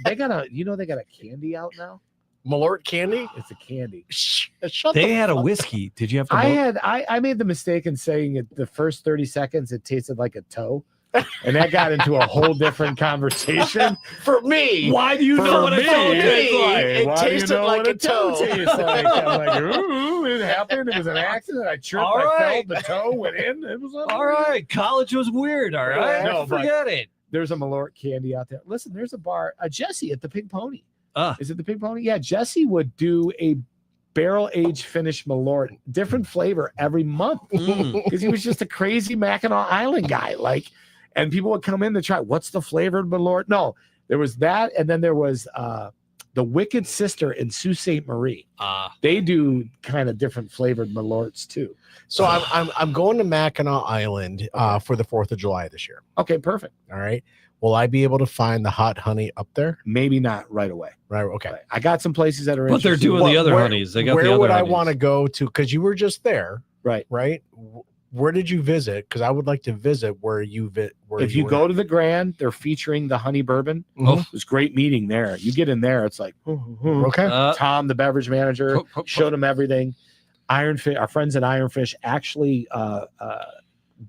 they got a candy out now. Malort candy? It's a candy. They had a whiskey. Did you have to I made the mistake in saying it the first 30 seconds it tasted like a toe. And that got into a whole different conversation. For me. Why do you know what a toe tastes like? It tasted like a toe. I'm like, ooh, it happened. It was an accident. I tripped. I fell. The toe went in. It was all right. College was weird. All right. No, forget it. There's a Malort candy out there. Listen, there's a bar, Jesse at the Pig Pony. Is it the Pig Pony? Yeah, Jesse would do a barrel-aged finished Malort, different flavor every month because he was just a crazy Mackinac Island guy. And people would come in to try, what's the flavored Malort? No, there was that, and then there was the Wicked Sister in Sault Ste. Marie. They do kind of different flavored Malorts too. So I'm going to Mackinac Island for the 4th of July this year. Okay, perfect. All right. Will I be able to find the hot honey up there? Maybe not right away. Right. Okay. I got some places that are but they're doing the other honeys. They got where the other would honeys. I want to go to? Because you were just there. Right. Where did you visit? Because I would like to visit where you If you go to the Grand, they're featuring the honey bourbon. Mm-hmm. It was great meeting there. You get in there, it's like okay. Tom, the beverage manager, showed him everything. Ironfish, our friends at Ironfish actually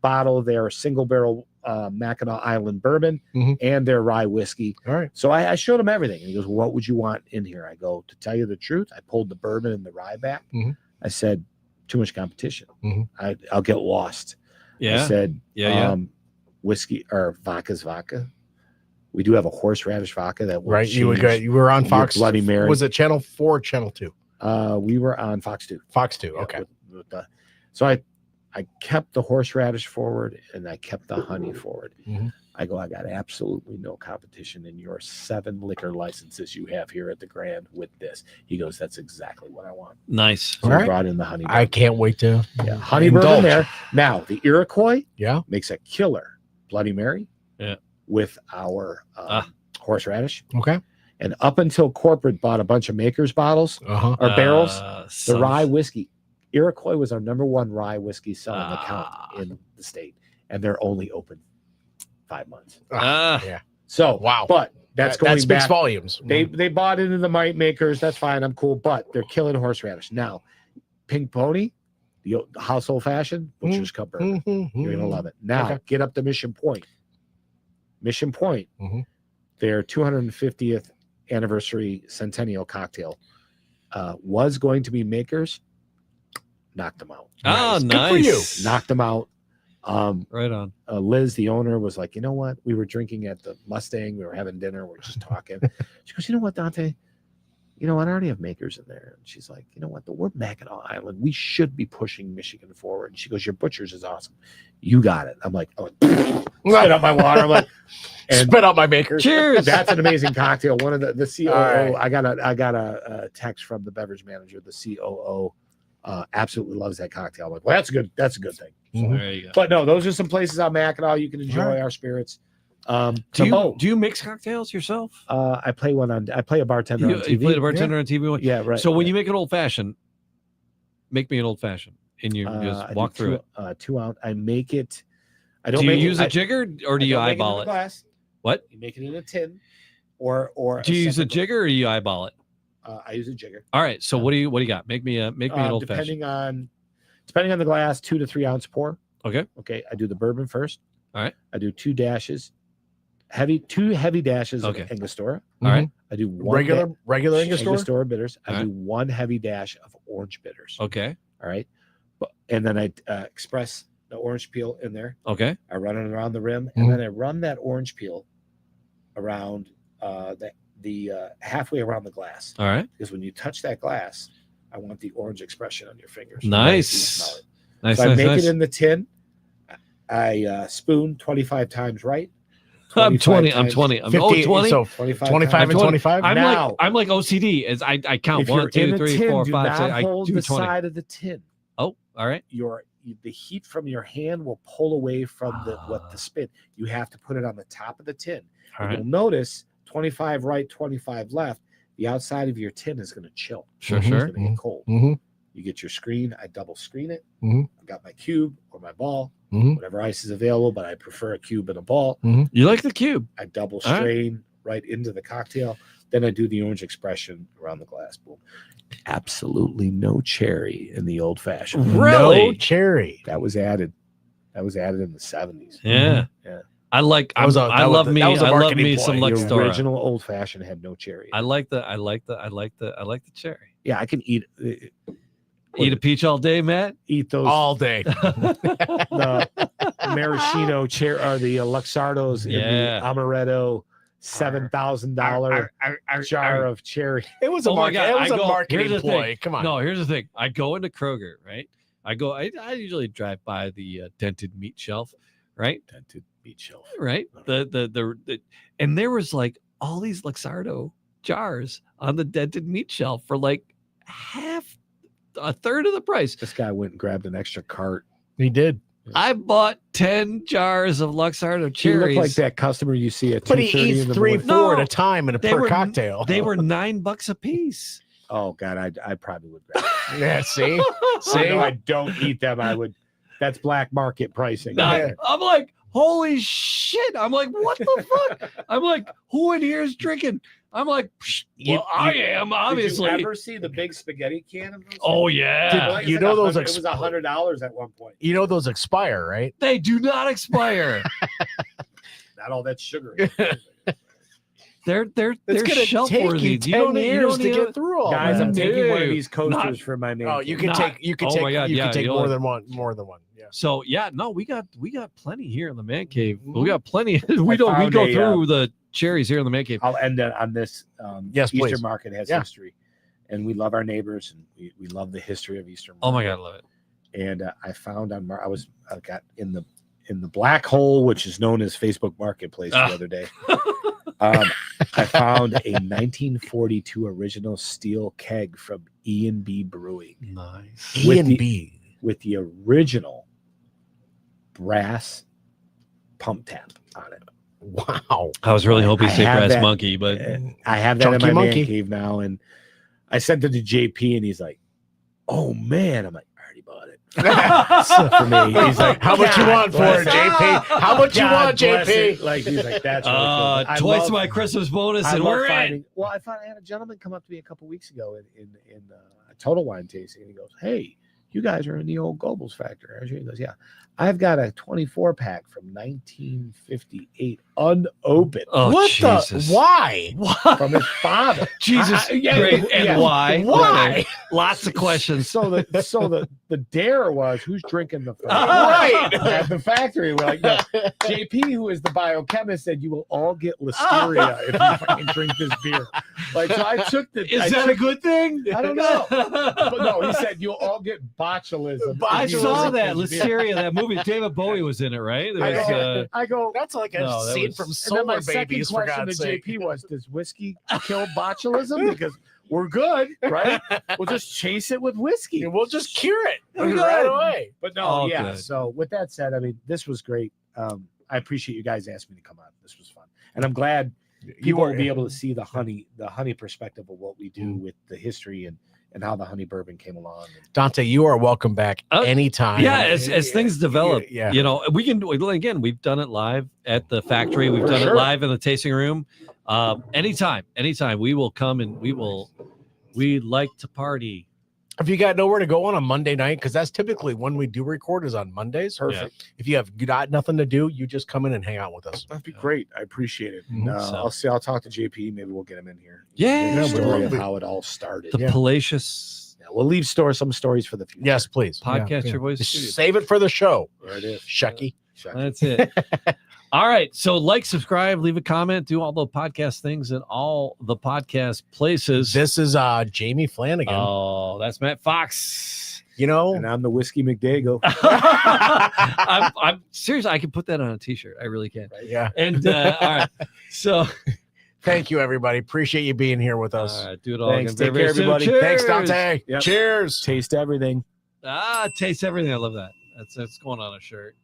bottle their single barrel Mackinac Island bourbon and their rye whiskey. All right. So I showed him everything. And he goes, what would you want in here? I go, to tell you the truth, I pulled the bourbon and the rye back. I said, too much competition. I'll get lost. Yeah. I said, whiskey or vodka's vodka. We do have a horseradish vodka that will you were on Fox Bloody Mary. Was it Channel 4 or Channel 2? We were on Fox 2. Fox 2. Okay. So I kept the horseradish forward and I kept the honey forward. I go, I got absolutely no competition in your 7 liquor licenses you have here at the Grand with this. He goes, that's exactly what I want. Nice. So I brought in the honey bourbon. I can't wait to honey bourbon there. Now, the Iroquois makes a killer Bloody Mary with our horseradish. Okay. And up until corporate bought a bunch of Makers bottles Uh-huh. or barrels, the Some- rye whiskey, Iroquois was our #1 rye whiskey selling account in the state, and they're only open 5 months. Yeah. So Wow. but that's that going speaks back. volumes. They bought into the Makers. That's fine. I'm cool. But they're killing horseradish now. Pink Pony, the house old fashioned Butcher's Cup bourbon. You're gonna love it. Now Okay. get up to Mission Point. Mission Point, Mhm. their 250th anniversary centennial cocktail was going to be Makers. Knocked them out. Oh, Nice. nice. Good for you. Knocked them out. Right on. Liz, the owner, was like, you know what? We were drinking at the Mustang. We were having dinner. We are just talking. She goes, you know what, Dante? You know, I already have Makers in there. And she's like, you know what? We're Mackinac Island. We should be pushing Michigan forward. And she goes, your Butcher's is awesome. You got it. I'm like, oh, spit out my water. I'm like, and Spit out my Makers. Cheers. that's an amazing cocktail. One of the COO, All right. I got a text from the beverage manager. The COO absolutely loves that cocktail. I'm like, well, that's good. That's a good thing. Mhm. There you go. But no, those are some places on Mackinac you can enjoy our spirits. Do you mix cocktails yourself? I play a bartender on You TV. played a bartender on TV one? Yeah, right. So when you make an old fashioned, make me an old fashioned in your just I walk do through it. 2 ounce. I make it. I don't Do you make use it, a jigger or do you I don't make it in eyeball a it? glass. What? You make it in a tin, or Do you use a separate- jigger or you eyeball it? I use a jigger. All right. So what do you got? Make me an old fashioned. Depending on the glass, 2 to 3 ounce pour. Okay. Okay. I do the bourbon first. All right. I do 2 dashes, two heavy dashes Okay. of Angostura. All right. I do one Regular Angostura, Angostura. bitters. I All do 1 heavy dash of orange bitters. Okay. All right. And then I express the orange peel in there. Okay. I run it around the rim, Mhm. and then I run that orange peel around the halfway around the glass. All right. Because when you touch that glass, I want the orange expression on your fingers. Nice. You smell it. Nice. So I nice, make nice. it in the tin. I spoon 25 times right. I'm 20. 25 I'm times- 20. I'm 50, 20. So 25 25 times. and 20. 25. Now- I'm like OCD as I count If you're 1, 2, in a 3, tin, 4, do 5, not 6. I hold do the 20. side of the tin. Oh, all right. The heat from your hand will pull away from the spin. You have to put it on the top of the tin. All And right. You'll notice 25 right, 25 left. The outside of your tin is going to chill. Sure, It's sure. going to get cold. Mhm. You get your screen. I double screen it. Mhm. I've got my cube or my ball, Mhm. whatever ice is available, but I prefer a cube and a ball. You like the cube? I double All right. strain right into the cocktail. Then I do the orange expression around the glass. Boom. Absolutely no cherry in the old fashioned. Really? No cherry. That was added. That was added in the 70s. Yeah. Yeah. I like. That was a- I that was love the- me. that was a I love marketing me ploy. some The The Luxtora. original old fashioned had no cherry. I like the cherry. Yeah, I can eat Eat a peach all day, Matt. eat those All day. the maraschino cherry or the Luxardos in Yeah. the amaretto $7,000 jar of cherry. It was a Oh my market. God, It was I a go- marketing here's the ploy. thing. Come on. No, here's the thing. I go into Kroger, right? I usually drive by the dented meat shelf, right? Dented meat shelf. Right. The and there was like all these Luxardo jars on the dented meat shelf for like a third of the price. This guy went and grabbed an extra cart. He did. I bought 10 jars of Luxardo He cherries. looked like that customer you see at But he 2:30 eats in the 3, morning. 4 at No, a time in a they per were- cocktail. They were $9 a piece. Oh God, I probably would grab it. Yeah. See. See, I don't eat them. I would. That's black market pricing. No, I'm like, holy shit. I'm like, what the fuck? I'm like, who in here is drinking? I'm like, well, I am, obviously. Did you ever see the big spaghetti can of those? Oh, things? yeah. Like, it's You like know those It was $100 at one point. You know those expire, right? They do not expire. Not all that sugar. in it. They're It's gonna shelf take worthy. you 10 years to get through all Guys, that. I'm taking one of Dude, these coasters not- for my man. Oh, you cave. can Not- take. You can oh take. my God, you yeah, can take you'll- more than one. More than one. Yeah. So yeah, no, we got plenty here in the man cave. We got plenty. We I go found through the cherries here in the man cave. I'll end on this. Yes, Easter please. Market has Yeah. history, and we love our neighbors, and we love the history of Easter. Oh my Market. God, I love it. And I found I got in the black hole, which is known as Facebook Marketplace, the other day. I found a 1942 original steel keg from E&B Brewing Nice. E With and the- B. with the original brass pump tap on it. Wow. I was really hoping I to say have brass that- monkey, but I have that Chunky in my monkey. man cave now, and I sent it to JP, and he's like, "Oh man," I'm like, "I already bought it." So for me, he's like, How much you "God want for it, bless JP? How much you God want, bless JP? it." Like he's like, "That's really cool." I twice love- my Christmas bonus, I and love we're in. finding. Well, I had a gentleman come up to me a couple weeks ago in a Total Wine tasting, and he goes, "Hey, you guys are in the old Goebbels factory, aren't you?" He goes, "Yeah, I've got a 24 pack from 1958 unopened Oh, What Jesus. the? Why? from his father." Jesus, yeah, great. And yeah. why? Why? Lots of questions. So the dare was who's drinking the first Right. at the factory. We're like, no. JP, who is the biochemist, said you will all get listeria if you fucking drink this beer. Like, so I took the. Is that a good thing? I don't know. But no, he said you'll all get botulism. I if you saw drink that this beer. Listeria, that movie. David Bowie was in it, right? There was, I go. That's like a No, that scene was- from And then Solar my second Babies, for question God's to sake. JP was, does whiskey kill botulism? Because we're good, right? We'll just chase it with whiskey. We'll just cure it We're right good. away. But no, All yeah. good. So with that said, I mean, this was great. I appreciate you guys asking me to come on. This was fun, and I'm glad people will be able to see the honey perspective of what we do with the history and how the honey bourbon came along. Dante, you are welcome back anytime. yeah, as things develop, Yeah. you know, we can do it again. We've done it live at the factory. We've For done it sure. live in the tasting room. Anytime we will come and we like to party. If you got nowhere to go on a Monday night, because that's typically when we do record is on Mondays. Perfect. If you have got nothing to do, you just come in and hang out with us. That'd be great. I appreciate it. Mhm. I'll talk to JP. Maybe we'll get him in here. Yeah, The we'd story love of it. how it all started. The Yeah. Palacious Yeah, we'll leave some stories for the future. Yes, please. podcast, Yeah. Your Voice Just Studio. save it for the show, There it is. Shucky. That's it. All right. So like, subscribe, leave a comment, do all the podcast things in all the podcast places. This is Jamie Flanagan. Oh, that's Matt Fox. You know, And I'm the Whiskey McDago. I'm serious. I can put that on a t-shirt. I really can. yeah. And all right. So Thank you, everybody. Appreciate you being here with us. all right, do it all Thanks. again. Take care, Very soon. everybody. Thanks, Cheers. Dante. Yep. Cheers. Taste everything. Taste everything. I love that. That's going on a shirt.